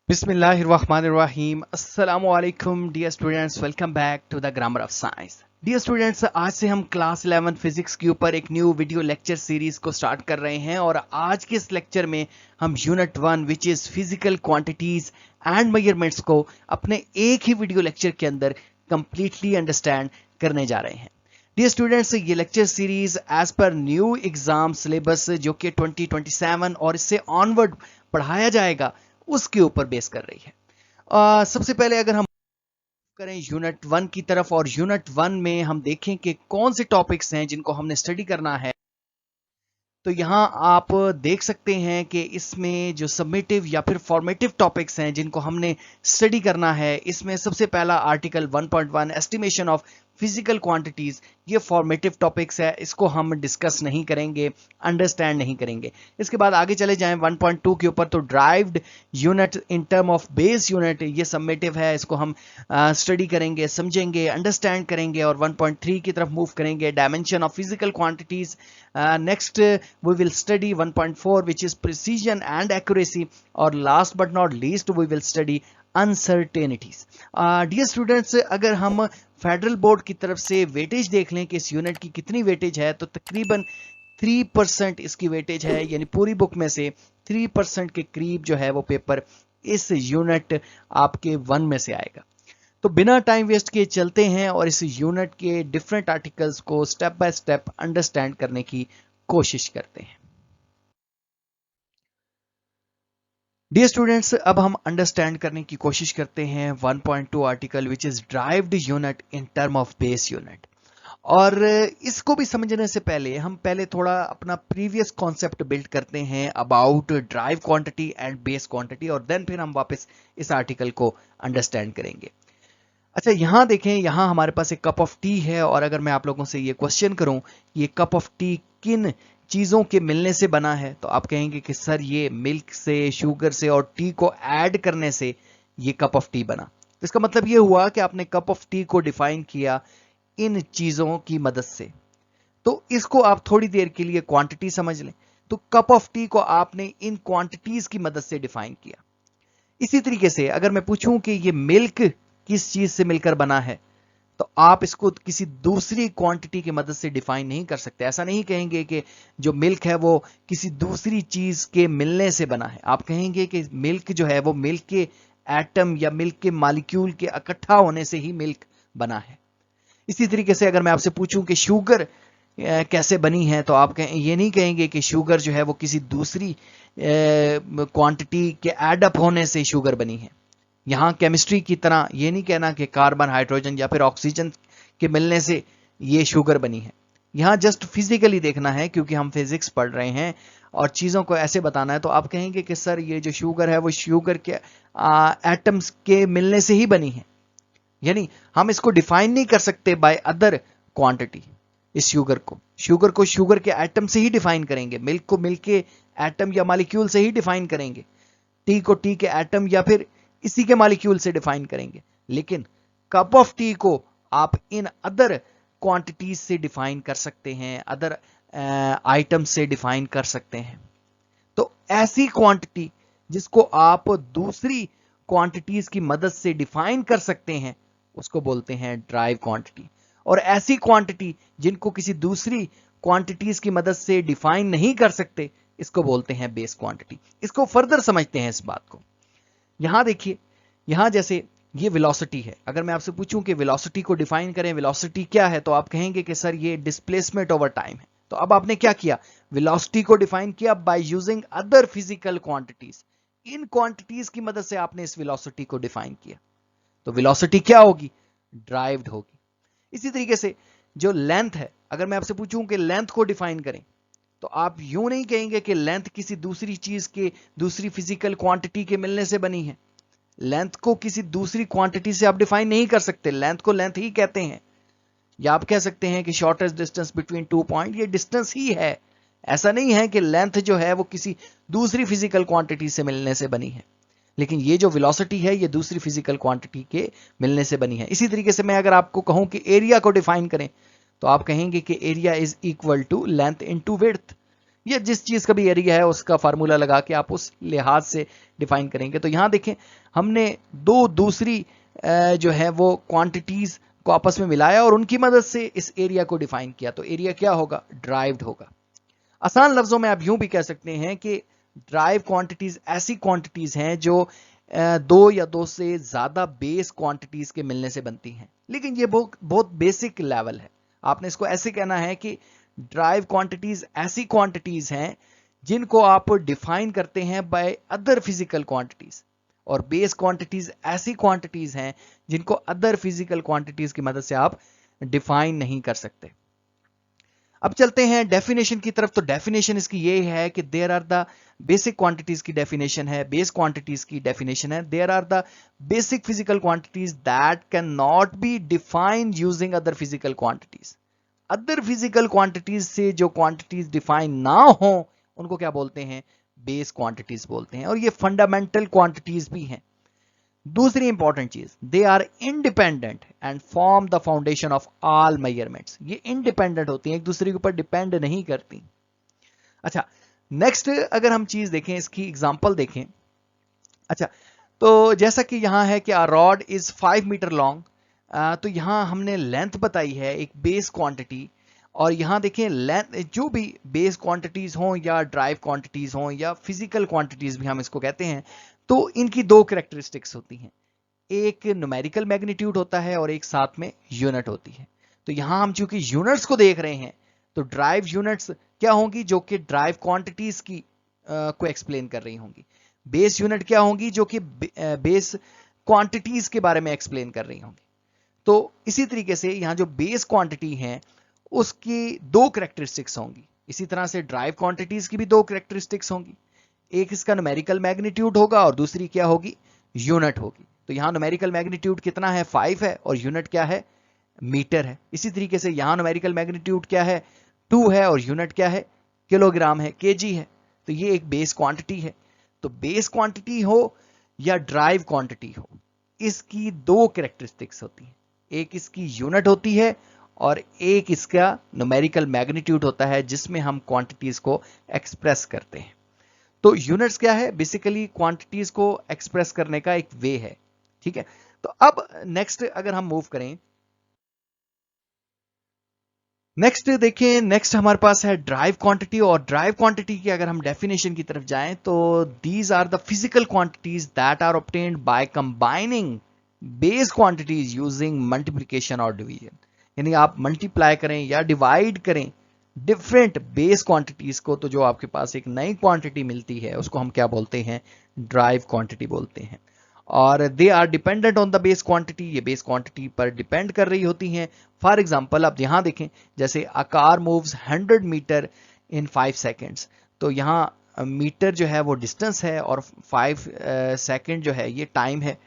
बिस्मिल्लाहिर्रहमानिर्रहीम अस्सलामुअलैकुम dear students, welcome back to the grammar of science. Dear students, आज से हम क्लास 11 फिजिक्स के ऊपर एक न्यू वीडियो लेक्चर सीरीज को स्टार्ट कर रहे हैं और आज के इस लेक्चर में हम unit 1 which is physical quantities and measurements को अपने एक ही वीडियो लेक्चर के अंदर कंप्लीटली अंडरस्टैंड करने जा रहे हैं। डियर स्टूडेंट्स, ये लेक्चर सीरीज एज पर न्यू एग्जाम सिलेबस जो कि 2027 और इससे ऑनवर्ड पढ़ाया जाएगा उसके ऊपर बेस कर रही है। सबसे पहले अगर हम करें यूनिट 1 की तरफ, और यूनिट 1 में हम देखें कि कौन से टॉपिक्स हैं जिनको हमने स्टडी करना है, तो यहां आप देख सकते हैं कि इसमें जो सबमिटिव या फिर फॉर्मेटिव टॉपिक्स हैं जिनको हमने स्टडी करना है, इसमें सबसे पहला article 1.1 estimation of physical quantities, ये फॉर्मेटिव टॉपिक्स है, इसको हम डिस्कस नहीं करेंगे, अंडरस्टैंड नहीं करेंगे। इसके बाद आगे चले जाएं 1.2 के ऊपर, तो derived unit in term of base unit, ये सबमिटिव है, इसको हम स्टडी करेंगे, समझेंगे, अंडरस्टैंड करेंगे। और 1.3 की तरफ मूव करेंगे, dimension of physical quantities. Next we will study 1.4 which is precision and accuracy, और last but not least we will study uncertainties। dear students, अगर हम फेडरल बोर्ड की तरफ से वेटेज देख लें कि इस यूनिट की कितनी वेटेज है, तो तकरीबन 3% इसकी वेटेज है, यानी पूरी बुक में से 3% के करीब जो है वो पेपर इस यूनिट आपके 1 में से आएगा। तो बिना टाइम वेस्ट किए चलते हैं और इस यूनिट के डिफरेंट आर्टिकल्स को स्टेप बाय स्टेप अंडरस्टैंड करने की कोशिश करते हैं। डियर स्टूडेंट्स, अब हम अंडरस्टैंड करने की कोशिश करते हैं 1.2 article which is derived unit in term of base unit. और इसको भी समझने से पहले हम पहले थोड़ा अपना प्रीवियस कॉन्सेप्ट बिल्ड करते हैं about drive quantity and base quantity, और देन फिर हम वापस इस आर्टिकल को अंडरस्टैंड करेंगे। अच्छा, यहां देखें, यहां हमारे पास एक कप ऑफ टी है, और अगर मैं आप लोगों से ये क्वेश्चन करूं ये कप ऑफ टी किन चीजों के मिलने से बना है, तो आप कहेंगे कि सर ये मिल्क से, शुगर से और टी को ऐड करने से ये कप ऑफ टी बना। तो इसका मतलब ये हुआ कि आपने कप ऑफ टी को डिफाइन किया इन चीजों की मदद से। तो इसको आप थोड़ी देर के लिए क्वांटिटी समझ लें, तो कप ऑफ टी को आपने इन क्वांटिटीज की मदद से डिफाइन किया। इसी तरीके से अगर मैं पूछूं कि ये मिल्क किस चीज से मिलकर बना है, तो आप इसको किसी दूसरी क्वांटिटी की मदद से डिफाइन नहीं कर सकते। ऐसा नहीं कहेंगे कि जो मिल्क है वो किसी दूसरी चीज के मिलने से बना है। आप कहेंगे कि मिल्क जो है वो मिल्क के एटम या मिल्क के मॉलिक्यूल के इकट्ठा होने से ही मिल्क बना है। इसी तरीके से अगर मैं आपसे पूछूं कि शुगर कैसे बनी है, तो आप ये नहीं कहेंगे कि शुगर जो है वो किसी दूसरी क्वांटिटी के एडअप होने से शुगर बनी है। यहां केमिस्ट्री की तरह ये नहीं कहना कि कार्बन, हाइड्रोजन या फिर ऑक्सीजन के मिलने से ये शुगर बनी है। यहां जस्ट फिजिकली देखना है, क्योंकि हम फिजिक्स पढ़ रहे हैं और चीजों को ऐसे बताना है। तो आप कहेंगे कि सर ये जो शुगर है वो शुगर के एटम्स के मिलने से ही बनी है, यानी हम इसको डिफाइन नहीं कर सकते बाय अदर क्वांटिटी। इस शुगर को शुगर के एटम से ही डिफाइन करेंगे, मिल्क को मिल्क के एटम या मॉलिक्यूल से ही डिफाइन करेंगे, टी को टी के एटम या फिर इसी के मॉलिक्यूल से डिफाइन करेंगे। लेकिन कप ऑफ टी को आप इन अदर क्वांटिटीज से डिफाइन कर सकते हैं, अदर आइटम से डिफाइन कर सकते हैं। तो ऐसी क्वांटिटी जिसको आप दूसरी क्वांटिटीज की मदद से डिफाइन कर सकते हैं उसको बोलते हैं ड्राइव क्वांटिटी, और ऐसी क्वांटिटी जिनको किसी दूसरी क्वांटिटीज की मदद से डिफाइन नहीं कर सकते इसको बोलते हैं बेस क्वांटिटी। इसको फर्दर समझते हैं इस बात को। यहां देखिए, यहां जैसे ये वेलोसिटी है, अगर मैं आपसे पूछूं कि वेलोसिटी को डिफाइन करें, वेलोसिटी क्या है, तो आप कहेंगे कि सर ये डिस्प्लेसमेंट ओवर टाइम है। तो अब आपने क्या किया, वेलोसिटी को डिफाइन किया by using other physical quantities. In quantities की मदद से आपने इस वेलोसिटी को डिफाइन किया, तो वेलोसिटी क्या होगी, ड्राइव्ड होगी। इसी तरीके से जो लेंथ है, अगर मैं आपसे पूछूं कि लेंथ को डिफाइन करें, तो आप यूं नहीं कहेंगे कि लेंथ किसी दूसरी चीज के, दूसरी फिजिकल क्वांटिटी के मिलने से बनी है। लेंथ को किसी दूसरी क्वांटिटी से आप डिफाइन नहीं कर सकते, लेंथ को लेंथ ही कहते हैं। या आप कह सकते हैं कि शॉर्टेस्ट डिस्टेंस बिटवीन 2 पॉइंट, ये डिस्टेंस ही है। ऐसा नहीं है कि लेंथ जो है वो किसी दूसरी फिजिकल क्वांटिटी से मिलने से बनी है, लेकिन ये जो वेलोसिटी है ये दूसरी फिजिकल क्वांटिटी के मिलने से बनी है। इसी तरीके से मैं अगर आपको कहूं कि एरिया को डिफाइन करें, तो आप कहेंगे कि area is equal to length into width. या जिस चीज का भी एरिया है उसका फार्मूला लगा के आप उस लिहाज से डिफाइन करेंगे। तो यहां देखें हमने दो दूसरी जो है वो क्वांटिटीज को आपस में मिलाया और उनकी मदद से इस एरिया को डिफाइन किया। तो एरिया क्या होगा? ड्राइव्ड होगा। आसान लफ्जों में आप यूं भी कह सकते हैं कि ड्राइव क्वांटिटीज ऐसी क्वांटिटीज हैं जो दो या दो से ज्यादा बेस क्वांटिटीज के मिलने से बनती हैं। लेकिन ये बहुत बेसिक लेवल है। आपने इसको ऐसे कहना है कि ड्राइव क्वांटिटीज ऐसी क्वांटिटीज हैं जिनको आप डिफाइन करते हैं बाय अदर फिजिकल क्वांटिटीज, और बेस क्वांटिटीज ऐसी क्वांटिटीज हैं जिनको अदर फिजिकल क्वांटिटीज की मदद से आप डिफाइन नहीं कर सकते। अब चलते हैं डेफिनेशन की तरफ। तो डेफिनेशन इसकी ये है कि there are the basic quantities की डेफिनेशन है, बेस क्वांटिटीज की डेफिनेशन है। There are the basic physical quantities that can not be defined using other physical quantities. Other physical quantities से जो क्वांटिटीज डिफाइन ना हो उनको क्या बोलते हैं? बेस क्वांटिटीज बोलते हैं। और ये फंडामेंटल क्वांटिटीज भी हैं। दूसरी इंपॉर्टेंट चीज, they are independent and form the foundation of all measurements. ये इंडिपेंडेंट होती हैं, एक दूसरे के ऊपर डिपेंड नहीं करती। अच्छा, नेक्स्ट अगर हम चीज देखें, इसकी एग्जांपल देखें। अच्छा, तो जैसा कि यहां है कि रॉड इज 5 मीटर लॉन्ग, तो यहां हमने लेंथ बताई है एक बेस क्वांटिटी। और यहां देखें लेंथ, जो भी बेस क्वांटिटीज हों या ड्राइव क्वांटिटीज हों या फिजिकल क्वांटिटीज भी हम इसको कहते हैं, तो इनकी दो कैरेक्टरिस्टिक्स होती हैं। एक न्यूमेरिकल मैग्नीट्यूड होता है और एक साथ में यूनिट होती है। तो यहां हम चूंकि यूनिट्स को देख रहे हैं, तो ड्राइव यूनिट्स क्या होंगी? जो कि ड्राइव क्वांटिटीज की को एक्सप्लेन कर रही होंगी। बेस यूनिट क्या होंगी? जो कि बेस क्वांटिटीज के बारे में एक्सप्लेन कर रही होंगी। तो इसी तरीके से यहां जो बेस क्वांटिटी है उसकी दो कैरेक्टरिस्टिक्स होंगी। इसी तरह से ड्राइव क्वांटिटीज की भी दो कैरेक्टरिस्टिक्स होंगी। एक इसका न्यूमेरिकल मैग्नीट्यूड होगा और दूसरी क्या होगी? यूनिट होगी। तो यहां न्यूमेरिकल मैग्नीट्यूड कितना है? 5 है, और यूनिट क्या है? मीटर है। इसी तरीके से यहां न्यूमेरिकल मैग्नीट्यूड क्या है? 2 है, और यूनिट क्या है? किलोग्राम है, केजी है। तो ये एक बेस क्वांटिटी है। तो बेस क्वांटिटी हो या ड्राइव क्वांटिटी हो, इसकी दो कैरेक्टरिस्टिक्स होती हैं। एक इसकी यूनिट होती है और एक इसका न्यूमेरिकल मैग्नीट्यूड होता है जिसमें हम क्वांटिटीज को एक्सप्रेस करते हैं। तो यूनिट्स क्या है? बेसिकली क्वांटिटीज को एक्सप्रेस करने का एक वे है। ठीक है, तो अब नेक्स्ट अगर हम मूव करें, नेक्स्ट देखें, नेक्स्ट हमारे पास है ड्राइव क्वांटिटी। और ड्राइव क्वांटिटी की अगर हम डेफिनेशन की तरफ जाएं तो these are the physical quantities that are obtained by combining base quantities using multiplication और डिवीजन। यानी आप मल्टीप्लाई करें या डिवाइड करें डिफरेंट बेस क्वांटिटीज को, तो जो आपके पास एक नई क्वांटिटी मिलती है उसको हम क्या बोलते हैं? ड्राइव क्वांटिटी बोलते हैं। और they are dependent on the base quantity. ये बेस क्वांटिटी पर डिपेंड कर रही होती हैं। फॉर एग्जांपल आप यहां देखें, जैसे a car moves 100 metre in 5 seconds. तो यहां मीटर जो है वो डिस्टेंस है और 5 सेकेंड जो है ये टाइम है।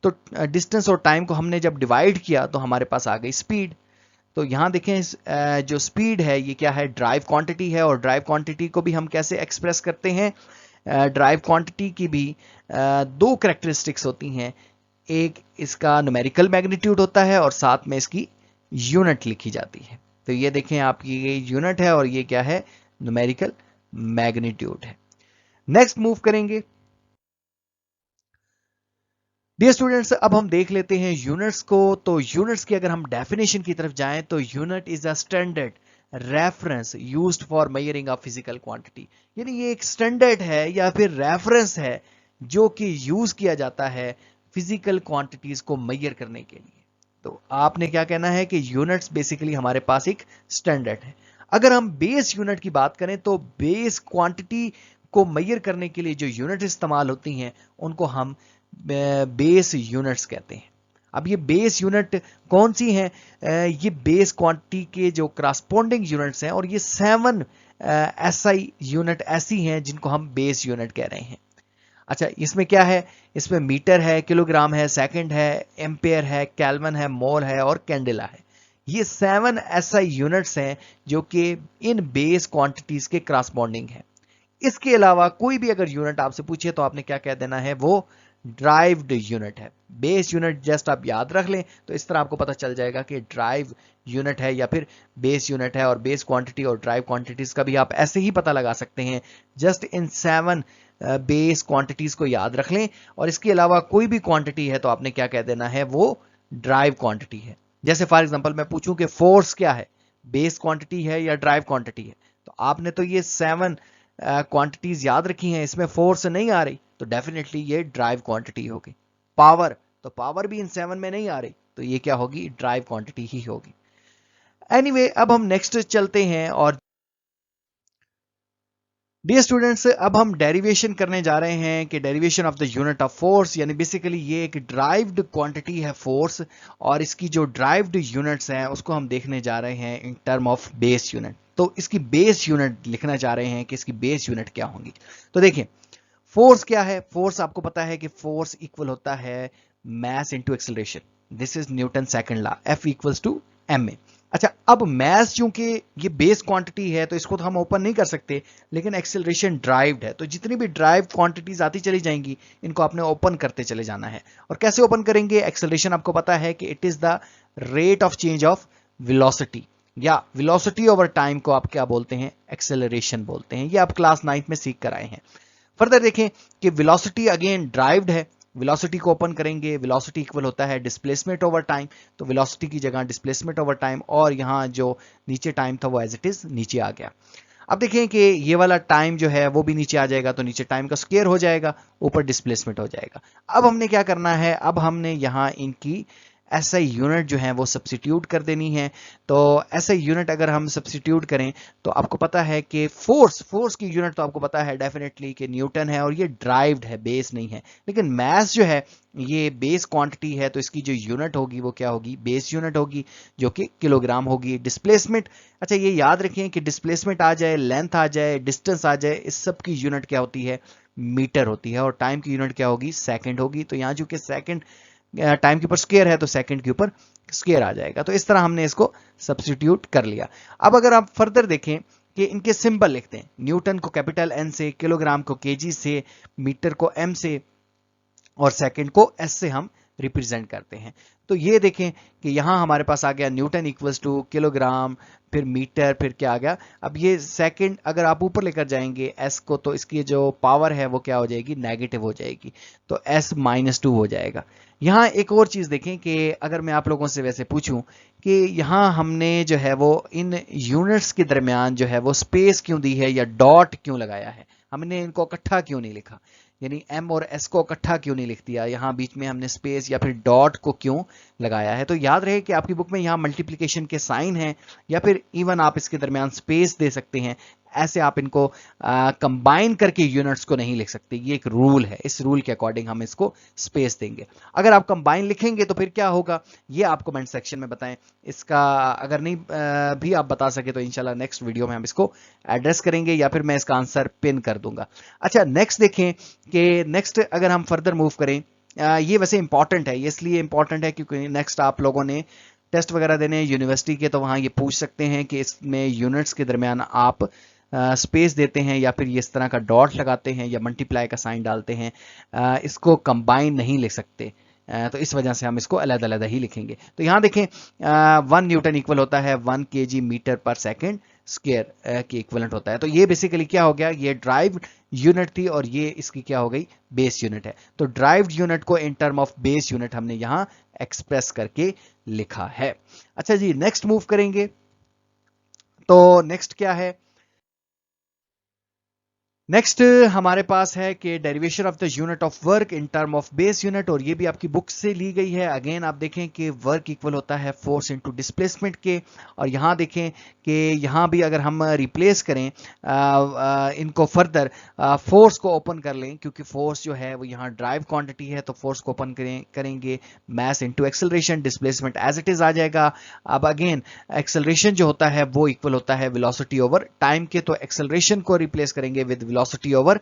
तो डिस्टेंस और टाइम को हमने जब डिवाइड किया तो हमारे पास आ गई स्पीड। तो यहां देखें जो स्पीड है ये क्या है? ड्राइव क्वांटिटी है। और ड्राइव क्वांटिटी को भी हम कैसे एक्सप्रेस करते हैं? ड्राइव क्वांटिटी की भी दो कैरेक्टरिस्टिक्स होती हैं। एक इसका न्यूमेरिकल मैग्नीट्यूड होता है और साथ में इसकी यूनिट लिखी जाती है। तो ये देखें आप, ये यूनिट है और ये क्या है? न्यूमेरिकल मैग्नीट्यूड है। नेक्स्ट मूव करेंगे। डियर स्टूडेंट्स, अब हम देख लेते हैं यूनिट्स को। तो यूनिट्स की अगर हम डेफिनेशन की तरफ जाएं तो unit is a standard reference used for measuring a physical quantity. यानी ये एक स्टैंडर्ड है या फिर रेफरेंस है जो कि यूज किया जाता है फिजिकल क्वांटिटीज को मेजर करने के लिए। तो आपने क्या कहना है कि यूनिट्स बेसिकली हमारे पास एक स्टैंडर्ड है। अगर हम बेस यूनिट की बात करें तो बेस क्वांटिटी को मेजर करने के लिए जो यूनिट इस्तेमाल होती हैं उनको हम बेस यूनिट्स कहते हैं। अब ये बेस यूनिट कौन सी हैं? ये बेस क्वांटिटी के जो करस्पॉन्डिंग यूनिट्स हैं, और ये 7 एसआई यूनिट ऐसी हैं जिनको हम बेस यूनिट कह रहे हैं। अच्छा, इसमें क्या है? इसमें मीटर है, किलोग्राम है, सेकंड है, एम्पेयर है, केल्विन है, मोल है और कैंडेला है। ये 7 एसआई यूनिट्स हैं जो कि इन बेस क्वांटिटीज के करस्पॉन्डिंग है। इसके अलावा कोई भी अगर यूनिट आपसे पूछे तो आपने क्या कह देना है? वो ड्राइव्ड यूनिट है। बेस यूनिट जस्ट आप याद रख लें तो इस तरह आपको पता चल जाएगा कि ड्राइव यूनिट है या फिर बेस यूनिट है। और बेस क्वांटिटी और ड्राइव क्वांटिटीज का भी आप ऐसे ही पता लगा सकते हैं, जस्ट इन 7 बेस क्वांटिटीज को याद रख लें और इसके अलावा कोई भी क्वांटिटी है तो आपने क्या कह देना है, वो ड्राइव क्वांटिटी है। जैसे फॉर एग्जांपल मैं पूछूं कि फोर्स क्या है, बेस क्वांटिटी है या ड्राइव क्वांटिटी है, तो आपने तो ये 7 क्वांटिटीज याद रखी हैं, इसमें फोर्स नहीं आ रही तो डेफिनेटली ये ड्राइव क्वांटिटी होगी। पावर, तो पावर भी इन 7 में नहीं आ रही तो ये क्या होगी, ड्राइव क्वांटिटी ही होगी। एनीवे अब हम नेक्स्ट चलते हैं और डियर स्टूडेंट्स अब हम डेरिवेशन करने जा रहे हैं कि derivation of the unit of force, यानी बेसिकली ये एक ड्राइव्ड क्वांटिटी है फोर्स और इसकी जो ड्राइव्ड यूनिट्स हैं उसको हम देखने जा रहे हैं in term of base unit. तो इसकी बेस यूनिट लिखना चाह रहे हैं कि इसकी बेस यूनिट क्या होंगी। तो देखिए फोर्स क्या है, फोर्स आपको पता है कि फोर्स इक्वल होता है mass into acceleration. This is Newton second law, F equals to ma। अच्छा अब मास चूंकि ये बेस क्वांटिटी है तो इसको तो हम ओपन नहीं कर सकते, लेकिन एक्सेलरेशन ड्राइव्ड है तो जितनी भी ड्राइव क्वांटिटीज आती चली जाएंगी इनको आपने ओपन करते चले जाना है। और कैसे ओपन करेंगे, एक्सेलरेशन आपको पता है कि it is the rate of change of velocity या वेलोसिटी ओवर टाइम को आप क्या बोलते हैं, एक्सेलरेशन बोलते हैं। ये आप क्लास 9 में सीख कर आए हैं। फर्दर देखें कि वेलोसिटी अगेन ड्राइव्ड है, वेलोसिटी को ओपन करेंगे, वेलोसिटी इक्वल होता है डिस्प्लेसमेंट ओवर टाइम, तो वेलोसिटी की जगह डिस्प्लेसमेंट ओवर टाइम और यहां जो नीचे टाइम था वो एज इट इज नीचे आ गया। अब देखें कि ये वाला टाइम जो है वो भी नीचे आ जाएगा तो नीचे टाइम का स्क्वायर हो जाएगा, ऊपर डिस्प्लेसमेंट हो जाएगा। अब हमने क्या करना है, अब हमने यहां इनकी SI यूनिट जो है वो सब्स्टिट्यूट कर देनी है। तो SI यूनिट अगर हम सब्स्टिट्यूट करें तो आपको पता है कि फोर्स की यूनिट तो आपको पता है डेफिनेटली कि न्यूटन है और ये ड्राइव्ड है, बेस नहीं है। लेकिन मास जो है ये बेस क्वांटिटी है तो इसकी जो यूनिट होगी वो क्या होगी, बेस यूनिट होगी जो कि किलोग्राम होगी। डिस्प्लेसमेंट, अच्छा ये याद रखें कि डिस्प्लेसमेंट आ जाए, लेंथ आ जाए, डिस्टेंस आ जाए, इस सब की यूनिट क्या होती है, मीटर होती है। और टाइम की यूनिट क्या होगी, सेकंड होगी। तो यहाँ चूंकि सेकंड टाइम के ऊपर स्क्वायर है तो सेकंड के ऊपर स्क्वायर आ जाएगा। तो इस तरह हमने इसको सब्स्टिट्यूट कर लिया। अब अगर आप फर्दर देखें कि इनके सिंबल लिखते हैं, न्यूटन को कैपिटल N से, किलोग्राम को केजी से, मीटर को M से और सेकंड को S से हम रिप्रेजेंट करते हैं। तो ये देखें कि यहां हमारे पास आ गया न्यूटन इक्वल्स टू किलोग्राम, फिर मीटर, फिर क्या आ गया। अब ये सेकंड अगर आप ऊपर लेकर जाएंगे S को तो इसकी जो पावर है वो क्या हो जाएगी, नेगेटिव हो जाएगी, तो S-2 हो जाएगा। यहाँ एक और चीज देखें कि अगर मैं आप लोगों से वैसे पूछूं कि यहाँ हमने जो है वो इन यूनिट्स के दरमियान जो है वो स्पेस क्यों दी है या डॉट क्यों लगाया है, हमने इनको इकट्ठा क्यों नहीं लिखा, यानी M और S को इकट्ठा क्यों नहीं लिख दिया, यहाँ बीच में हमने स्पेस या फिर डॉट को क्यों लगाया है। तो याद रहे कि आपकी बुक में यहाँ मल्टीप्लिकेशन के साइन हैं या फिर इवन आप इसके दरमियान स्पेस दे सकते हैं, ऐसे आप इनको कंबाइन करके यूनिट्स को नहीं लिख सकते। ये एक रूल है, इस रूल के अकॉर्डिंग हम इसको स्पेस देंगे। अगर आप कंबाइन लिखेंगे तो फिर क्या होगा, ये आप कमेंट सेक्शन में बताएं। इसका अगर नहीं भी आप बता सके तो इंशाल्लाह नेक्स्ट वीडियो में हम इसको एड्रेस करेंगे या फिर मैं इसका आंसर पिन कर दूंगा। अच्छा नेक्स्ट देखें कि नेक्स्ट अगर हम फर्दर मूव करें, ये वैसे इंपॉर्टेंट है, ये इसलिए इंपॉर्टेंट है क्योंकि नेक्स्ट आप लोगों ने टेस्ट वगैरह देने यूनिवर्सिटी के, तो वहां ये पूछ सकते हैं कि इसमें यूनिट्स के दरमियान आप स्पेस देते हैं या फिर इस तरह का डॉट लगाते हैं या मल्टीप्लाई का साइन डालते हैं, इसको कंबाइन नहीं लिख सकते। तो इस वजह से हम इसको अलग अलग ही लिखेंगे। तो यहाँ देखें 1 न्यूटन इक्वल होता है 1 kg मीटर पर सेकेंड स्क्वायर के इक्वलेंट होता है। तो ये बेसिकली क्या हो गया, ये ड्राइव यूनिट थी और ये इसकी क्या हो गई, बेस यूनिट है। तो ड्राइव्ड यूनिट को in term of base unit हमने यहाँ एक्सप्रेस करके लिखा है। अच्छा जी नेक्स्ट मूव करेंगे, तो नेक्स्ट क्या है, नेक्स्ट हमारे पास है कि derivation of the unit of work in term of base unit, और ये भी आपकी बुक से ली गई है। अगेन आप देखें कि वर्क इक्वल होता है फोर्स इनटू डिस्प्लेसमेंट के, और यहाँ देखें कि यहाँ भी अगर हम रिप्लेस करें इनको फर्दर, फोर्स को ओपन कर लें क्योंकि फोर्स जो है वो यहाँ ड्राइव क्वांटिटी है, तो फोर्स को ओपन करेंगे mass into acceleration, displacement as it is आ जाएगा। अब अगेन एक्सेलरेशन जो होता है वो इक्वल होता है वेलोसिटी ओवर टाइम के, तो एक्सेलरेशन को रिप्लेस करेंगे विद वेलोसिटी ओवर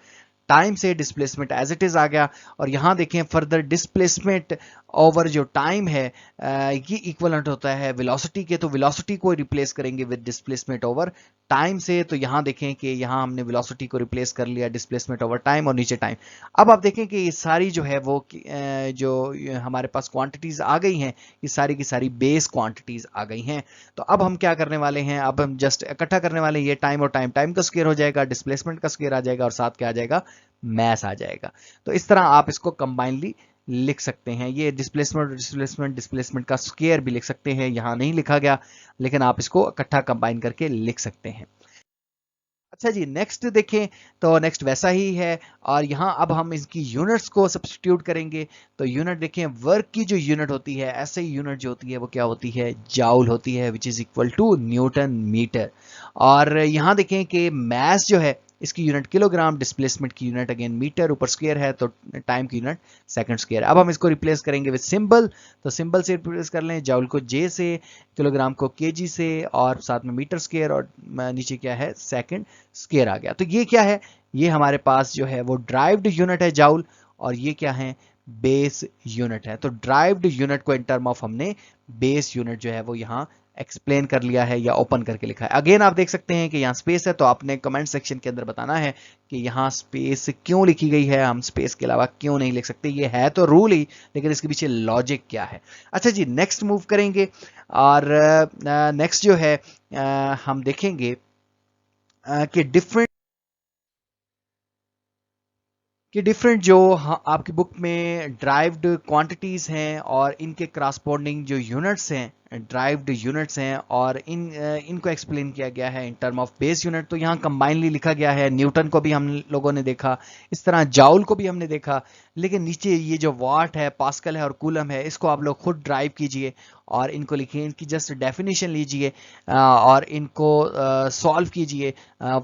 टाइम से, डिस्प्लेसमेंट एज इट इज आ गया। और यहां देखें फर्दर डिस्प्लेसमेंट ओवर जो टाइम है ये इक्वलेंट होता है वेलोसिटी के, तो वेलोसिटी को रिप्लेस करेंगे विद डिस्प्लेसमेंट ओवर टाइम से, तो यहाँ देखें कि यहाँ हमने वेलोसिटी को रिप्लेस कर लिया डिस्प्लेसमेंट ओवर टाइम और नीचे टाइम। अब आप देखें कि ये सारी जो है वो जो हमारे पास क्वांटिटीज आ गई हैं, ये सारी की सारी बेस क्वांटिटीज आ गई हैं। तो अब हम क्या करने वाले हैं, अब हम जस्ट इकट्ठा करने वाले हैं ये टाइम और टाइम, टाइम का स्क्वायर हो जाएगा, डिस्प्लेसमेंट का स्क्वायर आ जाएगा और साथ क्या आ जाएगा, मैस आ जाएगा। तो इस तरह आप इसको कंबाइनली लिख सकते हैं। ये डिस्प्लेसमेंट का स्क्वायर भी लिख सकते हैं, यहां नहीं लिखा गया, लेकिन आप इसको इकट्ठा कंबाइन करके लिख सकते हैं। अच्छा जी, नेक्स्ट देखें तो नेक्स्ट वैसा ही है, और यहाँ अब हम इसकी यूनिट्स को सब्स्टिट्यूट करेंगे। तो यूनिट देखें, वर्क की जो यूनिट होती है, ऐसे ही यूनिट जो होती है वो क्या होती है, जाउल होती है, which is equal to newton metre. और यहाँ देखें कि मास जो है इसकी यूनिट किलोग्राम, डिस्प्लेसमेंट की यूनिट अगेन मीटर, ऊपर स्क्वायर है तो टाइम की यूनिट सेकंड स्क्वायर। अब हम इसको रिप्लेस करेंगे विद सिंबल, तो सिंबल से रिप्लेस कर लें, जाउल को जे से, किलोग्राम को केजी से, और साथ में मीटर स्क्वायर, और नीचे क्या है, सेकंड स्क्वायर आ गया। तो ये क्या है, ये हमारे पास जो है वो ड्राइव्ड यूनिट है जाउल, और ये क्या है, बेस यूनिट है। तो ड्राइव्ड यूनिट को इन टर्म ऑफ हमने बेस यूनिट जो है वो यहाँ एक्सप्लेन कर लिया है या ओपन करके लिखा है। अगेन आप देख सकते हैं कि यहाँ स्पेस है, तो आपने कमेंट सेक्शन के अंदर बताना है कि यहाँ स्पेस क्यों लिखी गई है, हम स्पेस के अलावा क्यों नहीं लिख सकते। ये है तो रूल ही, लेकिन इसके पीछे लॉजिक क्या है। अच्छा जी, नेक्स्ट मूव करेंगे, और नेक्स्ट जो है हम देखेंगे कि डिफरेंट जो आपकी बुक में ड्राइव्ड क्वांटिटीज हैं और इनके करस्पॉन्डिंग जो यूनिट्स हैं, ड्राइव्ड यूनिट्स हैं, और इनको एक्सप्लेन किया गया है in term of base unit. तो यहाँ कंबाइनली लिखा गया है, न्यूटन को भी हम लोगों ने देखा, इस तरह जाउल को भी हमने देखा, लेकिन नीचे ये जो वाट है, पास्कल है और कूलम है, इसको आप लोग खुद ड्राइव कीजिए और इनको लिखिए, इनकी जस्ट डेफिनेशन लीजिए और इनको सॉल्व कीजिए।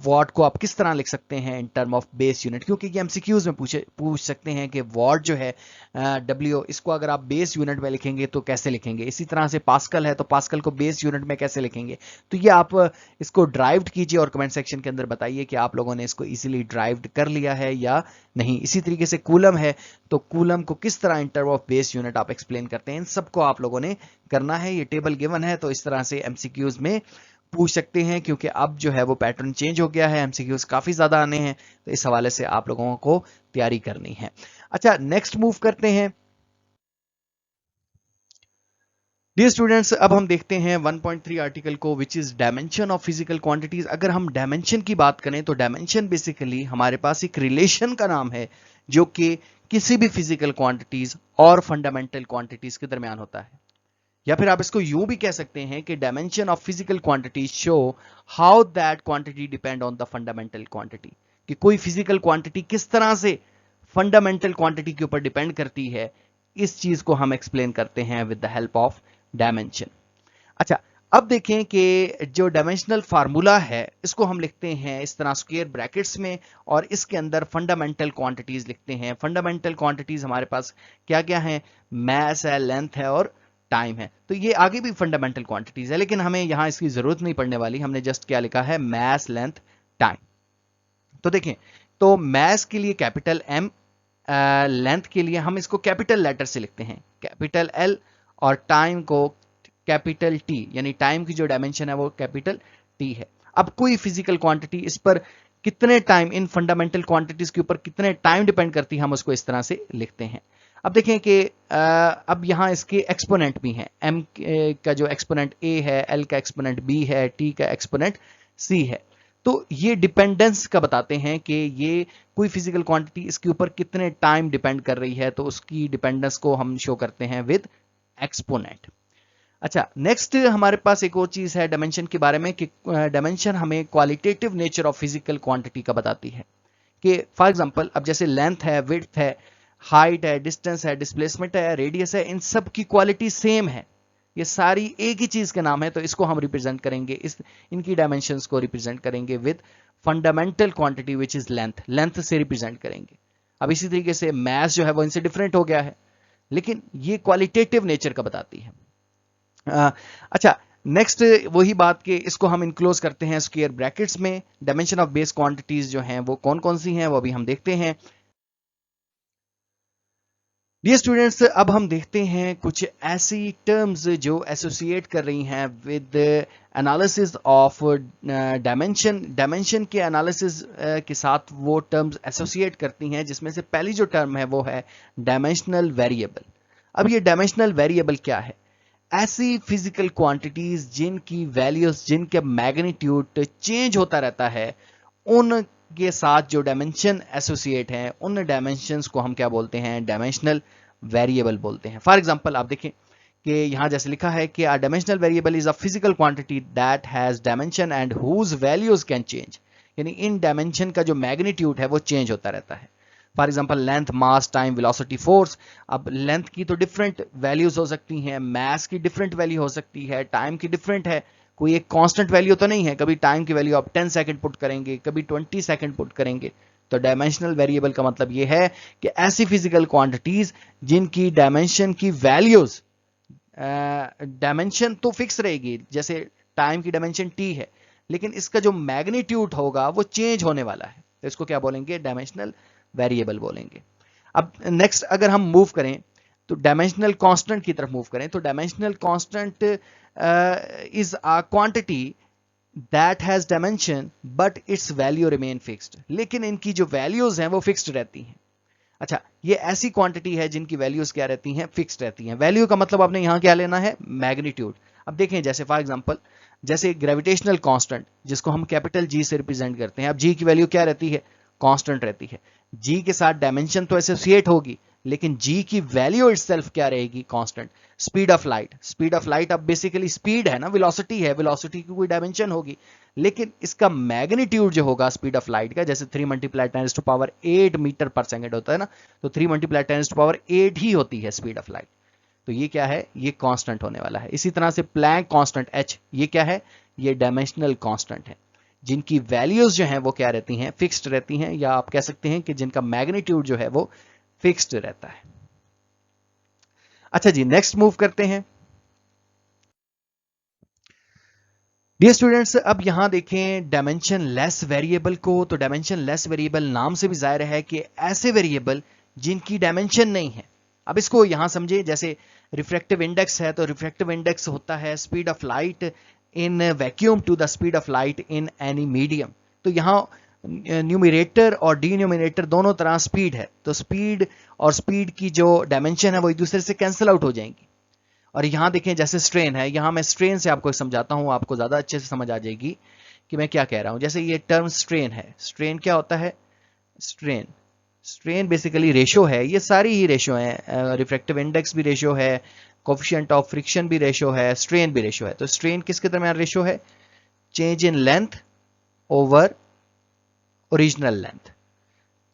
वॉट को आप किस तरह लिख सकते हैं in term of base unit, क्योंकि ये एमसीक्यूज में पूछ सकते हैं कि वॉट जो है डब्ल्यू, इसको अगर आप बेस यूनिट में लिखेंगे तो कैसे लिखेंगे। इसी तरह से पास्कल है तो पास्कल को बेस यूनिट में कैसे लिखेंगे। तो ये आप इसको ड्राइव्ड कीजिए और कमेंट सेक्शन के अंदर बताइए कि आप लोगों ने इसको इजीली ड्राइव्ड कर लिया है या नहीं। इसी तरीके से कूलम है, तो कूलम को किस तरह in term of base unit आप एक्सप्लेन करते हैं, इन सबको आप लोगों ने करना है। ये टेबल गिवन है, तो इस तरह से एमसीक्यूज में पूछ सकते हैं, क्योंकि अब जो है वो पैटर्न चेंज हो गया है, एमसीक्यूज काफी ज्यादा आने हैं, तो इस हवाले से आप लोगों को तैयारी करनी है। अच्छा, नेक्स्ट मूव करते हैं। डियर स्टूडेंट्स, अब हम देखते हैं 1.3 आर्टिकल को, which is dimension of physical quantities. अगर हम डायमेंशन की बात करें तो डायमेंशन बेसिकली हमारे पास एक रिलेशन का नाम है जो कि किसी भी फिजिकल क्वांटिटीज और फंडामेंटल क्वांटिटीज के दरमियान होता है। या फिर आप इसको यूं भी कह सकते हैं कि dimension of physical quantities show how that quantity depend on the fundamental quantity, कि कोई फिजिकल क्वांटिटी किस तरह से फंडामेंटल क्वांटिटी के ऊपर डिपेंड करती है, इस चीज को हम एक्सप्लेन करते हैं with the help of dimension. अच्छा, अब देखें कि जो डायमेंशनल फार्मूला है इसको हम लिखते हैं इस तरह स्क्वायर ब्रैकेट्स में, और इसके अंदर फंडामेंटल क्वांटिटीज लिखते हैं। फंडामेंटल क्वांटिटीज हमारे पास क्या क्या है, मैस है, लेंथ है और टाइम है। तो ये आगे भी फंडामेंटल क्वांटिटीज है, लेकिन हमें यहां इसकी जरूरत नहीं पड़ने वाली, हमने जस्ट क्या लिखा है, मैस, लेंथ, टाइम। तो देखें, तो मैस के लिए कैपिटल एम, लेंथ के लिए हम इसको कैपिटल लेटर से लिखते हैं, कैपिटल एल, और टाइम को कैपिटल टी, यानी टाइम की जो डायमेंशन है वो कैपिटल टी है। अब कोई फिजिकल क्वांटिटी इस पर कितने टाइम, इन फंडामेंटल क्वांटिटीज के ऊपर कितने टाइम डिपेंड करती है, हम उसको इस तरह से लिखते हैं। अब देखें कि अब यहां इसके एक्सपोनेंट भी हैं, एम का जो एक्सपोनेंट ए है, एल का एक्सपोनेंट बी है, टी का एक्सपोनेंट सी है। तो ये डिपेंडेंस का बताते हैं कि ये कोई फिजिकल क्वांटिटी इसके ऊपर कितने टाइम डिपेंड कर रही है, तो उसकी डिपेंडेंस को हम शो करते हैं विद एक्सपोनेंट। अच्छा, नेक्स्ट हमारे पास एक और चीज है डायमेंशन के बारे में, कि डायमेंशन हमें qualitative nature of physical quantity का बताती है। कि फॉर एग्जांपल, अब जैसे लेंथ है, विड्थ है, हाइट है, डिस्टेंस है, डिस्प्लेसमेंट है, रेडियस है, इन सब की क्वालिटी सेम है, ये सारी एक ही चीज के नाम है, तो इसको हम रिप्रेजेंट करेंगे, इनकी डायमेंशंस को रिप्रेजेंट करेंगे with fundamental quantity which is length, length से रिप्रेजेंट करेंगे। अब इसी तरीके से मैथ जो है वो इनसे डिफरेंट हो गया है, लेकिन ये क्वालिटेटिव नेचर का बताती है। अच्छा, नेक्स्ट वही बात कि इसको हम इनक्लोज करते हैं स्क्वायर ब्रैकेट्स में। डायमेंशन ऑफ बेस क्वांटिटीज जो हैं वो कौन कौन सी हैं वो अभी हम देखते हैं। डियर स्टूडेंट्स, अब हम देखते हैं कुछ ऐसी टर्म्स जो एसोसिएट कर रही हैं with analysis of dimension, dimension के एनालिसिस के साथ वो टर्म्स एसोसिएट करती हैं, जिसमें से पहली जो टर्म है वो है डायमेंशनल वेरिएबल। अब ये डायमेंशनल वेरिएबल क्या है? ऐसी फिजिकल क्वांटिटीज जिनकी वैल्यूज, जिनके मैग्नीट्यूड चेंज होता रहता है, उनके साथ जो डायमेंशन एसोसिएट हैं, उन डायमेंशंस को हम क्या बोलते हैं? डायमेंशनल वेरिएबल बोलते हैं। फॉर एग्जांपल आप देखें कि यहां जैसे लिखा है कि a dimensional variable is a physical quantity that has dimension and whose values can change, यानी इन डायमेंशन का जो मैग्नीट्यूड है वो चेंज होता रहता है। For example length, mass, time, velocity, force. अब लेंथ की तो डिफरेंट वैल्यूज हो सकती हैं, मास की डिफरेंट वैल्यू हो सकती है, टाइम की डिफरेंट है, कोई एक कांस्टेंट वैल्यू तो नहीं है। कभी टाइम की वैल्यू आप 10 सेकंड पुट करेंगे, कभी 20 सेकंड पुट करेंगे। तो डायमेंशनल वेरिएबल का मतलब यह है कि ऐसी फिजिकल क्वांटिटीज जिनकी डायमेंशन की वैल्यूज, डायमेंशन तो फिक्स रहेगी, जैसे टाइम की डायमेंशन t है, लेकिन इसका जो मैग्नीट्यूड होगा वो चेंज होने वाला है, तो इसको क्या बोलेंगे? डायमेंशनल वेरिएबल बोलेंगे। अब नेक्स्ट अगर हम मूव करें तो डायमेंशनल कांस्टेंट की तरफ मूव करें, तो dimensional constant is a quantity that has dimension but it's value remain fixed, लेकिन इनकी जो वैल्यूज हैं वो फिक्स्ड रहती हैं। अच्छा, ये ऐसी क्वांटिटी है जिनकी वैल्यूज क्या रहती हैं? फिक्स्ड रहती हैं। वैल्यू का मतलब आपने यहां क्या लेना है? मैग्नीट्यूड। अब देखें, जैसे फॉर एग्जांपल जैसे ग्रेविटेशनल कांस्टेंट, जिसको हम कैपिटल जी से रिप्रेजेंट करते हैं। अब जी की वैल्यू क्या रहती है? कांस्टेंट रहती है। जी के साथ डायमेंशन तो एसोसिएट होगी, लेकिन जी की वैल्यू इटसेल्फ क्या रहेगी? Constant. Speed of light, speed of light अब बेसिकली स्पीड है ना, वेलोसिटी है, वेलोसिटी की कोई डायमेंशन होगी, लेकिन इसका मैग्नीट्यूड जो होगा स्पीड ऑफ लाइट का, जैसे 3 मल्टीप्लाई 10⁻8 मीटर पर सेकंड होता है ना, तो 3 मल्टीप्लाई 10⁻8 ही होती है स्पीड ऑफ लाइट। तो ये क्या है? ये कांस्टेंट होने वाला है। इसी तरह से प्लैंक कांस्टेंट h, ये क्या है? ये डायमेंशनल कांस्टेंट है, जिनकी वैल्यूज जो हैं वो क्या रहती हैं? फिक्स्ड रहती हैं, या आप कह सकते हैं कि जिनका मैग्नीट्यूड जो है वो फिक्स्ड रहता है। अच्छा जी, नेक्स्ट मूव करते हैं। डियर स्टूडेंट्स, अब यहां देखें डायमेंशन लेस वेरिएबल को। तो डायमेंशन लेस वेरिएबल नाम से भी जाहिर है कि ऐसे वेरिएबल जिनकी डायमेंशन नहीं है। अब इसको यहां समझे, जैसे रिफ्रैक्टिव इंडेक्स है, तो रिफ्रैक्टिव इंडेक्स होता है speed of light in vacuum to the speed of light in any medium. तो यहां न्यूमरेटर और डिनोमिनेटर दोनों तरह स्पीड है, तो स्पीड और स्पीड की जो डायमेंशन है वो एक दूसरे से कैंसिल आउट हो जाएंगी। और यहां देखें जैसे स्ट्रेन है, यहां मैं स्ट्रेन से आपको समझाता हूं, आपको ज्यादा अच्छे से समझ आ जाएगी कि मैं क्या कह रहा हूं। जैसे ये टर्म स्ट्रेन है, स्ट्रेन क्या होता है? स्ट्रेन, स्ट्रेन बेसिकली रेशो है, ये सारी ही रेशो है, रिफ्रैक्टिव इंडेक्स भी रेशो है, कोफिशिएंट ऑफ फ्रिक्शन भी रेशो है, स्ट्रेन भी रेशो है। तो स्ट्रेन किसके दरमियान रेशो है? Change in length over original length,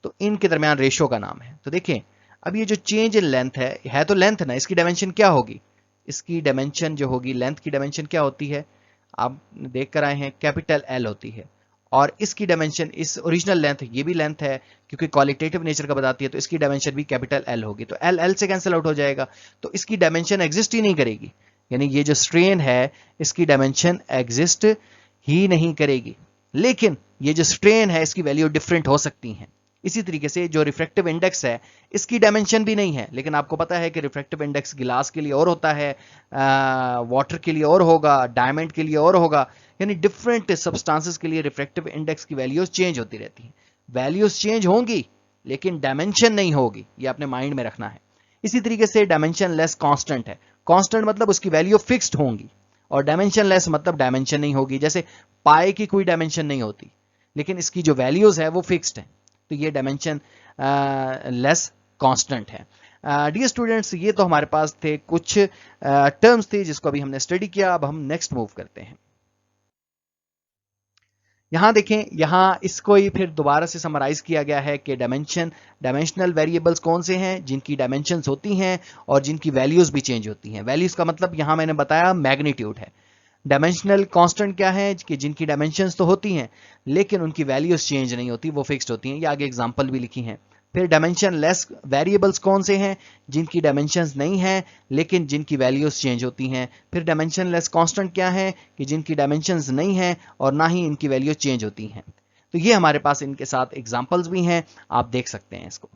तो इनके दरमियान रेशो का नाम है। तो देखें, अब ये जो चेंज इन लेंथ है तो लेंथ ना, इसकी डायमेंशन क्या होगी? इसकी डायमेंशन जो होगी, लेंथ की डायमेंशन क्या होती है? आप देख कर आए हैं, कैपिटल एल होती है। और इसकी डायमेंशन, इस ओरिजिनल लेंथ, ये भी लेंथ है क्योंकि क्वालिटेटिव नेचर का बताती है, तो इसकी डायमेंशन भी कैपिटल एल होगी। तो एल एल से कैंसिल आउट हो जाएगा, तो इसकी डायमेंशन एग्जिस्ट ही नहीं करेगी। यानी ये जो स्ट्रेन है इसकी डायमेंशन एग्जिस्ट ही नहीं करेगी। लेकिन ये जो स्ट्रेन है इसकी वैल्यू डिफरेंट हो सकती है। इसी तरीके से जो रिफ्रैक्टिव इंडेक्स है इसकी डायमेंशन भी नहीं है, लेकिन आपको पता है कि रिफ्रैक्टिव इंडेक्स गिलास के लिए और होता है, वाटर के लिए और होगा, डायमंड के लिए और होगा, यानी डिफरेंट सब्सटेंसेस के लिए रिफ्रैक्टिव इंडेक्स की वैल्यूज चेंज होती रहती हैं। वैल्यूज चेंज होंगी लेकिन डायमेंशन नहीं होगी, ये आपने माइंड में रखना है। इसी तरीके से डायमेंशन लेस कांस्टेंट है, कांस्टेंट मतलब उसकी वैल्यू फिक्स्ड होंगी, और डायमेंशन लेस मतलब डायमेंशन नहीं होगी। जैसे पाई की कोई डायमेंशन नहीं होती, लेकिन इसकी जो वैल्यूज है वो फिक्स्ड है, तो ये डायमेंशन लेस कांस्टेंट है। डियर स्टूडेंट्स, ये तो हमारे पास थे कुछ टर्म्स थे जिसको अभी हमने स्टडी किया। अब हम नेक्स्ट मूव करते हैं। यहां देखें, यहां इसको ही फिर दोबारा से समराइज किया गया है कि डायमेंशनल वेरिएबल्स कौन से हैं जिनकी डायमेंशंस होती हैं और जिनकी वैल्यूज भी चेंज होती हैं। वैल्यूज का मतलब यहां मैंने बताया मैग्नीट्यूड है। डायमेंशनल कांस्टेंट क्या है? कि जिनकी डायमेंशंस तो होती हैं लेकिन उनकी वैल्यूज चेंज नहीं होती, वो फिक्स्ड होती हैं। ये आगे एग्जांपल भी लिखी हैं। फिर डायमेंशन लेस वेरिएबल्स कौन से हैं? जिनकी डायमेंशंस नहीं हैं लेकिन जिनकी वैल्यूज चेंज होती हैं। फिर डायमेंशन लेस कांस्टेंट क्या है? कि जिनकी डायमेंशंस नहीं हैं और ना ही इनकी वैल्यूज चेंज होती हैं। तो ये हमारे पास इनके साथ एग्जांपल्स भी हैं, आप देख सकते हैं इसको।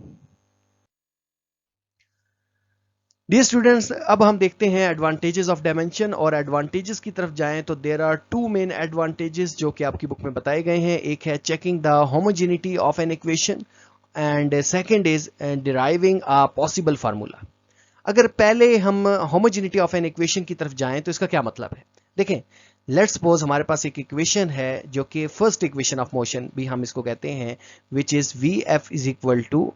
डियर स्टूडेंट्स, अब हम देखते हैं एडवांटेजेस ऑफ डायमेंशन, और एडवांटेजेस की तरफ जाएं तो there are two main advantages जो कि आपकी बुक में बताए गए हैं। एक है checking the homogeneity of an equation and second is deriving a possible formula. अगर पहले हम होमोजेनिटी ऑफ एन इक्वेशन की तरफ जाएं तो इसका क्या मतलब है, देखें। लेट्स सपोज हमारे पास एक इक्वेशन है जो कि फर्स्ट इक्वेशन ऑफ मोशन भी हम इसको कहते हैं, which is V F is equal to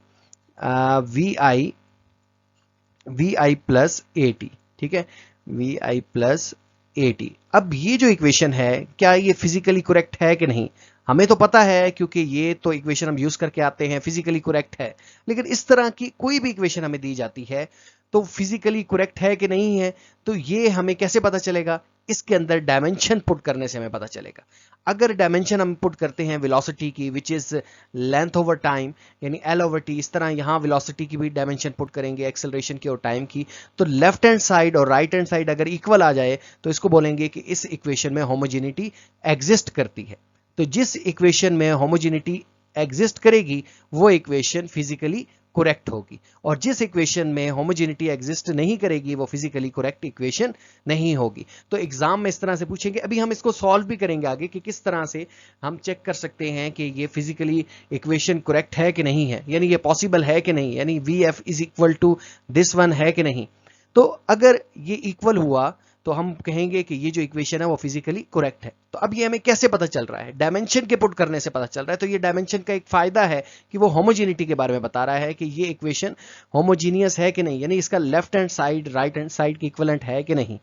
V I plus A T, ठीक है, V I plus A T. अब ये जो इक्वेशन है, क्या ये फिजिकली करेक्ट है कि नहीं? हमें तो पता है क्योंकि ये तो इक्वेशन हम यूज करके आते हैं, फिजिकली करेक्ट है। लेकिन इस तरह की कोई भी इक्वेशन हमें दी जाती है तो फिजिकली करेक्ट है कि नहीं है, तो ये हमें कैसे पता चलेगा? इसके अंदर डायमेंशन पुट करने से हमें पता चलेगा। अगर डायमेंशन हम पुट करते हैं वेलोसिटी की, which is length over time, यानी एल ओवर टी, इस तरह यहां वेलोसिटी की भी डायमेंशन पुट करेंगे, एक्सेलरेशन की और टाइम की, तो लेफ्ट हैंड साइड और राइट हैंड साइड अगर इक्वल आ जाए तो इसको बोलेंगे कि इस इक्वेशन में होमोजेनिटी एग्जिस्ट करती है। तो जिस इक्वेशन में होमोजेनिटी एग्जिस्ट करेगी वो इक्वेशन फिजिकली करेक्ट होगी, और जिस इक्वेशन में होमोजेनिटी एग्जिस्ट नहीं करेगी वो फिजिकली करेक्ट इक्वेशन नहीं होगी। तो एग्जाम में इस तरह से पूछेंगे। अभी हम इसको सॉल्व भी करेंगे आगे कि किस तरह से हम चेक कर सकते हैं कि ये फिजिकली इक्वेशन करेक्ट है कि नहीं है, यानी ये पॉसिबल है कि नहीं, यानी V F is equal to this one है कि नहीं। तो अगर ये इक्वल हुआ तो हम कहेंगे कि ये जो इक्वेशन है वो फिजिकली करेक्ट है। तो अब ये हमें कैसे पता चल रहा है? डायमेंशन के पुट करने से पता चल रहा है। तो ये डायमेंशन का एक फायदा है कि वो होमोजेनिटी के बारे में बता रहा है कि ये इक्वेशन होमोजीनियस है कि नहीं, यानी इसका left hand side right hand side की इक्विवेलेंट है कि नहीं।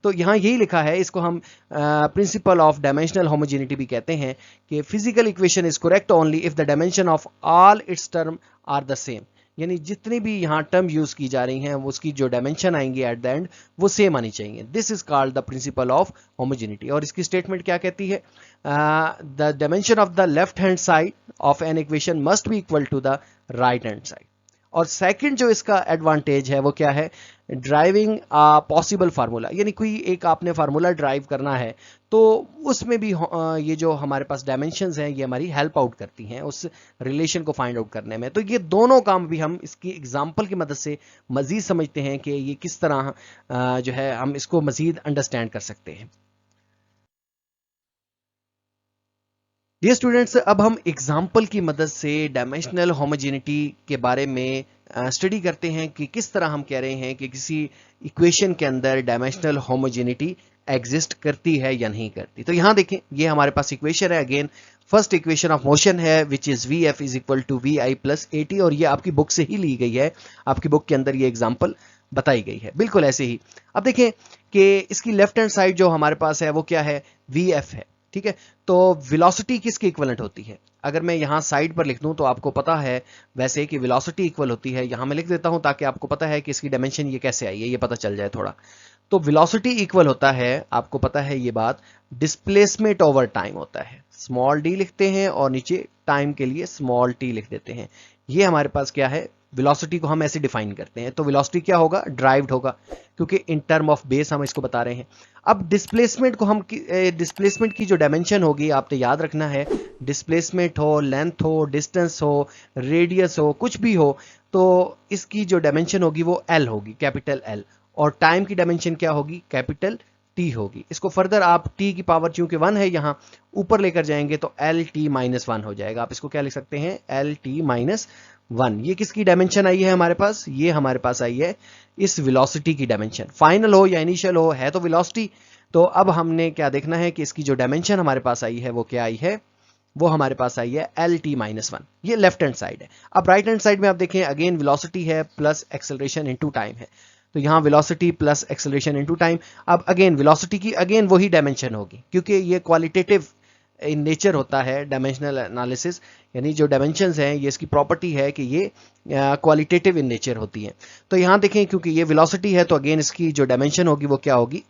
तो यहां यही लिखा है, इसको हम प्रिंसिपल ऑफ डायमेंशनल होमोजेनिटी भी कहते हैं कि physical equation is correct only if the dimension of all its term are the same, यानी जितनी भी यहाँ टर्म यूज की जा रही हैं उसकी जो डायमेंशन आएंगी एट द एंड वो सेम आनी चाहिए। This is called the principle of homogeneity. और इसकी स्टेटमेंट क्या कहती है? The dimension of the left hand side of an equation must be equal to the right hand side. और सेकंड जो इसका एडवांटेज है वो क्या है? ड्राइविंग अ पॉसिबल फार्मूला, यानी कोई एक आपने फार्मूला ड्राइव करना है तो उसमें भी ये जो हमारे पास डायमेंशंस हैं ये हमारी हेल्प आउट करती हैं उस रिलेशन को फाइंड आउट करने में। तो ये दोनों काम भी हम इसकी एग्जांपल की मदद से मजीद समझते हैं कि ये किस तरह जो है हम इसको मजीद अंडरस्टैंड कर सकते हैं। डियर स्टूडेंट्स, अब हम एग्जाम्पल की मदद से डायमेंशनल होमोजेनिटी के बारे में स्टडी करते हैं कि किस तरह हम कह रहे हैं कि किसी इक्वेशन के अंदर डायमेंशनल होमोजेनिटी एग्जिस्ट करती है या नहीं करती। तो यहां देखें, ये हमारे पास इक्वेशन है, again first equation of motion है which is V F is equal to V I plus A T, और ये आपकी बुक से ही ली गई है, आपकी बुक के अंदर ये एग्जाम्पल बताई गई है बिल्कुल ऐसे ही। अब देखें कि इसकी लेफ्ट हैंड साइड जो हमारे पास है वो क्या है? वी एफ है, ठीक है। तो वेलोसिटी किसकी इक्विवेलेंट होती है? अगर मैं यहां साइड पर लिख दूं तो आपको पता है वैसे कि वेलोसिटी इक्वल होती है, यहां मैं लिख देता हूं ताकि आपको पता है कि इसकी डायमेंशन ये कैसे आई है, ये पता चल जाए थोड़ा। तो वेलोसिटी इक्वल होता है, आपको पता है ये बात, डिस्प्लेसमेंट ओवर टाइम होता है। स्मॉल डी लिखते हैं और नीचे टाइम के लिए स्मॉल टी लिख देते हैं। ये हमारे पास क्या है? वेलोसिटी को हम ऐसे डिफाइन करते हैं। तो वेलोसिटी क्या होगा? ड्राइव्ड होगा, क्योंकि इन टर्म ऑफ बेस हम इसको बता रहे हैं। अब डिस्प्लेसमेंट को हम डिस्प्लेसमेंट की जो डायमेंशन होगी आपने याद रखना है, डिस्प्लेसमेंट हो, लेंथ हो, डिस्टेंस हो, रेडियस हो, कुछ भी हो, तो इसकी जो डायमेंशन होगी वो एल होगी, कैपिटल एल, और टाइम की डायमेंशन क्या होगी? कैपिटल टी होगी। इसको फर्दर आप टी की पावर चूंकि 1 है यहां ऊपर लेकर जाएंगे तो एल टी माइनस 1 हो जाएगा। आप इसको क्या लिख सकते हैं? L T minus 1। ये किसकी डायमेंशन आई है हमारे पास? ये हमारे पास आई है इस वेलोसिटी की डायमेंशन। फाइनल हो या इनिशियल हो, है तो वेलोसिटी। तो अब हमने क्या देखना है कि इसकी जो डायमेंशन हमारे पास आई है वो क्या आई है? वो हमारे पास आई है एल टी माइनस 1। ये लेफ्ट हैंड साइड है। अब राइट हैंड साइड में आप देखें, अगेन वेलोसिटी है प्लस एक्सेलरेशन इनटू टाइम है। तो यहां velocity plus acceleration into time. अब अगेन वेलोसिटी की अगेन वही डायमेंशन होगी, क्योंकि ये क्वालिटेटिव इन नेचर होता है डायमेंशनल एनालिसिस, यानी जो डायमेंशंस हैं ये इसकी प्रॉपर्टी है कि ये क्वालिटेटिव इन नेचर होती है। तो यहां देखें, क्योंकि ये वेलोसिटी है तो अगेन इसकी जो डायमेंशन होगी वो क्या होगी?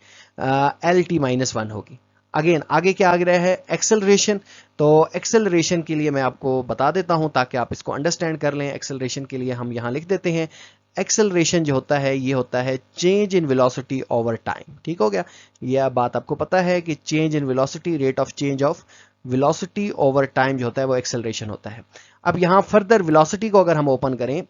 एल टी माइनस 1 होगी। अगेन आगे क्या आ रहा है? एक्सेलरेशन। तो एक्सेलरेशन के लिए मैं आपको बता देता हूं ताकि आप इसको अंडरस्टैंड कर लें। एक्सेलरेशन के लिए हम यहां लिख देते हैं, एक्सेलरेशन जो होता है ये होता है change in velocity over time. ठीक हो गया? यह बात आपको पता है कि change in velocity, rate of change of velocity over time जो होता है वो एक्सेलरेशन होता है। अब यहां फर्दर वेलोसिटी को अगर हम ओपन करें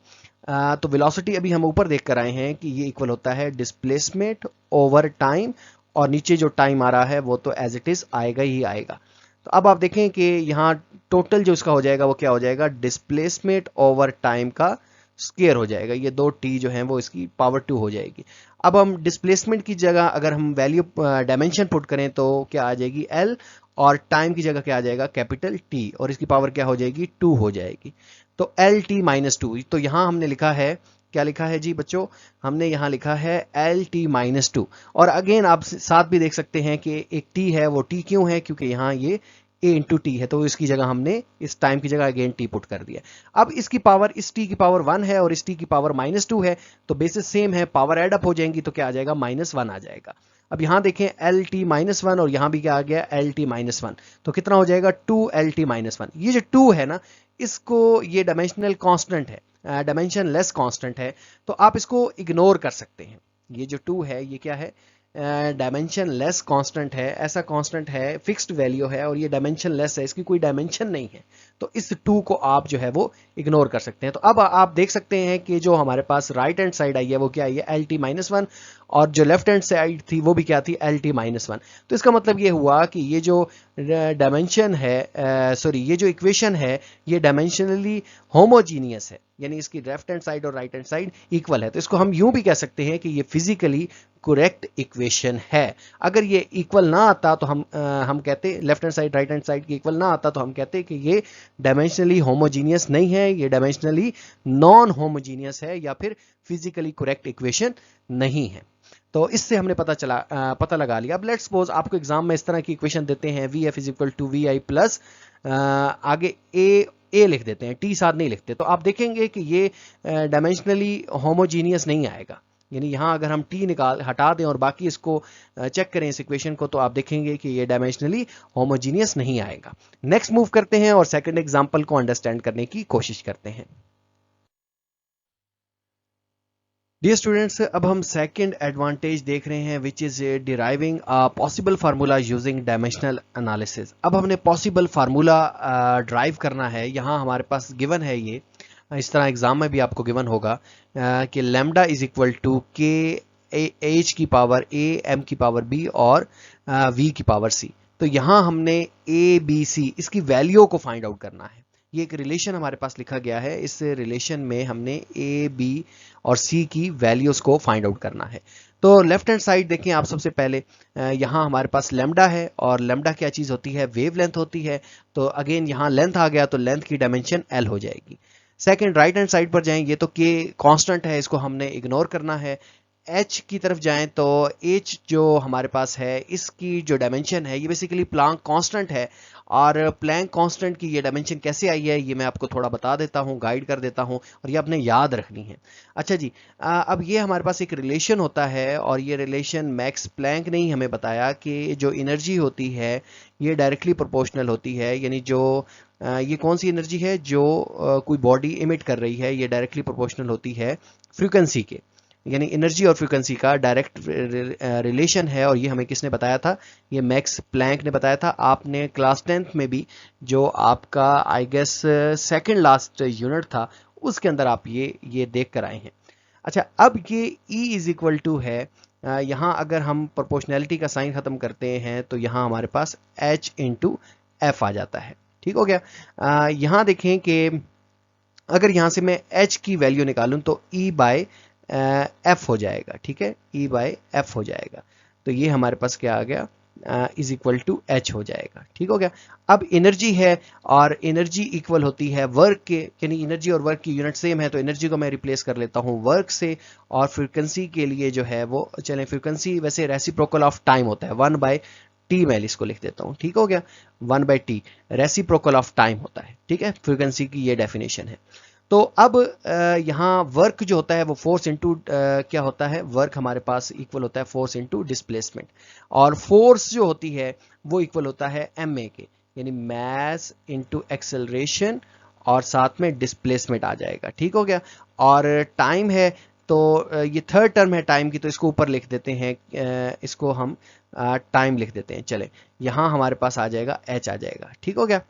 तो वेलोसिटी अभी हम ऊपर देख कर आए हैं कि ये इक्वल होता है डिस्प्लेसमेंट ओवर टाइम, और नीचे जो टाइम आ रहा है वो तो एज इट इज आएगा ही आएगा। तो अब आप देखें कि यहाँ टोटल जो इसका हो जाएगा वो क्या हो जाएगा, डिस्प्लेसमेंट ओवर टाइम का स्क्वायर हो जाएगा। ये 2t जो है वो इसकी पावर 2 हो जाएगी। अब हम डिस्प्लेसमेंट की जगह अगर हम वैल्यू डायमेंशन पुट करें तो क्या आ जाएगी, l, और टाइम की जगह क्या आ जाएगा, कैपिटल T, और इसकी पावर क्या हो जाएगी, 2 हो जाएगी। तो LT-2। तो यहां हमने लिखा है, क्या लिखा है जी बच्चों, हमने यहां लिखा है LT-2। और अगेन आप साथ भी देख सकते हैं कि एक t है, वो t क्यों है, क्योंकि यहां ये a इंटू टी है, तो इसकी जगह हमने इस टाइम की जगह अगेन t पुट कर दिया। अब इसकी पावर, इस t की पावर 1 है और इस t की पावर -2 है, तो बेसिस सेम है, पावर एड अप हो जाएंगी तो क्या आ जाएगा, -1 आ जाएगा। अब यहां देखें LT-1, और यहां भी क्या आ गया, LT-1, तो कितना हो जाएगा, 2LT-1। ये जो 2 है ना, इसको, ये डायमेंशनल कांस्टेंट है, डायमेंशन लेस कांस्टेंट है, तो आप इसको इग्नोर कर सकते हैं। ये जो 2 है ये क्या है, डायमेंशन लेस कांस्टेंट है, ऐसा कांस्टेंट है, फिक्स्ड वैल्यू है, और ये डायमेंशन लेस है, इसकी कोई डायमेंशन नहीं है, तो इस 2 को आप जो है वो इग्नोर कर सकते हैं। तो अब आप देख सकते हैं कि जो हमारे पास राइट हैंड साइड आई है वो क्या आई है, LT-1, और जो लेफ्ट हैंड साइड थी वो भी क्या थी, LT-1। तो इसका मतलब ये हुआ कि ये जो डायमेंशन है, सॉरी, ये जो इक्वेशन है ये डायमेंशनली होमोजीनियस है, यानी इसकी लेफ्ट हैंड साइड और राइट हैंड साइड इक्वल है। तो इसको हम यूं भी कह सकते हैं कि ये फिजिकली करेक्ट इक्वेशन है। अगर ये इक्वल ना आता तो हम कहते, left hand side right hand side की इक्वल ना आता तो हम कहते कि ये डायमेंशनली होमोजीनियस नहीं है, ये डायमेंशनली नॉन होमोजीनियस है, या फिर फिजिकली करेक्ट इक्वेशन नहीं है। तो इससे हमने पता लगा लिया। अब लेट्स सपोज आपको एग्जाम में इस तरह की इक्वेशन देते हैं, V F is equal to V I plus, आगे ए लिख देते हैं, टी साथ नहीं लिखते, तो आप देखेंगे कि ये डायमेंशनली होमोजीनियस नहीं आएगा। यानी यहाँ अगर हम टी हटा दें और बाकी इसको चेक करें इस इक्वेशन को, तो आप देखेंगे कि ये डायमेंशनली होमोजीनियस नहीं आएगा। नेक्स्ट मूव करते हैं और सेकंड एग्जांपल को अंडरस्टैंड करने की कोशिश करते हैं। डियर स्टूडेंट्स, अब हम सेकंड एडवांटेज देख रहे हैं, which is deriving a possible formula using dimensional analysis. अब हमने पॉसिबल फार्मूला ड्राइव करना है। यहाँ हमारे पास गिवन है, ये इस तरह एग्जाम में भी आपको गिवन होगा कि लैम्डा इज इक्वल टू के एच की पावर ए, एम की पावर बी, और वी की पावर सी। तो यहाँ हमने ए बी सी इसकी वैल्यू को फाइंड आउट करना है। ये एक रिलेशन हमारे पास लिखा गया है, इस रिलेशन में हमने ए बी और सी की वैल्यूज को फाइंड आउट करना है। तो लेफ्ट हैंड साइड देखें आप, सबसे पहले यहाँ हमारे पास लैम्डा है, और लैम्डा क्या चीज होती है, वेव लेंथ होती है। तो अगेन यहाँ लेंथ आ गया, तो लेंथ की डायमेंशन एल हो जाएगी। सेकंड राइट हैंड साइड पर जाएं, ये तो के कांस्टेंट है, इसको हमने इग्नोर करना है। एच की तरफ जाएं तो एच जो हमारे पास है, इसकी जो डायमेंशन है ये बेसिकली प्लैंक कांस्टेंट है, और प्लैंक कांस्टेंट की ये डायमेंशन कैसे आई है ये मैं आपको थोड़ा बता देता हूँ, गाइड कर देता हूँ, और ये आपने याद रखनी है। अच्छा जी, अब ये हमारे पास एक रिलेशन होता है, और ये रिलेशन मैक्स प्लैंक ने ही हमें बताया कि जो एनर्जी होती है ये डायरेक्टली प्रोपोर्शनल होती है। यानी जो ये कौन सी एनर्जी है जो कोई बॉडी इमिट कर रही है, ये डायरेक्टली प्रोपोर्शनल होती है फ्रीक्वेंसी के। यानी एनर्जी और फ्रीक्वेंसी का डायरेक्ट रिलेशन है, और ये हमें किसने बताया था, ये मैक्स प्लैंक ने बताया था। आपने क्लास 10th में भी, जो आपका I guess second last unit था, उसके अंदर आप ये देख कर आए हैं। अच्छा, अब ये E इज इक्वल टू है, यहाँ अगर हम प्रोपोर्शनैलिटी का साइन खत्म करते हैं तो यहाँ हमारे पास H इंटू एफ आ जाता है। ठीक हो गया। यहाँ देखें कि अगर यहाँ से मैं H की वैल्यू निकालूं तो E बाय एफ हो जाएगा। ठीक है, E बाय एफ हो जाएगा। तो ये हमारे पास क्या आ गया, इज इक्वल टू एच हो जाएगा। ठीक हो गया। अब एनर्जी है, और एनर्जी इक्वल होती है वर्क के, यानी एनर्जी और वर्क की यूनिट सेम है, तो एनर्जी को मैं रिप्लेस कर लेता हूँ वर्क से, और फ्रीक्वेंसी के लिए जो है वो, चलें फ्रीक्वेंसी वैसे रेसिप्रोकल ऑफ टाइम होता है, 1 बाय टी मैं इसको लिख देता हूँ। ठीक हो गया, 1 by T reciprocal of time होता है। ठीक है, फ्रीक्वेंसी की ये डेफिनेशन है। तो अब यहाँ वर्क जो होता है वो फोर्स इंटू क्या होता है, वर्क हमारे पास इक्वल होता है फोर्स इंटू डिस्प्लेसमेंट, और फोर्स जो होती है वो इक्वल होता है एम ए के, यानी मैस इंटू एक्सेलरेशन, और साथ में डिस्प्लेसमेंट आ जाएगा। ठीक हो गया। और टाइम है, तो ये थर्ड टर्म है टाइम की, तो इसको ऊपर लिख देते हैं, इसको हम टाइम लिख देते हैं। चले, यहाँ हमारे पास आ जाएगा एच आ जाएगा। ठीक हो गया।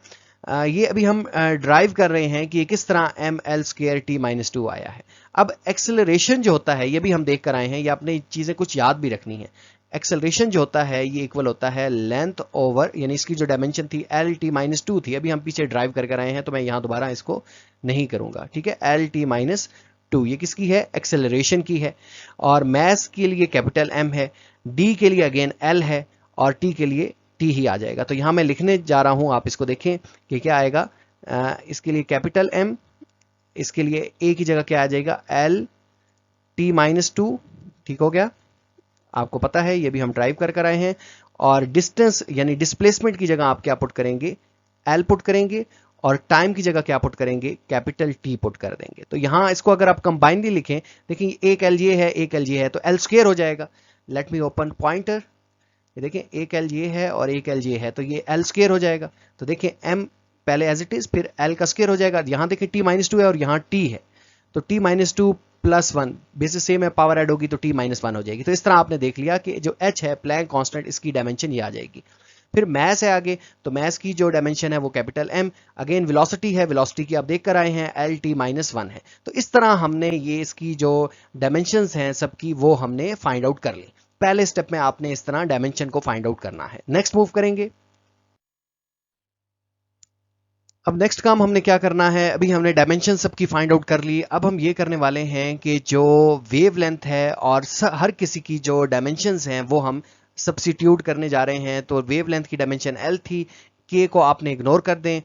ये अभी हम ड्राइव कर रहे हैं कि किस तरह M L square T minus two आया है। अब एक्सेलरेशन जो होता है ये भी हम देख कर आए हैं, ये आपने चीज़ें कुछ याद भी रखनी है। एक्सेलरेशन जो होता है ये इक्वल होता है लेंथ ओवर, यानी इसकी जो डायमेंशन थी एल टी माइनस टू थी, अभी हम पीछे ड्राइव कर आए हैं तो मैं यहाँ दोबारा इसको नहीं करूँगा, ठीक है। एल टी माइनस टू ये किसकी है, एक्सेलरेशन की है। और मैस के लिए कैपिटल एम है, डी के लिए अगेन एल है, और टी के लिए टी ही आ जाएगा। तो यहां मैं लिखने जा रहा हूं, आप इसको देखें कि क्या आएगा। इसके लिए कैपिटल एम, इसके लिए ए की जगह क्या आ जाएगा, एल टी माइनस टू, ठीक हो गया। आपको पता है ये भी हम ड्राइव कर आए हैं। और डिस्टेंस यानी डिस्प्लेसमेंट की जगह आप क्या पुट करेंगे, एल पुट करेंगे, और टाइम की जगह क्या पुट करेंगे, कैपिटल टी पुट कर देंगे। तो यहां इसको अगर आप कंबाइनली लिखें, देखिए एक एल ये है एक एल ये है, तो एल स्क्वायर हो जाएगा। लेट मी ओपन पॉइंटर, ये देखिए एक एल ये है और एक एल ये है, तो ये एल स्क्वायर हो जाएगा। तो देखिए एम पहले एज इट इज, फिर एल का स्क्वायर हो जाएगा। यहां देखिए टी माइनस टू है और यहाँ टी है, तो T minus two plus one, basis same है, पावर ऐड होगी तो टी माइनस वन हो जाएगी। तो इस तरह आपने देख लिया कि जो एच है प्लैंक कांस्टेंट, इसकी डायमेंशन ये आ जाएगी। फिर मैस है आगे, तो मैस की जो डायमेंशन है वो कैपिटल एम, अगेन वेलोसिटी है, वेलोसिटी की आप देख कर आए हैं एल टी माइनस वन है। तो इस तरह हमने ये इसकी जो डायमेंशंस हैं सबकी वो हमने फाइंड आउट कर ली। पहले स्टेप में आपने इस तरह डायमेंशन को फाइंड आउट करना है। नेक्स्ट मूव करेंगे। अब नेक्स्ट काम हमने क्या करना है, अभी हमने डायमेंशन सबकी फाइंड आउट कर ली। अब हम ये करने वाले हैं कि जो वेव लेंथ है और हर किसी की जो डायमेंशंस हैं वो हम सब्स्टिट्यूट करने जा रहे हैं। तो वेव लेंथ की डायमेंशन एल थी, के को आपने इग्नोर कर दें।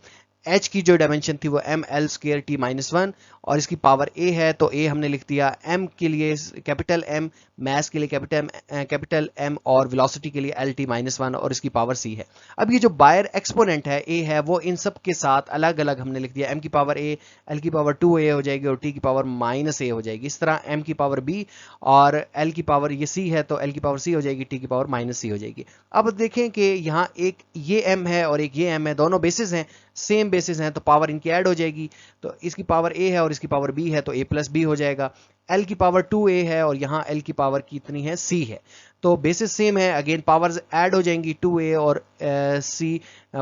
एच की जो डायमेंशन थी वो M L square T minus one, और इसकी पावर ए है, तो ए हमने लिख दिया। एम के लिए कैपिटल एम, मैस के लिए कैपिटल एम, और वेलोसिटी के लिए एल टी माइनस वन, और इसकी पावर सी है। अब ये जो बायर एक्सपोनेंट है ए है, वो इन सब के साथ अलग अलग हमने लिख दिया। एम की पावर ए, एल की पावर टू ए हो जाएगी, और टी की पावर माइनस ए हो जाएगी। इस तरह एम की पावर बी, और एल की पावर ये सी है तो एल की पावर सी हो जाएगी, टी की पावर माइनस सी हो जाएगी। अब देखें कि यहाँ एक ये एम है और एक ये एम है, दोनों बेसिस हैं, सेम बेसिस हैं, तो पावर इनकी ऐड हो जाएगी। तो इसकी पावर ए है और इसकी पावर बी है, तो ए प्लस बी हो जाएगा। एल की पावर 2a है और यहाँ एल की पावर कितनी है, c है। तो बेसिस सेम है, अगेन पावर्स ऐड हो जाएंगी, 2a और c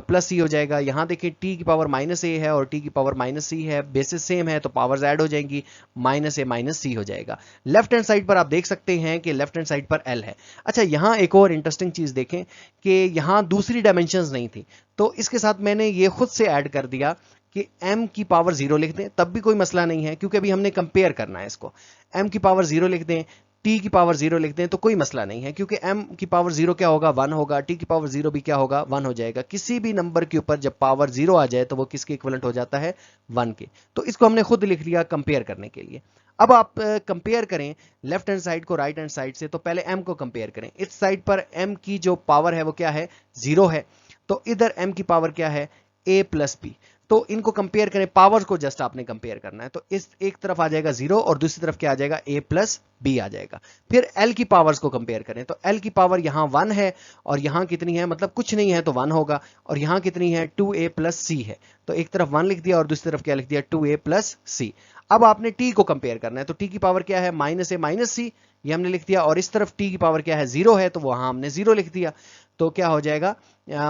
प्लस c हो जाएगा। यहाँ देखिए t की पावर माइनस a है और t की पावर माइनस c है, बेसिस सेम है तो पावर्स ऐड हो जाएंगी, माइनस a माइनस c हो जाएगा। लेफ्ट हैंड साइड पर आप देख सकते हैं कि लेफ्ट हैंड साइड पर l है। अच्छा, यहाँ एक और इंटरेस्टिंग चीज देखें कि यहाँ दूसरी डायमेंशंस नहीं थी, तो इसके साथ मैंने ये खुद से ऐड कर दिया कि m की पावर 0 लिख दें, तब भी कोई मसला नहीं है क्योंकि अभी हमने कंपेयर करना है इसको। m की पावर 0 लिख दें, t की पावर 0 लिख दें, तो कोई मसला नहीं है क्योंकि m की पावर 0 क्या होगा, 1 होगा, t की पावर 0 भी क्या होगा, 1 हो जाएगा। किसी भी नंबर के ऊपर जब पावर 0 आ जाए तो वो किसके इक्विवेलेंट हो जाता है, 1 के। तो इसको हमने खुद लिख लिया कंपेयर करने के लिए। अब आप कंपेयर करें लेफ्ट हैंड साइड को राइट हैंड साइड से, तो पहले m को कंपेयर करें। इस साइड पर m की जो पावर है वो क्या है, 0 है, तो इधर m की पावर क्या है, a प्लस बी। तो इनको कंपेयर करें, पावर्स को जस्ट आपने कंपेयर करना है, तो इस एक तरफ आ जाएगा 0 और दूसरी तरफ क्या आ जाएगा, a प्लस बी आ जाएगा। फिर l की पावर्स को कंपेयर करें, तो l की पावर यहां 1 है और यहां कितनी है, मतलब कुछ नहीं है तो 1 होगा, और यहां कितनी है, 2a प्लस c है, तो एक तरफ 1 लिख दिया और दूसरी तरफ क्या लिख दिया, 2a प्लस c। अब आपने t को कंपेयर करना है, तो t की पावर क्या है, माइनस a माइनस c, ये हमने लिख दिया, और इस तरफ t की पावर क्या है, 0 है, तो वहां हमने 0 लिख दिया। तो क्या हो जाएगा,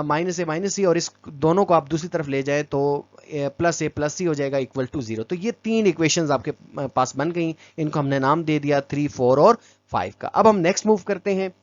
माइनस ए माइनस सी, और इस दोनों को आप दूसरी तरफ ले जाएं तो प्लस ए प्लस सी हो जाएगा इक्वल टू 0। तो ये तीन इक्वेशंस आपके पास बन गई, इनको हमने नाम दे दिया 3, 4 और 5 का। अब हम नेक्स्ट मूव करते हैं।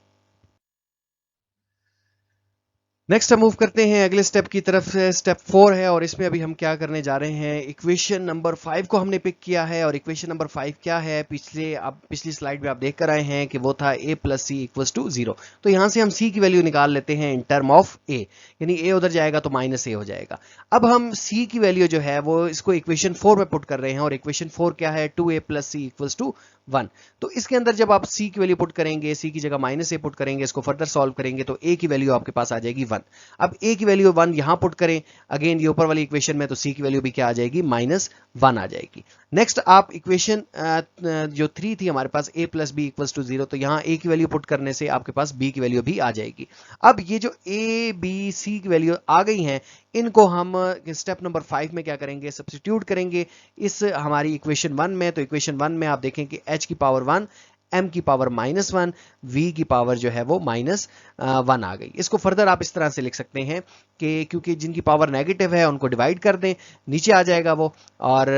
नेक्स्ट हम मूव करते हैं अगले स्टेप की तरफ से, स्टेप 4 है, और इसमें अभी हम क्या करने जा रहे हैं, इक्वेशन नंबर 5 को हमने पिक किया है। और इक्वेशन नंबर 5 क्या है, पिछली स्लाइड में आप देख कर आए हैं कि वो था a plus C equals to 0। तो यहां से हम c की वैल्यू निकाल लेते हैं इन टर्म ऑफ a, यानी a उधर जाएगा तो माइनस a हो जाएगा। अब हम c की वैल्यू जो है वो इसको इक्वेशन 4 में पुट कर रहे हैं, और इक्वेशन 4 क्या है, 2a plus C equals to 1। तो इसके अंदर जब आप c की वैल्यू पुट करेंगे, c की जगह माइनस a पुट करेंगे, इसको फर्दर सॉल्व करेंगे तो a की वैल्यू आपके पास आ जाएगी 1। अब a की वैल्यू 1 यहां पुट करें अगेन ये ऊपर वाली इक्वेशन में, तो c की वैल्यू भी क्या आ जाएगी, -1 आ जाएगी। नेक्स्ट आप इक्वेशन जो 3 थी हमारे पास, a plus B equals to 0, तो यहां a की वैल्यू पुट करने से आपके पास b की वैल्यू भी आ जाएगी। अब ये जो a b c की वैल्यू आ गई हैं, इनको हम स्टेप नंबर 5 में क्या करेंगे, सब्स्टिट्यूट करेंगे इस हमारी इक्वेशन 1 में। तो इक्वेशन 1 में आप देखें कि h की पावर 1 m की पावर -1, v की पावर जो है वो -1 आ गई। इसको फर्दर आप इस तरह से लिख सकते हैं कि क्योंकि जिनकी पावर नेगेटिव है उनको डिवाइड कर दें, नीचे आ जाएगा वो, और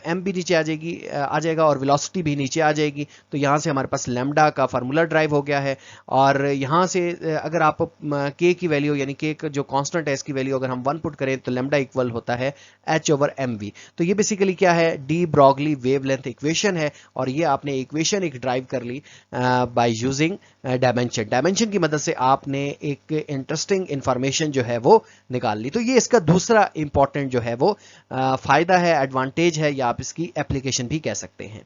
m भी नीचे आ जाएगा और वेलोसिटी भी नीचे आ जाएगी। तो यहाँ से हमारे पास लैम्डा का फार्मूला ड्राइव हो गया है। और यहाँ से अगर आप k की वैल्यू यानी k जो कांस्टेंट है इसकी वैल्यू अगर हम 1 पुट करें तो लैम्डा इक्वल होता है h/mv। तो ये बेसिकली क्या है, डी ब्रॉगली वेवलेंथ इक्वेशन है, और ये आपने इक्वेशन एक ड्राइव कर ली बाय यूजिंग डायमेंशन। डायमेंशन की मदद से आपने एक इंटरेस्टिंग इंफॉर्मेशन जो है वो निकाल ली। तो ये इसका दूसरा इंपॉर्टेंट जो है वो फायदा है, एडवांटेज है, या आप इसकी एप्लीकेशन भी कह सकते हैं।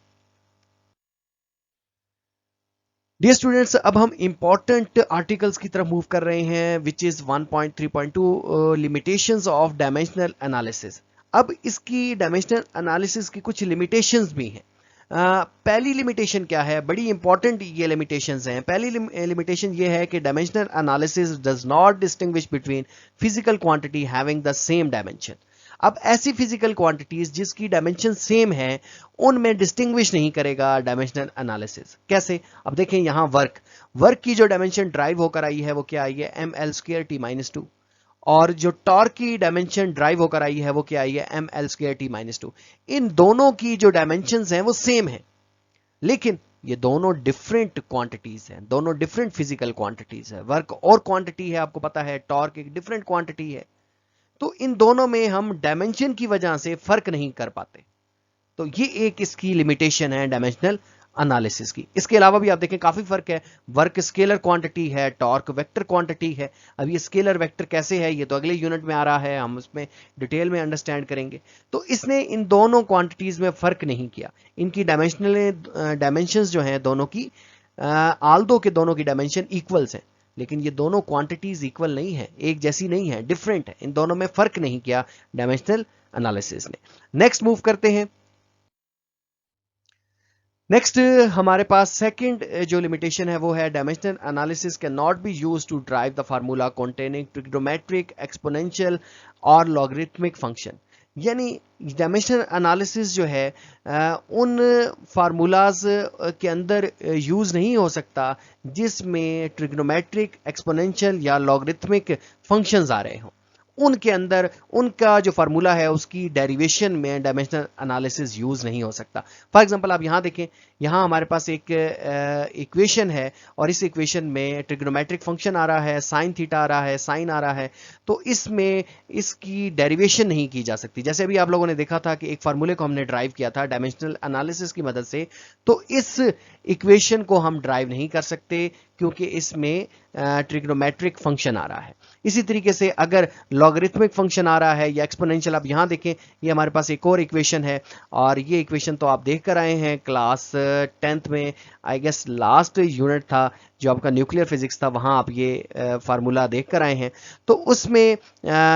डियर स्टूडेंट्स, अब हम इंपॉर्टेंट आर्टिकल्स की तरफ मूव कर रहे हैं, which is 1.3.2 limitations of dimensional analysis. अब इसकी डायमेंशनल एनालिसिस की कुछ लिमिटेशंस भी हैं। पहली लिमिटेशन क्या है, बड़ी इंपॉर्टेंट ये लिमिटेशंस हैं। पहली लिमिटेशन ये है कि dimensional analysis does not distinguish between physical quantity having the same dimension. अब ऐसी फिजिकल क्वांटिटीज जिसकी डायमेंशन सेम है उनमें डिस्टिंग्विश नहीं करेगा डायमेंशनल एनालिसिस। कैसे, अब देखें यहां वर्क की जो डायमेंशन ड्राइव होकर आई है वो क्या आई है, ml²t-2, और जो टॉर्क की डायमेंशन ड्राइव होकर आई है वो क्या आई है, ml²t-2। इन दोनों की जो डायमेंशंस हैं वो सेम है, लेकिन ये दोनों डिफरेंट क्वांटिटीज हैं, दोनों डिफरेंट फिजिकल क्वांटिटीज है। वर्क और क्वांटिटी है, आपको पता है, टॉर्क एक डिफरेंट क्वांटिटी है। तो इन दोनों में हम डायमेंशन की वजह से फर्क नहीं कर पाते। तो ये एक इसकी लिमिटेशन है डायमेंशनल एनालिसिस की। इसके अलावा भी आप देखें काफी फर्क है, वर्क स्केलर क्वांटिटी है, टॉर्क वेक्टर क्वांटिटी है। अब ये स्केलर वेक्टर कैसे है ये तो अगले यूनिट में आ रहा है, हम उसमें डिटेल में अंडरस्टैंड करेंगे। तो इसने इन दोनों क्वांटिटीज में फर्क नहीं किया। इनकी डायमेंशंस जो हैं दोनों की, आल्दो के दोनों की डायमेंशन इक्वल्स हैं, लेकिन ये दोनों क्वांटिटीज इक्वल नहीं है, एक जैसी नहीं है, डिफरेंट है। इन दोनों में फर्क नहीं किया डायमेंशनल एनालिसिस ने। नेक्स्ट मूव करते हैं। नेक्स्ट हमारे पास सेकंड जो लिमिटेशन है वो है, dimensional analysis can not be used to derive the formula containing trigonometric, exponential और लॉगरिथमिक फंक्शन। यानी डायमेंशनल एनालिसिस जो है उन फार्मूलाज के अंदर यूज नहीं हो सकता जिसमें ट्रिग्नोमेट्रिक, एक्सपोनेंशियल या लॉगरिथमिक फंक्शंस आ रहे हों। उनके अंदर उनका जो फार्मूला है उसकी डेरिवेशन में डायमेंशनल एनालिसिस यूज नहीं हो सकता। फॉर एग्जांपल आप यहां देखें, यहां हमारे पास एक इक्वेशन है और इस इक्वेशन में ट्रिग्नोमेट्रिक फंक्शन आ रहा है, साइन थीटा आ रहा है, साइन आ रहा है। तो इसमें इसकी डेरिवेशन नहीं की जा सकती। जैसे अभी आप लोगों ने देखा था कि एक फार्मूले को हमने ड्राइव किया था डायमेंशनल एनालिसिस की मदद से, तो इस इक्वेशन को हम ड्राइव नहीं कर सकते क्योंकि इसमें ट्रिग्नोमेट्रिक फंक्शन आ रहा है। इसी तरीके से अगर लॉगरिथमिक फंक्शन आ रहा है या एक्सपोनेंशियल, आप यहां देखें ये हमारे पास एक और इक्वेशन है, और ये इक्वेशन तो आप देख कर आए हैं क्लास 10th में, आई गेस लास्ट यूनिट था जो आपका न्यूक्लियर फिजिक्स था, वहां आप ये फार्मूला देख कर आए हैं। तो उसमें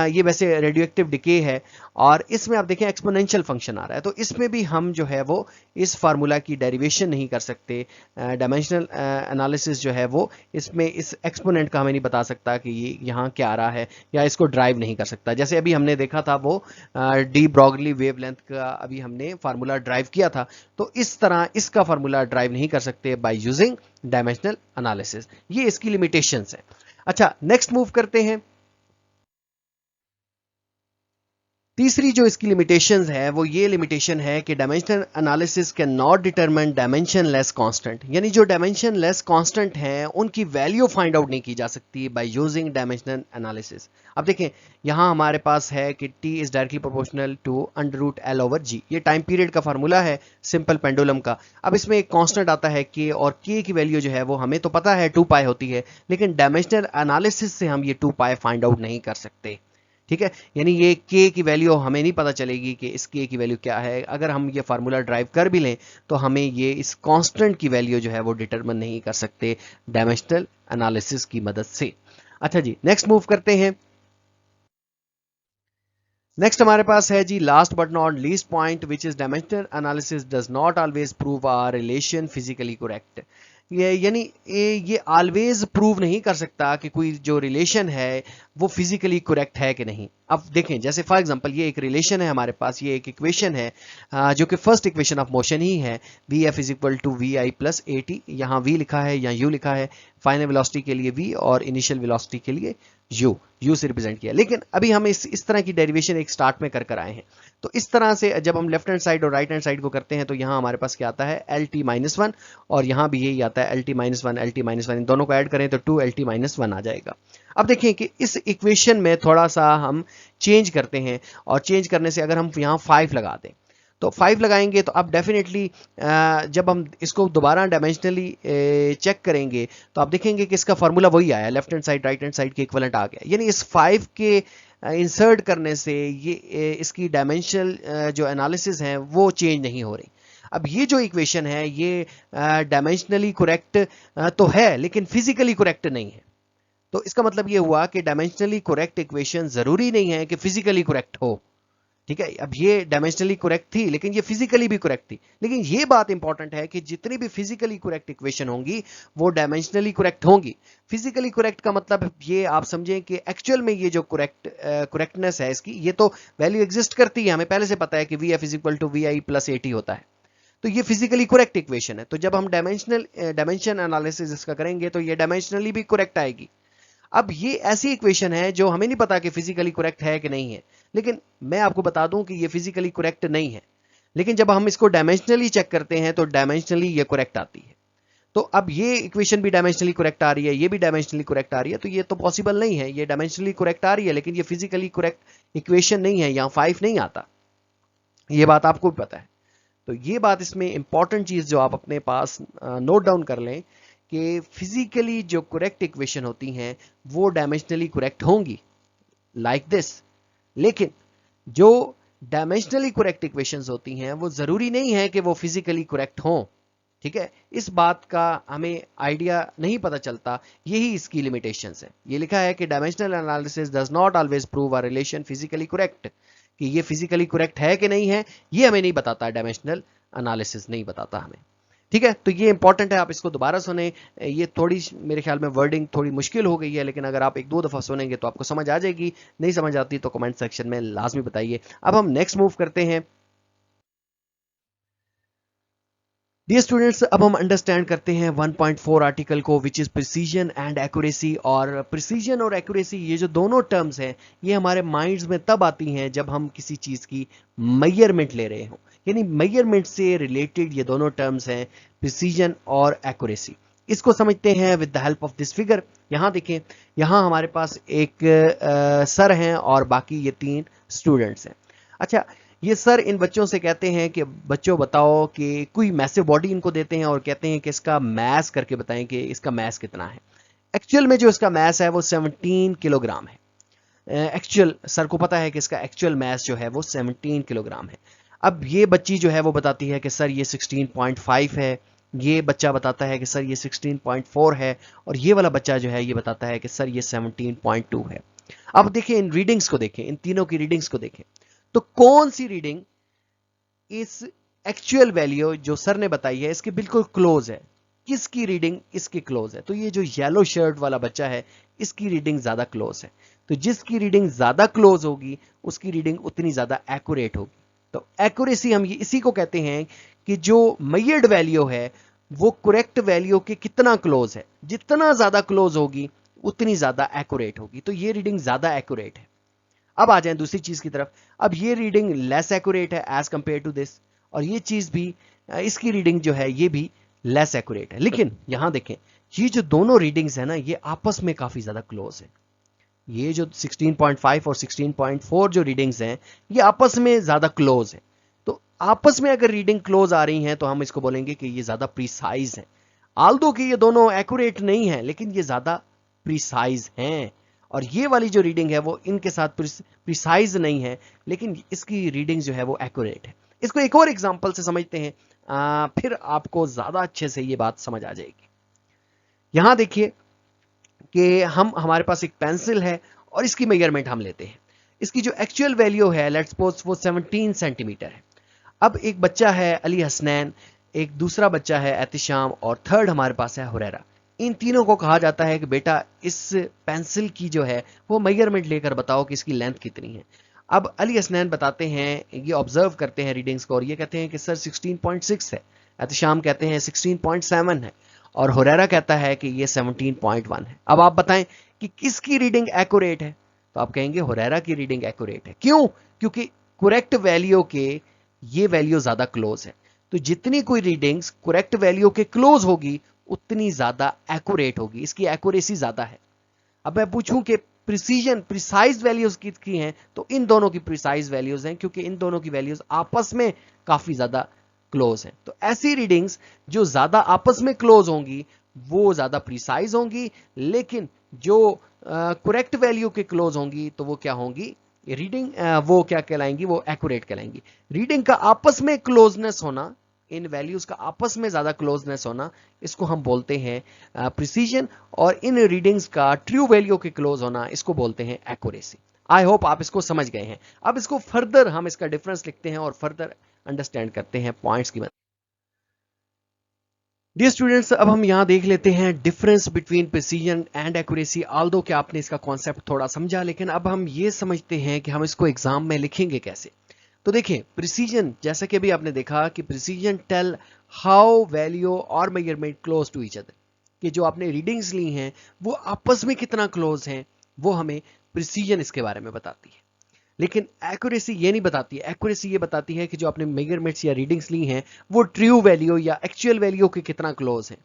ये वैसे रेडियोएक्टिव डिके है और इसमें आप देखें एक्सपोनेंशियल फंक्शन आ रहा है। तो इसमें भी हम जो है वो इस फार्मूला की डेरिवेशन नहीं कर सकते। डायमेंशनल एनालिसिस जो है वो इसमें इस एक्सपोनेंट का हमें नहीं बता सकता कि ये यहाँ क्या आ रहा है, या इसको ड्राइव नहीं कर सकता। जैसे अभी हमने देखा था वो डी ब्रॉगली वेवलेंथ का अभी हमने फार्मूला ड्राइव किया था, तो इस तरह इसका फार्मूला ड्राइव नहीं कर सकते बाय यूजिंग डायमेंशनल एनालिसिस। ये इसकी लिमिटेशंस है। अच्छा, नेक्स्ट मूव करते हैं। तीसरी जो इसकी लिमिटेशंस है वो ये लिमिटेशन है कि dimensional analysis can not determine dimension less constant. यानी जो डायमेंशन लेस कांस्टेंट हैं उनकी वैल्यू फाइंड आउट नहीं की जा सकती बाय यूजिंग डायमेंशनल एनालिसिस। अब देखें यहां हमारे पास है कि t is directly proportional to √L/g। ये टाइम पीरियड का फार्मूला है सिंपल पेंडुलम का। अब इसमें एक कांस्टेंट आता है k, और k की वैल्यू जो है वो हमें तो पता है 2π होती है, लेकिन डायमेंशनल एनालिसिस से हम ये 2π फाइंड आउट नहीं कर सकते। ठीक है, यानी ये k की वैल्यू हमें नहीं पता चलेगी कि इस k की वैल्यू क्या है। अगर हम ये फार्मूला ड्राइव कर भी लें तो हमें ये इस कांस्टेंट की वैल्यू जो है वो डिटरमिन नहीं कर सकते डायमेंशनल एनालिसिस की मदद से। अच्छा जी, नेक्स्ट मूव करते हैं। नेक्स्ट हमारे पास है जी last but not least point, which is dimensional analysis does not always prove our relation physically correct. यानी ये ऑलवेज प्रूव नहीं कर सकता कि कोई जो रिलेशन है वो फिजिकली करेक्ट है कि नहीं। अब देखें, जैसे फॉर एग्जांपल ये एक रिलेशन है हमारे पास, ये एक इक्वेशन है जो कि फर्स्ट इक्वेशन ऑफ मोशन ही है, V F is equal to V I plus A T. यहाँ वी लिखा है, यहाँ यू लिखा है, फाइनल वेलोसिटी के लिए वी और इनिशियल वेलोसिटी के लिए यू से रिप्रेजेंट किया। लेकिन अभी हम इस तरह की डेरिवेशन एक स्टार्ट में कर आए हैं। तो इस तरह से जब हम लेफ्ट हैंड साइड और राइट हैंड साइड को करते हैं तो यहाँ हमारे पास क्या आता है, एल टी माइनस वन, और यहाँ भी यही आता है L T minus one, L T minus one, इन दोनों को ऐड करें तो two L T minus one आ जाएगा। अब देखें कि इस इक्वेशन में थोड़ा सा हम चेंज करते हैं, और चेंज करने से अगर हम यहाँ 5 लगा दें तो 5 लगाएंगे तो अब डेफिनेटली जब हम इसको दोबारा डायमेंशनली चेक करेंगे तो आप देखेंगे कि इसका फॉर्मूला वही आया, left hand side right hand side के इक्विवेलेंट आ गया। यानी इस 5 के इंसर्ट करने से ये इसकी डायमेंशनल जो एनालिसिस है वो चेंज नहीं हो रही। अब ये जो इक्वेशन है ये डायमेंशनली करेक्ट तो है लेकिन फिजिकली करेक्ट नहीं है। तो इसका मतलब ये हुआ कि डायमेंशनली करेक्ट इक्वेशन जरूरी नहीं है कि फिजिकली करेक्ट हो। ठीक है, अब ये डायमेंशनली करेक्ट थी लेकिन ये फिजिकली भी करेक्ट थी। लेकिन ये बात इंपॉर्टेंट है कि जितनी भी फिजिकली करेक्ट इक्वेशन होंगी वो डायमेंशनली करेक्ट होंगी। फिजिकली करेक्ट का मतलब ये आप समझें कि एक्चुअल में ये जो करेक्टनेस है इसकी, ये तो वैल्यू एग्जिस्ट करती है, हमें पहले से पता है कि V F is equal to V I plus A T होता है। तो ये फिजिकली करेक्ट इक्वेशन है। तो जब हम डायमेंशन एनालिसिस इसका करेंगे तो ये डायमेंशनली भी करेक्ट आएगी। अब ये ऐसी इक्वेशन है जो हमें नहीं पता कि फिजिकली करेक्ट है कि नहीं है, लेकिन मैं आपको बता दूं कि ये फिजिकली करेक्ट नहीं है। लेकिन जब हम इसको डायमेंशनली चेक करते हैं तो डायमेंशनली ये करेक्ट आती है। तो अब ये इक्वेशन भी डायमेंशनली करेक्ट आ रही है, ये भी डायमेंशनली करेक्ट आ रही है, तो ये तो पॉसिबल नहीं है। ये डायमेंशनली करेक्ट आ रही है लेकिन ये फिजिकली करेक्ट इक्वेशन नहीं है, यहाँ 5 नहीं आता। ये बात आपको भी पता है। तो ये बात इसमें इंपॉर्टेंट चीज जो आप अपने पास नोट डाउन कर लें कि फिजिकली जो करेक्ट इक्वेशन होती हैं वो डायमेंशनली करेक्ट होंगी लाइक दिस, लेकिन जो डायमेंशनली करेक्ट इक्वेशंस होती हैं वो जरूरी नहीं है कि वो फिजिकली करेक्ट हों। ठीक है, इस बात का हमें आइडिया नहीं पता चलता, यही इसकी लिमिटेशंस है। ये लिखा है कि dimensional analysis does not always prove a relation physically correct, कि ये फिजिकली करेक्ट है कि नहीं है ये हमें नहीं बताता, डायमेंशनल एनालिसिस नहीं बताता हमें। ठीक है, तो ये इंपॉर्टेंट है, आप इसको दोबारा सुने। ये थोड़ी मेरे ख्याल में वर्डिंग थोड़ी मुश्किल हो गई है, लेकिन अगर आप 1-2 दफा सुनेंगे तो आपको समझ आ जाएगी। नहीं समझ आती तो कमेंट सेक्शन में लाजमी बताइए। अब हम नेक्स्ट मूव करते हैं। डियर स्टूडेंट्स, अब हम अंडरस्टैंड करते हैं 1.4 आर्टिकल को, which is precision and accuracy. और प्रिसीजन और एक्यूरेसी ये जो दोनों टर्म्स हैं ये हमारे माइंड्स में तब आती हैं जब हम किसी चीज की मेजरमेंट ले रहे हों। यानी मेजरमेंट से रिलेटेड ये दोनों टर्म्स हैं, प्रिसीजन और एक्यूरेसी। इसको समझते हैं with the help of this figure. यहां देखें, यहां हमारे पास एक सर हैं और बाकी ये 3 स्टूडेंट्स हैं। अच्छा, ये सर इन बच्चों से कहते हैं कि बच्चों बताओ कि कोई मैसिव बॉडी इनको देते हैं और कहते हैं कि इसका मैस करके बताएं कि इसका मैस कितना है। एक्चुअल में जो इसका मैस है वो 17 किलोग्राम है। एक्चुअल सर को पता है कि इसका एक्चुअल मैस जो है वो 17 किलोग्राम है। अब ये बच्ची जो है वो बताती है कि सर ये 16.5 है, ये बच्चा बताता है कि सर ये 16.4 है, और ये वाला बच्चा जो है ये बताता है कि सर ये 17.2 है। अब देखें इन रीडिंग्स को, देखें इन तीनों की रीडिंग्स को देखें, तो कौन सी रीडिंग इस एक्चुअल वैल्यू जो सर ने बताई है इसके बिल्कुल क्लोज है, किसकी रीडिंग इसके क्लोज है? तो ये जो येलो शर्ट वाला बच्चा है इसकी रीडिंग ज्यादा क्लोज है। तो जिसकी रीडिंग ज्यादा क्लोज होगी उसकी रीडिंग उतनी ज्यादा एक्यूरेट होगी। तो एक्यूरेसी हम ये इसी को कहते हैं कि जो मेजर्ड वैल्यू है वो करेक्ट वैल्यू के कितना क्लोज है। जितना ज्यादा क्लोज होगी उतनी ज्यादा एक्यूरेट होगी। तो ये रीडिंग ज्यादा एक्यूरेट है। अब आ जाएं दूसरी चीज की तरफ। अब ये रीडिंग लेस एक्यूरेट है एज कंपेयर टू दिस, और ये चीज भी इसकी रीडिंग जो है ये भी लेस एक्यूरेट है। लेकिन यहां देखें, ये जो दोनों रीडिंग्स है ना ये आपस में काफी ज्यादा क्लोज है। ये जो 16.5 और 16.4 जो रीडिंग्स हैं ये आपस में ज्यादा क्लोज है। तो आपस में अगर रीडिंग क्लोज आ रही हैं तो हम इसको बोलेंगे कि ये ज्यादा प्रिसाइज है। आल्दो कि ये दोनों एक्यूरेट नहीं है लेकिन ये ज्यादा प्रिसाइज हैं। और ये वाली जो रीडिंग है वो इनके साथ प्रिसाइज नहीं है लेकिन इसकी रीडिंग जो है वो एक्यूरेट है। इसको एक और एग्जांपल से समझते हैं, फिर आपको ज्यादा अच्छे से ये बात समझ आ जाएगी। यहां देखिए कि हमारे पास एक पेंसिल है और इसकी मेजरमेंट हम लेते हैं। इसकी जो एक्चुअल वैल्यू है लेट्स सपोज वो 17 सेंटीमीटर है। अब एक बच्चा है अली हसनैन, एक दूसरा बच्चा है एहतिशाम और थर्ड हमारे पास है हुरैरा। इन तीनों को कहा जाता है कि बेटा इस पेंसिल की जो है वो मेजरमेंट लेकर बताओ कि इसकी लेंथ कितनी है। अब अली हसनैन बताते हैं, ये ऑब्जर्व करते हैं रीडिंग्स को और ये कहते हैं कि सर 16.6 है, एहतिशाम कहते हैं 16.7 है और हुरैरा कहता है कि ये 17.1 है। अब आप बताएं कि किसकी रीडिंग एक्यूरेट है, तो आप कहेंगे हुरैरा की रीडिंग एक्यूरेट है। क्यों? क्योंकि करेक्ट वैल्यू के ये वैल्यू ज्यादा क्लोज है। तो जितनी कोई रीडिंग्स करेक्ट वैल्यू के क्लोज होगी उतनी ज्यादा एक्यूरेट होगी, इसकी एक्यूरेसी ज्यादा है। अब मैं पूछूं कि प्रिसीजन प्रिसाइज वैल्यूज कितनी हैं, तो इन दोनों की प्रिसाइज वैल्यूज हैं क्योंकि इन दोनों की वैल्यूज आपस में काफी ज्यादा क्लोज हैं। तो ऐसी रीडिंग्स जो ज्यादा आपस में क्लोज होंगी वो ज्यादा प्रिसाइज होंगी, लेकिन जो करेक्ट वैल्यू के क्लोज होंगी तो वो क्या होंगी, रीडिंग वो क्या कहलाएंगी, वो एक्यूरेट कहलाएंगी। रीडिंग का आपस में क्लोजनेस होना, इन वैल्यूज का आपस में ज्यादा क्लोजनेस होना, इसको हम बोलते हैं प्रिसीजन, और इन रीडिंग्स का ट्रू वैल्यू के क्लोज होना इसको बोलते हैं एक्यूरेसी। आई होप आप इसको समझ गए हैं। अब इसको फर्दर हम इसका डिफरेंस लिखते हैं और फर्दर अंडरस्टैंड करते हैं पॉइंट्स की मदद। डियर स्टूडेंट्स, अब हम यहां देख लेते हैं difference between precision and accuracy. Although कि आपने इसका कॉन्सेप्ट थोड़ा समझा, लेकिन अब हम ये समझते हैं कि हम इसको एग्जाम में लिखेंगे कैसे। तो देखिए, प्रिसीजन जैसा कि अभी आपने देखा कि प्रिसीजन टेल हाउ वैल्यू और measurement close to each other, कि जो आपने रीडिंग्स ली हैं वो आपस में कितना क्लोज हैं, वो हमें प्रिसीजन इसके बारे में बताती है। लेकिन एक्यूरेसी ये नहीं बताती है। एक्यूरेसी ये बताती है कि जो आपने मेजरमेंट्स या रीडिंग्स ली हैं वो ट्रू वैल्यू या एक्चुअल वैल्यू के कितना क्लोज है।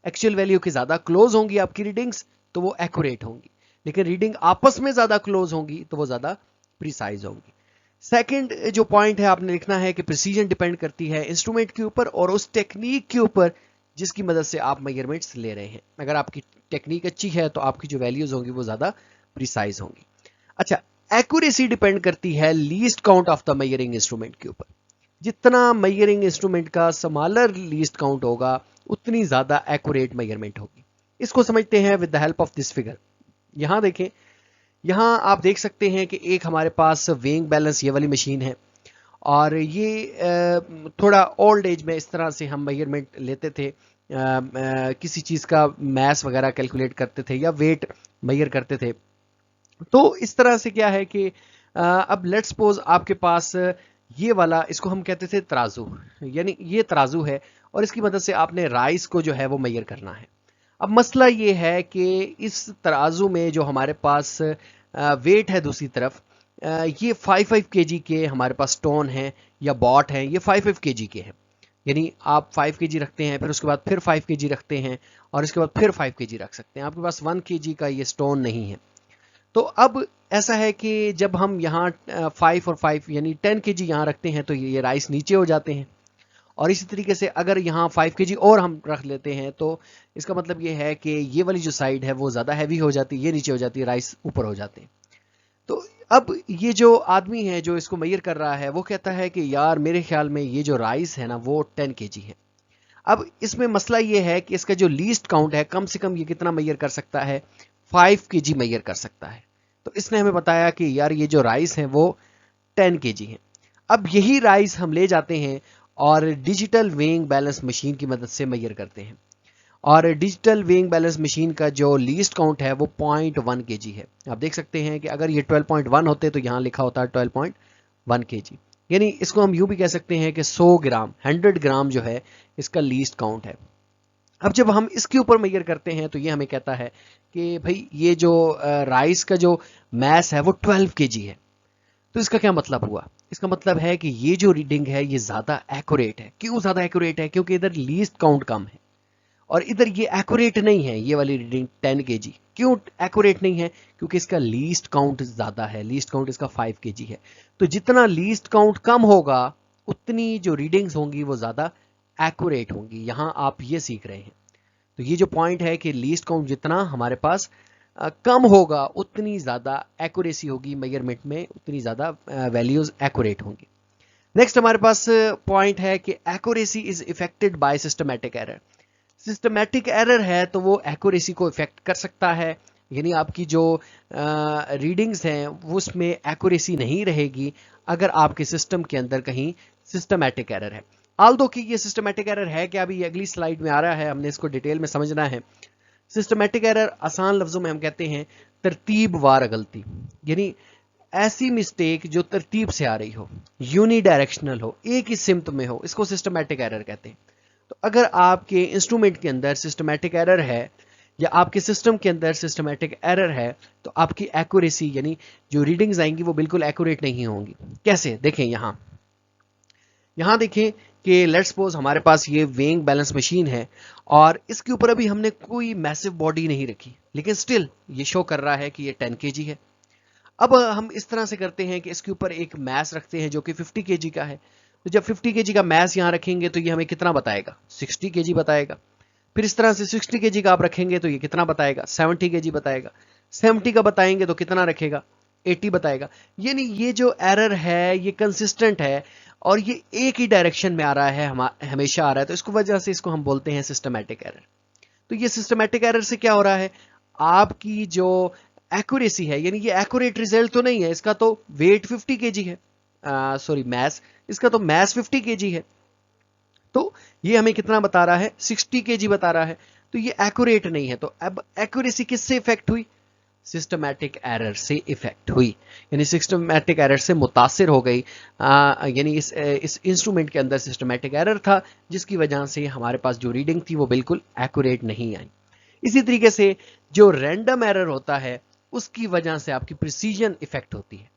एक्चुअल वैल्यू के ज्यादा क्लोज होंगी आपकी रीडिंग्स तो वो एक्यूरेट होंगी, लेकिन रीडिंग आपस में ज्यादा क्लोज होंगी तो वो ज्यादा प्रिसाइज होंगी। सेकंड जो पॉइंट है आपने लिखना है कि प्रिसीजन डिपेंड करती है इंस्ट्रूमेंट के ऊपर और उस टेक्निक के ऊपर जिसकी मदद से आप मेजरमेंट्स ले रहे हैं। अगर आपकी टेक्निक अच्छी है तो आपकी जो वैल्यूज होंगी वो ज्यादा प्रिसाइज होंगी। अच्छा, एक्यूरेसी डिपेंड करती है least count of the measuring instrument के ऊपर। जितना मेजरिंग इंस्ट्रूमेंट का स्मॉलर लीस्ट काउंट होगा उतनी ज्यादा एक्यूरेट मेजरमेंट होगी। इसको समझते हैं with the help of this figure. यहां देखें, यहां आप देख सकते हैं कि एक हमारे पास वेइंग बैलेंस ये वाली मशीन है और ये थोड़ा ओल्ड एज में इस तरह से हम मेजरमेंट लेते थे, किसी चीज का मैस वगैरह कैलकुलेट करते थे या वेट मेजर करते थे। तो इस तरह से क्या है कि अब लेट्स सपोज आपके पास ये वाला, इसको हम कहते थे तराजू, यानी ये तराजू है और इसकी मदद से आपने राइस को जो है वो मेजर करना है। अब मसला ये है कि इस तराजू में जो हमारे पास वेट है दूसरी तरफ, ये 5 kg के हमारे पास स्टोन हैं या बॉट हैं, ये 5 kg के हैं। यानी आप 5 kg रखते हैं, फिर उसके बाद फिर 5 kg रखते हैं और इसके बाद फिर 5 kg रख सकते हैं। आपके पास 1 kg का ये स्टोन नहीं है। तो अब ऐसा है कि जब हम यहाँ 5 और 5 यानी 10 kg यहाँ रखते हैं तो ये राइस नीचे हो जाते हैं, और इसी तरीके से अगर यहाँ 5 kg और हम रख लेते हैं तो इसका मतलब ये है कि ये वाली जो साइड है वो ज़्यादा हैवी हो जाती है, ये नीचे हो जाती है, राइस ऊपर हो जाते हैं। तो अब ये जो आदमी है जो इसको मेजर कर रहा है वो कहता है कि यार मेरे ख्याल में ये जो राइस है ना वो 10 kg है। अब इसमें मसला ये है कि इसका जो लीस्ट काउंट है, कम से कम ये कितना मेजर कर सकता है, 5 kg मेजर कर सकता है। तो इसने हमें बताया कि यार ये जो राइस है वो 10 kg है। अब यही राइस हम ले जाते हैं और डिजिटल वेइंग बैलेंस मशीन की मदद से मेजर करते हैं, और डिजिटल वेइंग बैलेंस मशीन का जो लीस्ट काउंट है वो 0.1 kg है। आप देख सकते हैं कि अगर ये 12.1 होते तो यहाँ लिखा होता है 12.1 kg। यानी इसको हम यूं भी कह सकते हैं कि 100 ग्राम 100 ग्राम जो है इसका लीस्ट काउंट है। अब जब हम इसके ऊपर मेजर करते हैं तो ये हमें कहता है कि भाई ये जो राइस का जो मैस है वो 12 kg है। तो इसका क्या मतलब हुआ? इसका मतलब है कि ये जो रीडिंग है ये ज्यादा एक्यूरेट है। क्यों ज्यादा एक्यूरेट है? क्योंकि इधर लीस्ट काउंट कम है और इधर ये एक्यूरेट नहीं है। ये वाली रीडिंग 10 kg क्यों एक्यूरेट नहीं है? क्योंकि इसका लीस्ट काउंट ज्यादा है। लीस्ट काउंट इसका 5 kg है। तो जितना लीस्ट काउंट कम होगा उतनी जो रीडिंग्स होंगी वो ज्यादा एक्यूरेट होंगी। यहां आप ये सीख रहे हैं। तो ये जो पॉइंट है कि लीस्ट काउंट जितना हमारे पास कम होगा उतनी ज्यादा एक्यूरेसी होगी मेजरमेंट में, उतनी ज्यादा वैल्यूज एक्यूरेट होंगी। नेक्स्ट हमारे पास पॉइंट है कि accuracy is affected by systematic error. Systematic error है तो वो एक्यूरेसी को इफेक्ट कर सकता है, यानी आपकी जो रीडिंग्स हैं उसमें एक्यूरेसी नहीं रहेगी अगर आपके सिस्टम के अंदर कहीं सिस्टमैटिक एरर है। ऑल्दो कि ये सिस्टमैटिक एरर है क्या, अभी अगली स्लाइड में आ रहा है, हमने इसको डिटेल में समझना है। सिस्टमैटिक एरर आसान लफ्जों में हम कहते हैं तरतीबवार गलती, यानी ऐसी मिस्टेक जो तरतीब से आ रही हो, यूनिडायरेक्शनल हो, एक ही सिमत में हो, इसको सिस्टमैटिक एरर कहते हैं। तो अगर आपके इंस्ट्रूमेंट के अंदर सिस्टमैटिक एरर है या आपके सिस्टम के अंदर सिस्टमैटिक एरर है तो आपकी एक्यूरेसी यानी जो रीडिंग्स आएंगी वो बिल्कुल एक्यूरेट नहीं होंगी। कैसे, देखें यहां देखें कि लेट्स सपोज हमारे पास ये वेइंग बैलेंस मशीन है और इसके ऊपर अभी हमने कोई मैसिव बॉडी नहीं रखी, लेकिन स्टिल ये शो कर रहा है कि ये 10 kg है। अब हम इस तरह से करते हैं कि इसके ऊपर एक मैस रखते हैं जो कि 50 kg का है। तो जब 50 kg का मैस यहां रखेंगे तो ये हमें कितना बताएगा, 60 kg बताएगा। फिर इस तरह से 60 kg का आप रखेंगे तो ये कितना बताएगा, 70 kg बताएगा। 70 का बताएंगे तो कितना रखेगा, 80 बताएगा। यानी ये जो एरर है ये कंसिस्टेंट है और ये एक ही डायरेक्शन में आ रहा है, हमेशा आ रहा है, तो इसको वजह से इसको हम बोलते हैं सिस्टमैटिक एरर। तो ये सिस्टमैटिक एरर से क्या हो रहा है, आपकी जो एक्यूरेसी है, यानी ये एक्यूरेट रिजल्ट तो नहीं है, इसका तो वेट 50 kg है, सॉरी मैस, इसका तो मैस 50 kg है, तो ये हमें कितना बता रहा है, 60 kg बता रहा है, तो ये एक्यूरेट नहीं है। तो अब एक्यूरेसी किससे इफेक्ट हुई, सिस्टमैटिक एरर से इफेक्ट हुई, यानी सिस्टमैटिक एरर से मुतासिर हो गई। यानी इस इंस्ट्रूमेंट के अंदर सिस्टमैटिक एरर था जिसकी वजह से हमारे पास जो रीडिंग थी वो बिल्कुल एक्यूरेट नहीं आई। इसी तरीके से जो रैंडम एरर होता है उसकी वजह से आपकी प्रिसीजन इफेक्ट होती है।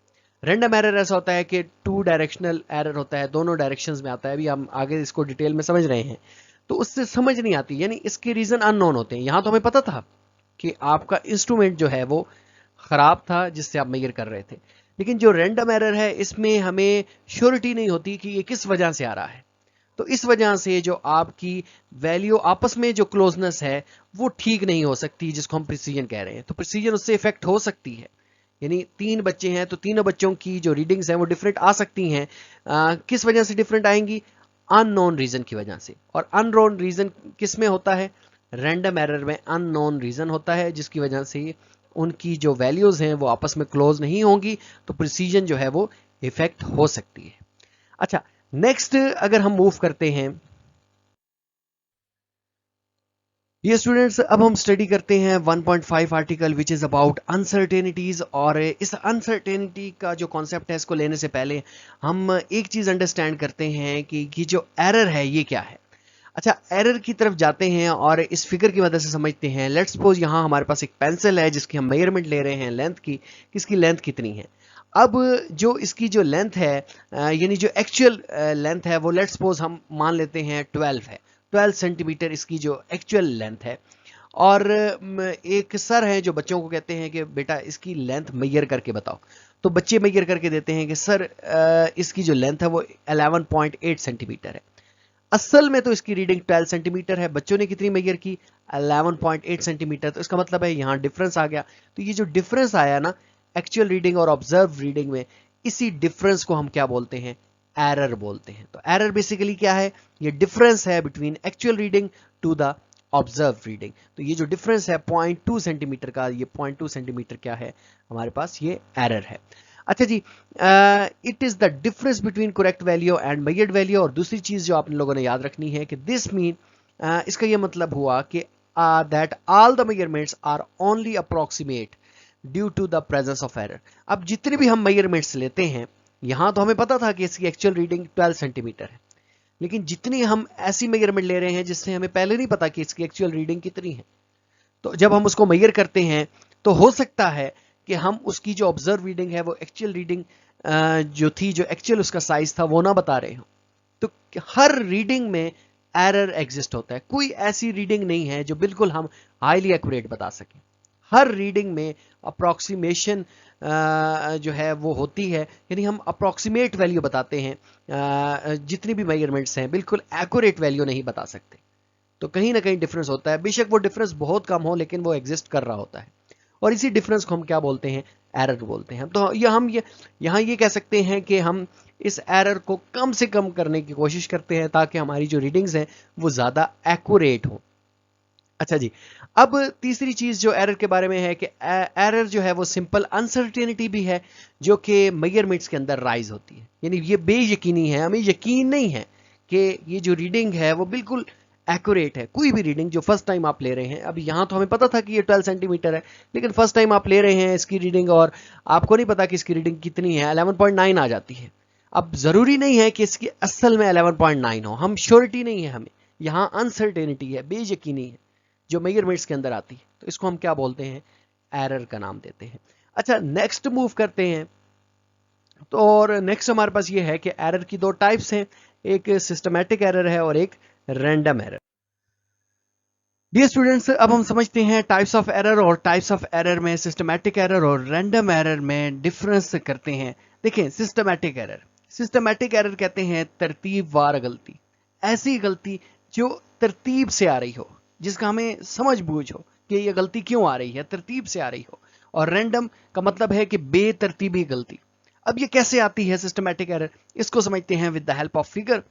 रैंडम एरर ऐसा होता है कि 2 डायरेक्शनल एरर होता है, दोनों डायरेक्शंस में आता है, अभी हम आगे इसको डिटेल में समझ रहे हैं, तो उससे समझ नहीं आती, यानी इसके रीजन अननोन होते हैं। यहां तो हमें पता था कि आपका इंस्ट्रूमेंट जो है वो खराब था जिससे आप मेजर कर रहे थे, लेकिन जो रैंडम एरर है इसमें हमें श्योरिटी नहीं होती कि ये किस वजह से आ रहा है। तो इस वजह से जो आपकी वैल्यू आपस में जो क्लोजनेस है वो ठीक नहीं हो सकती, जिसको हम प्रिसीजन कह रहे हैं। तो प्रिसीजन उससे इफेक्ट हो सकती है, यानी 3 बच्चे हैं तो तीनों बच्चों की जो रीडिंग्स हैं वो डिफरेंट आ सकती हैं। किस वजह से डिफरेंट आएंगी, अननोन रीजन की वजह से। और अननोन रीजन किस में होता है, रैंडम एरर में अननोन रीजन होता है, जिसकी वजह से उनकी जो वैल्यूज हैं वो आपस में क्लोज नहीं होंगी, तो प्रिसीजन जो है वो इफेक्ट हो सकती है। अच्छा, नेक्स्ट अगर हम मूव करते हैं, ये स्टूडेंट्स अब हम स्टडी करते हैं 1.5 article which is about uncertainties. और इस अनसर्टेनिटी का जो कॉन्सेप्ट है इसको लेने से पहले हम एक चीज अंडरस्टैंड करते हैं कि जो एरर है ये क्या है। अच्छा, एरर की तरफ जाते हैं और इस फिगर की मदद से समझते हैं। लेट्स सपोज यहाँ हमारे पास एक पेंसिल है जिसकी हम मेजरमेंट ले रहे हैं लेंथ की, इसकी लेंथ कितनी है। अब जो इसकी जो लेंथ है यानी जो एक्चुअल लेंथ है वो लेट्स सपोज हम मान लेते हैं 12 है, 12 सेंटीमीटर इसकी जो एक्चुअल लेंथ है। और एक सर है जो बच्चों को कहते हैं कि बेटा इसकी लेंथ मेजर करके बताओ, तो बच्चे मेजर करके देते हैं कि सर इसकी जो लेंथ है वो 11.8 सेंटीमीटर है। असल में तो इसकी रीडिंग 12 सेंटीमीटर है, बच्चों ने कितनी मेजर की, 11.8 सेंटीमीटर। तो इसका मतलब है यहाँ डिफरेंस आ गया। तो ये जो डिफरेंस आया ना एक्चुअल रीडिंग और ऑब्जर्व रीडिंग में, इसी डिफरेंस को हम क्या बोलते हैं, एरर बोलते हैं। तो एरर बेसिकली क्या है, ये डिफरेंस है between actual reading to the observe reading. तो ये जो डिफरेंस है 0.2 सेंटीमीटर का, ये 0.2 सेंटीमीटर क्या है हमारे पास, ये एरर है। अच्छा जी, it is the difference between correct value and measured value. और दूसरी चीज जो आप लोगों ने याद रखनी है कि दिस मीन, इसका ये मतलब हुआ कि that all the measurements are only approximate due to the presence of error. अब जितने भी हम मेजरमेंट्स लेते हैं, यहां तो हमें पता था कि इसकी एक्चुअल रीडिंग 12 सेंटीमीटर है, लेकिन जितनी हम ऐसी मेजरमेंट ले रहे हैं जिससे हमें पहले नहीं पता कि इसकी एक्चुअल रीडिंग कितनी है, तो जब हम उसको मेजर करते हैं तो हो सकता है कि हम उसकी जो ऑब्जर्व रीडिंग है वो एक्चुअल रीडिंग जो थी, जो एक्चुअल उसका साइज था वो ना बता रहे हो। तो हर रीडिंग में एरर एग्जिस्ट होता है, कोई ऐसी रीडिंग नहीं है जो बिल्कुल हम हाईली एक्यूरेट बता सकें। हर रीडिंग में अप्रॉक्सीमेशन जो है वो होती है, यानी हम अप्रॉक्सीमेट वैल्यू बताते हैं। जितनी भी मेजरमेंट्स हैं बिल्कुल एक्यूरेट वैल्यू नहीं बता सकते, तो कहीं ना कहीं डिफरेंस होता है। बेशक वो डिफरेंस बहुत कम हो लेकिन वो एग्जिस्ट कर रहा होता है, और इसी डिफरेंस को हम क्या बोलते हैं, एरर बोलते हैं। तो हम यहाँ ये कह सकते हैं कि हम इस एरर को कम से कम करने की कोशिश करते हैं ताकि हमारी जो रीडिंग्स हैं वो ज़्यादा एक्यूरेट हो। अच्छा जी, अब तीसरी चीज जो एरर के बारे में है कि एरर जो है वो सिंपल अनसर्टेनिटी भी है जो कि मेजरमेंट्स के अंदर राइज होती है, यानी ये बेयकीनी है, हमें यकीन नहीं है कि ये जो रीडिंग है वो बिल्कुल एक्यूरेट है। कोई भी रीडिंग जो फर्स्ट टाइम आप ले रहे हैं, अभी यहाँ तो हमें पता था कि ये 12 सेंटीमीटर है, लेकिन फर्स्ट टाइम आप ले रहे हैं इसकी रीडिंग और आपको नहीं पता कि इसकी रीडिंग कितनी है, 11.9 आ जाती है। अब जरूरी नहीं है कि इसकी असल में 11.9 हो, हम श्योरिटी नहीं है हमें, यहाँ अनसर्टेनिटी है, बेयकीनी है जो मेजरमेंट्स के अंदर आती है, तो इसको हम क्या बोलते हैं, एरर का नाम देते हैं। अच्छा, नेक्स्ट मूव करते हैं। तो और नेक्स्ट हमारे पास ये है कि एरर की दो टाइप्स हैं, एक सिस्टमैटिक एरर है और एक रैंडम एरर। डियर स्टूडेंट्स, अब हम समझते हैं टाइप्स ऑफ एरर, और टाइप्स ऑफ एरर में सिस्टमैटिक एरर और रैंडम एरर में डिफरेंस करते हैं। देखें, सिस्टमैटिक एरर कहते हैं तरतीबवार गलती, ऐसी गलती जो तरतीब से आ रही हो, जिसका हमें समझ बूझ हो कि ये गलती क्यों आ रही है, तरतीब से आ रही हो। और रैंडम का मतलब है कि बेतरतीबी गलती। अब ये कैसे आती है सिस्टमैटिक एरर, इसको समझते हैं with the help of figure.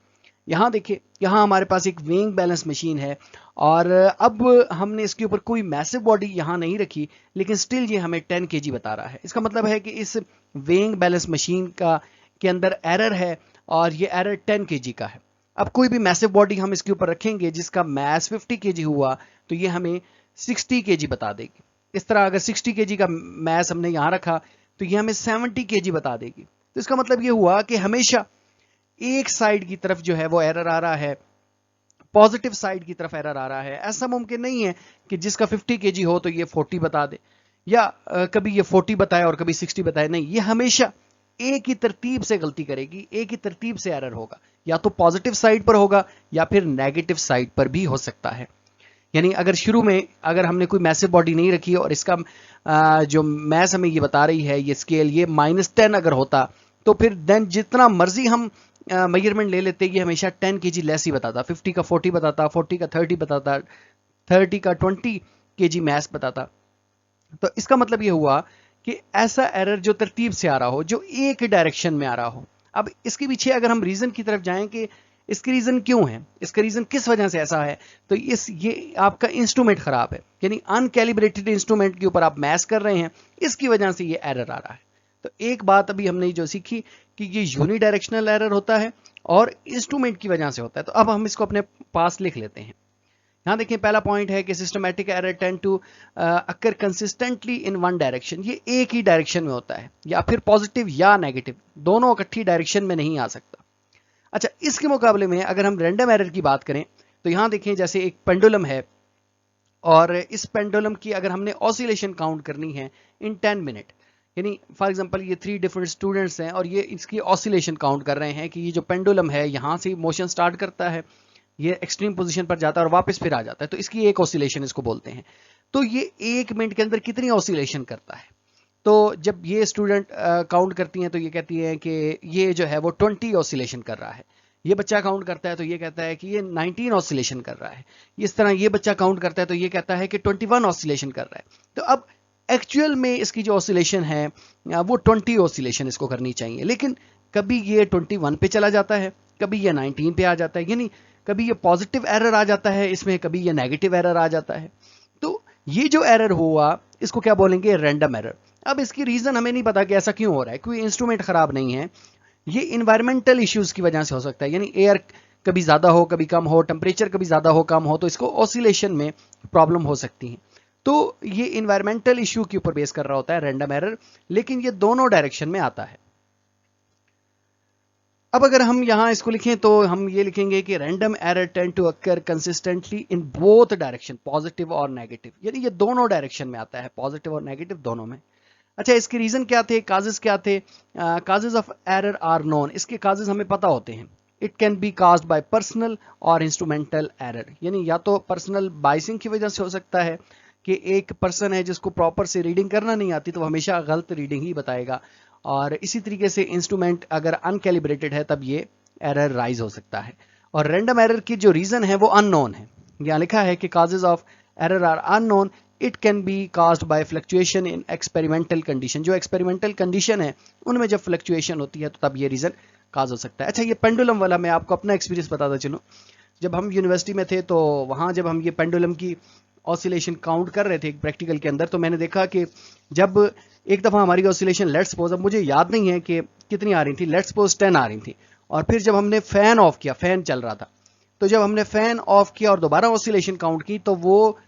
यहाँ देखिए, यहाँ हमारे पास एक वेइंग बैलेंस मशीन है और अब हमने इसके ऊपर कोई मैसिव बॉडी यहाँ नहीं रखी, लेकिन स्टिल ये हमें 10 kg बता रहा है। इसका मतलब है कि इस वेइंग बैलेंस मशीन का के अंदर एरर है और ये एरर 10 kg का है। अब कोई भी मैसिव बॉडी हम इसके ऊपर रखेंगे जिसका मैस 50 kg हुआ, तो ये हमें 60 kg बता देगी। इस तरह अगर 60 kg का मैस हमने यहाँ रखा तो ये हमें 70 kg बता देगी। तो इसका मतलब ये हुआ कि हमेशा एक साइड की तरफ जो है वो एरर आ रहा है, पॉजिटिव साइड की तरफ एरर आ रहा है। ऐसा मुमकिन नहीं है कि जिसका 50 kg हो तो ये 40 बता दे, या कभी ये 40 बताए और कभी 60 बताए। नहीं, ये हमेशा एक ही तरतीब से गलती करेगी, एक ही तरतीब से एरर होगा, या तो पॉजिटिव साइड पर होगा या फिर नेगेटिव साइड पर भी हो सकता है। यानी अगर शुरू में अगर हमने कोई मैसिव बॉडी नहीं रखी और इसका जो मैस हमें ये बता रही है, ये स्केल ये -10 अगर होता, तो फिर देन जितना मर्जी हम मेजरमेंट ले लेते, ये हमेशा 10 kg लेस ही बताता, 50 का 40 बताता, 40 का 30 बताता, 30 का 20 kg मैस बताता। तो इसका मतलब ये हुआ कि ऐसा एरर जो तरतीब से आ रहा हो, जो एक डायरेक्शन में आ रहा हो। अब इसके पीछे अगर हम रीजन की तरफ जाएं कि इसके रीजन क्यों है, इसका रीजन किस वजह से ऐसा है, तो ये आपका इंस्ट्रूमेंट खराब है, यानी अनकैलिब्रेटेड इंस्ट्रूमेंट के ऊपर आप मैस कर रहे हैं, इसकी वजह से ये एरर आ रहा है। तो एक बात अभी हमने जो सीखी कि ये यूनिडायरेक्शनल एरर होता है और इंस्ट्रूमेंट की वजह से होता है। तो अब हम इसको अपने पास लिख लेते हैं। यहां देखिए, पहला पॉइंट है कि systematic error tend to occur consistently in one direction. ये एक ही डायरेक्शन में होता है, या फिर पॉजिटिव या नेगेटिव, दोनों इकट्ठी डायरेक्शन में नहीं आ सकता। अच्छा, इसके मुकाबले में अगर हम रैंडम एरर की बात करें तो यहां देखें, जैसे एक पेंडुलम है और इस पेंडुलम की अगर हमने ऑसिलेशन काउंट करनी है इन 10 मिनट, यानी फॉर एग्जांपल ये 3 डिफरेंट स्टूडेंट्स हैं और ये इसकी ऑसिलेशन काउंट कर रहे हैं कि ये जो पेंडुलम है यहाँ से मोशन स्टार्ट करता है, ये एक्सट्रीम पोजीशन पर जाता है और वापस फिर आ जाता है, तो इसकी एक ऑसिलेशन इसको बोलते हैं। तो ये 1 मिनट के अंदर कितनी ऑसिलेशन करता है, तो जब ये स्टूडेंट काउंट करती हैं तो ये कहती हैं कि ये जो है वो 20 ऑसिलेशन कर रहा है। ये बच्चा काउंट करता है तो ये कहता है कि ये 19 ऑसिलेशन कर रहा है। इस तरह ये बच्चा काउंट करता है तो ये कहता है कि 21 ऑसिलेशन कर रहा है। तो अब एक्चुअल में इसकी जो ऑसिलेशन है वो 20 ऑसिलेशन इसको करनी चाहिए, लेकिन कभी ये 21 पे चला जाता है, कभी ये 19 पे आ जाता है, यानी कभी ये पॉजिटिव एरर आ जाता है इसमें, कभी ये नेगेटिव एरर आ जाता है। तो ये जो एरर हुआ इसको क्या बोलेंगे, रैंडम एरर। अब इसकी रीजन हमें नहीं पता कि ऐसा क्यों हो रहा है, कोई इंस्ट्रूमेंट खराब नहीं है, ये इन्वायरमेंटल इश्यूज की वजह से हो सकता है, यानी एयर कभी ज्यादा हो कभी कम हो, टेम्परेचर कभी ज्यादा हो कम हो, तो इसको ऑसिलेशन में प्रॉब्लम हो सकती है। तो ये इन्वायरमेंटल इश्यू के ऊपर बेस कर रहा होता है रैंडम एरर, लेकिन ये दोनों डायरेक्शन में आता है। अब अगर हम यहां इसको लिखें तो हम ये लिखेंगे कि random error tend to occur consistently in both direction, positive और नेगेटिव, यानी ये दोनों डायरेक्शन में आता है, पॉजिटिव और नेगेटिव दोनों में। अच्छा, इसके रीजन क्या थे, काजेस क्या थे, causes of error are known, इसके काजेस हमें पता होते हैं। It can be caused by personal और इंस्ट्रूमेंटल एरर, यानी या तो पर्सनल बाइसिंग की वजह से हो सकता है कि एक पर्सन है जिसको प्रॉपर से रीडिंग करना नहीं आती, तो हमेशा गलत रीडिंग ही बताएगा, और इसी तरीके से इंस्ट्रूमेंट अगर अनकैलिब्रेटेड है तब ये एरर राइज हो सकता है। और रैंडम एरर की जो रीजन है वो अननोन है। यहाँ लिखा है कि causes of error are unknown, it can be caused by fluctuation in experimental condition, जो एक्सपेरिमेंटल कंडीशन है उनमें जब फ्लक्चुएशन होती है तो तब ये रीजन काज हो सकता है। अच्छा, ये पेंडुलम वाला मैं आपको अपना एक्सपीरियंस बताता चलूं। जब हम यूनिवर्सिटी में थे तो वहां जब हम ये पेंडुलम की ऑसिलेशन काउंट कर रहे थे एक प्रैक्टिकल के अंदर, तो मैंने देखा कि जब एक दफा हमारी ऑसिलेशन लेट्स सपोज, अब मुझे याद नहीं है कि कितनी आ रही थी, लेट्स सपोज 10 आ रही थी, और फिर जब हमने फैन ऑफ किया, फैन चल रहा था, तो जब हमने फैन ऑफ किया और दोबारा ऑसिलेशन काउंट की तो वो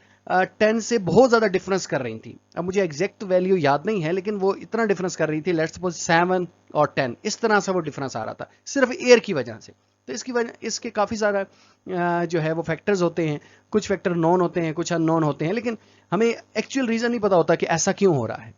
10 से बहुत ज़्यादा डिफरेंस कर रही थी। अब मुझे एग्जैक्ट वैल्यू याद नहीं है, लेकिन वो इतना डिफरेंस कर रही थी, लेट्स सपोज 7 और 10, इस तरह से वो डिफरेंस आ रहा था सिर्फ एयर की वजह से। तो इसकी वजह, इसके काफ़ी सारा जो है वो फैक्टर्स होते हैं, कुछ फैक्टर नॉन होते हैं, कुछ अननोन होते हैं, लेकिन हमें एक्चुअल रीज़न नहीं पता होता कि ऐसा क्यों हो रहा है।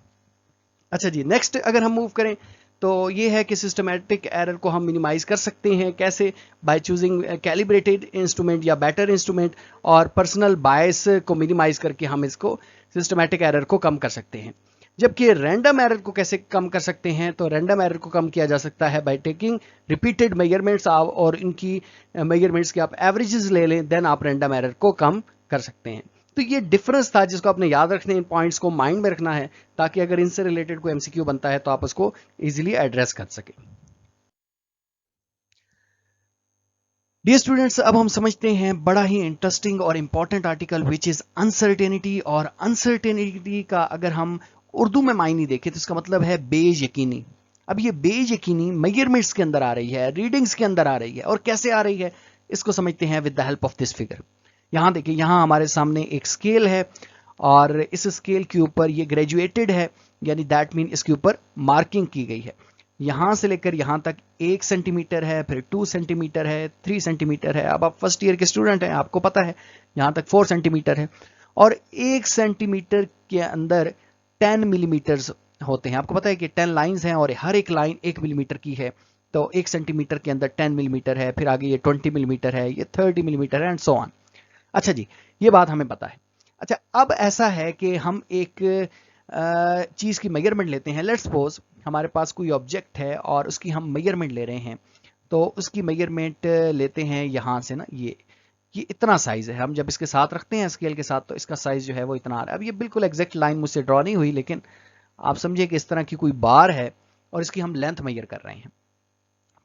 अच्छा जी, नेक्स्ट अगर हम मूव करें तो ये है कि सिस्टमैटिक एरर को हम मिनिमाइज कर सकते हैं कैसे, बाय चूजिंग कैलिब्रेटेड इंस्ट्रूमेंट या बेटर इंस्ट्रूमेंट, और पर्सनल बायस को मिनिमाइज करके हम इसको सिस्टमैटिक एरर को कम कर सकते हैं। जबकि रैंडम एरर को कैसे कम कर सकते हैं, तो रैंडम एरर को कम किया जा सकता है बाय टेकिंग रिपीटेड मेजरमेंट्स, और इनकी मेजरमेंट्स के आप एवरेजेस ले लें, देन आप रैंडम एरर को कम कर सकते हैं। तो ये डिफरेंस था जिसको आपने याद रखना है, इन पॉइंट्स को माइंड में रखना है, ताकि अगर इनसे रिलेटेड कोई एमसीक्यू बनता है तो आप उसको इजीली एड्रेस कर सकें। डियर स्टूडेंट्स, अब हम समझते हैं बड़ा ही इंटरेस्टिंग और important article which is uncertainty. और अनसर्टेनिटी का अगर हम उर्दू में मायने देखें तो इसका मतलब है बेयकीनी। अब ये बेयकीनी मेजरमेंट्स के अंदर आ रही है, रीडिंग्स के अंदर आ रही है, और कैसे आ रही है इसको समझते हैं with the help of this figure. यहां देखिए, यहां हमारे सामने एक स्केल है और इस स्केल के ऊपर ये ग्रेजुएटेड है, यानी दैट मीन इसके ऊपर मार्किंग की गई है। यहां से लेकर यहां तक 1 सेंटीमीटर है, फिर 2 सेंटीमीटर है, 3 सेंटीमीटर है। अब आप फर्स्ट ईयर के स्टूडेंट हैं, आपको पता है यहां तक 4 सेंटीमीटर है, और 1 सेंटीमीटर के अंदर 10 मिलीमीटर्स होते हैं। आपको पता है कि 10 लाइंस हैं और हर एक लाइन 1 मिलीमीटर की है, तो 1 सेंटीमीटर के अंदर 10 मिलीमीटर है, फिर आगे ये 20 मिलीमीटर है, ये 30 मिलीमीटर है, एंड सो ऑन। अच्छा जी, ये बात हमें पता है। अच्छा, अब ऐसा है कि हम एक चीज़ की मेजरमेंट लेते हैं। लेट्स सपोज हमारे पास कोई ऑब्जेक्ट है और उसकी हम मेजरमेंट ले रहे हैं, तो उसकी मेजरमेंट लेते हैं यहाँ से ना, ये इतना साइज है। हम जब इसके साथ रखते हैं स्केल के साथ, तो इसका साइज जो है वो इतना आ रहा है। अब ये बिल्कुल एग्जैक्ट लाइन मुझसे ड्रॉ नहीं हुई, लेकिन आप समझिए कि इस तरह की कोई बार है और इसकी हम लेंथ मेजर कर रहे हैं।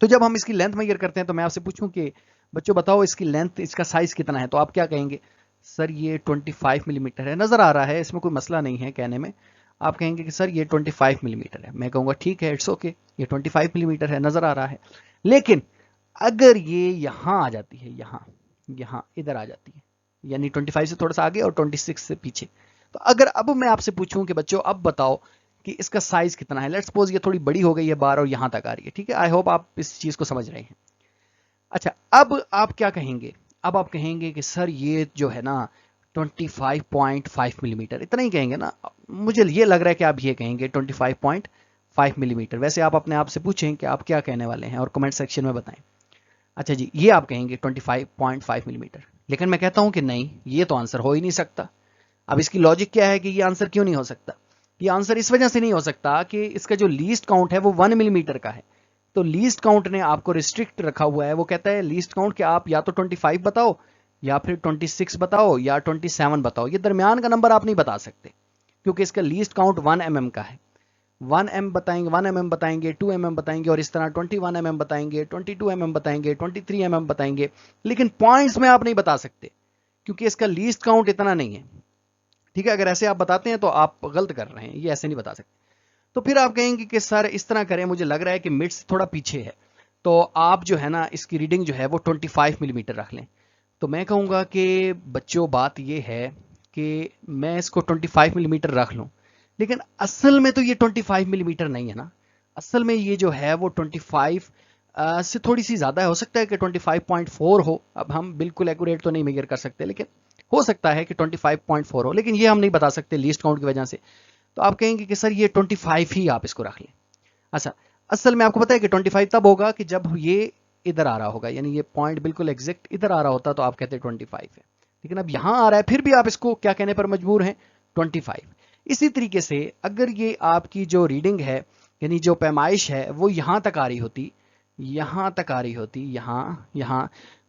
तो जब हम इसकी लेंथ मेजर करते हैं, तो मैं आपसे पूछूं कि बच्चों बताओ इसकी लेंथ, इसका साइज कितना है, तो आप क्या कहेंगे? सर ये 25 मिलीमीटर है, नजर आ रहा है, इसमें कोई मसला नहीं है कहने में। आप कहेंगे कि सर ये 25 मिलीमीटर है। मैं कहूंगा ठीक है, इट्स ओके, ये 25 मिलीमीटर है, नजर आ रहा है। लेकिन अगर ये यहां आ जाती है, यहां इधर आ जाती है, यानी 25 से थोड़ा सा आगे और 26 से पीछे, तो अगर अब मैं आपसे पूछूं कि बच्चों अब बताओ कि इसका साइज कितना है, लेट्स सपोज ये थोड़ी बड़ी हो गई है बार और यहां तक आ रही है, ठीक है, आई होप आप इस चीज को समझ रहे हैं। अच्छा, अब आप क्या कहेंगे? अब आप कहेंगे कि सर ये जो है ना 25.5 मिलीमीटर, इतना ही कहेंगे ना? मुझे ये लग रहा है कि आप ये कहेंगे 25.5 मिलीमीटर। वैसे आप अपने आप से पूछें कि आप क्या कहने वाले हैं और कमेंट सेक्शन में बताएं। अच्छा जी, ये आप कहेंगे 25.5 मिलीमीटर, लेकिन मैं कहता हूं कि नहीं, ये तो आंसर हो ही नहीं सकता। अब इसकी लॉजिक क्या है कि ये आंसर क्यों नहीं हो सकता? ये आंसर इस वजह से नहीं हो सकता कि इसका जो लीस्ट काउंट है वो 1 मिलीमीटर का है। तो लीस्ट काउंट ने आपको रिस्ट्रिक्ट रखा हुआ है। वो कहता है लीस्ट काउंट कि आप या तो 25 बताओ, या फिर 26 बताओ, या 27 बताओ। ये दरमियान का नंबर आप नहीं बता सकते, क्योंकि इसका लीस्ट काउंट 1 mm का है। 1 mm बताएंगे, 1 mm बताएंगे, 2 mm बताएंगे, और इस तरह 21 mm बताएंगे, 22 mm बताएंगे, 23 mm बताएंगे, लेकिन पॉइंट्स में आप नहीं बता सकते, क्योंकि इसका लीस्ट काउंट इतना नहीं है। ठीक है, अगर ऐसे आप बताते हैं तो आप गलत कर रहे हैं, ये ऐसे नहीं बता सकते। तो फिर आप कहेंगे कि सर इस तरह करें, मुझे लग रहा है कि मिड से थोड़ा पीछे है, तो आप जो है ना इसकी रीडिंग जो है वो 25 मिलीमीटर रख लें। तो मैं कहूँगा कि बच्चों बात ये है कि मैं इसको 25 मिलीमीटर रख लूँ, लेकिन असल में तो ये 25 मिलीमीटर नहीं है ना। असल में ये जो है वो 25 से थोड़ी सी ज़्यादा है। हो सकता है कि 25.4 हो। अब हम बिल्कुल एक्यूरेट तो नहीं मेजर कर सकते, लेकिन हो सकता है कि 25.4 हो, लेकिन ये हम नहीं बता सकते लीस्ट काउंट की वजह से। तो आप कहेंगे कि सर ये 25 ही आप इसको रख लें। अच्छा, असल में आपको पता है कि 25 तब होगा कि जब ये इधर आ रहा होगा, यानी ये पॉइंट बिल्कुल एग्जैक्ट इधर आ रहा होता तो आप कहते 25 है, लेकिन अब यहां आ रहा है, फिर भी आप इसको क्या कहने पर मजबूर हैं? 25। इसी तरीके से अगर ये आपकी जो रीडिंग है, यानी जो पैमाइश है, वो यहां तक आ रही होती, यहां तक आ रही होती, यहां,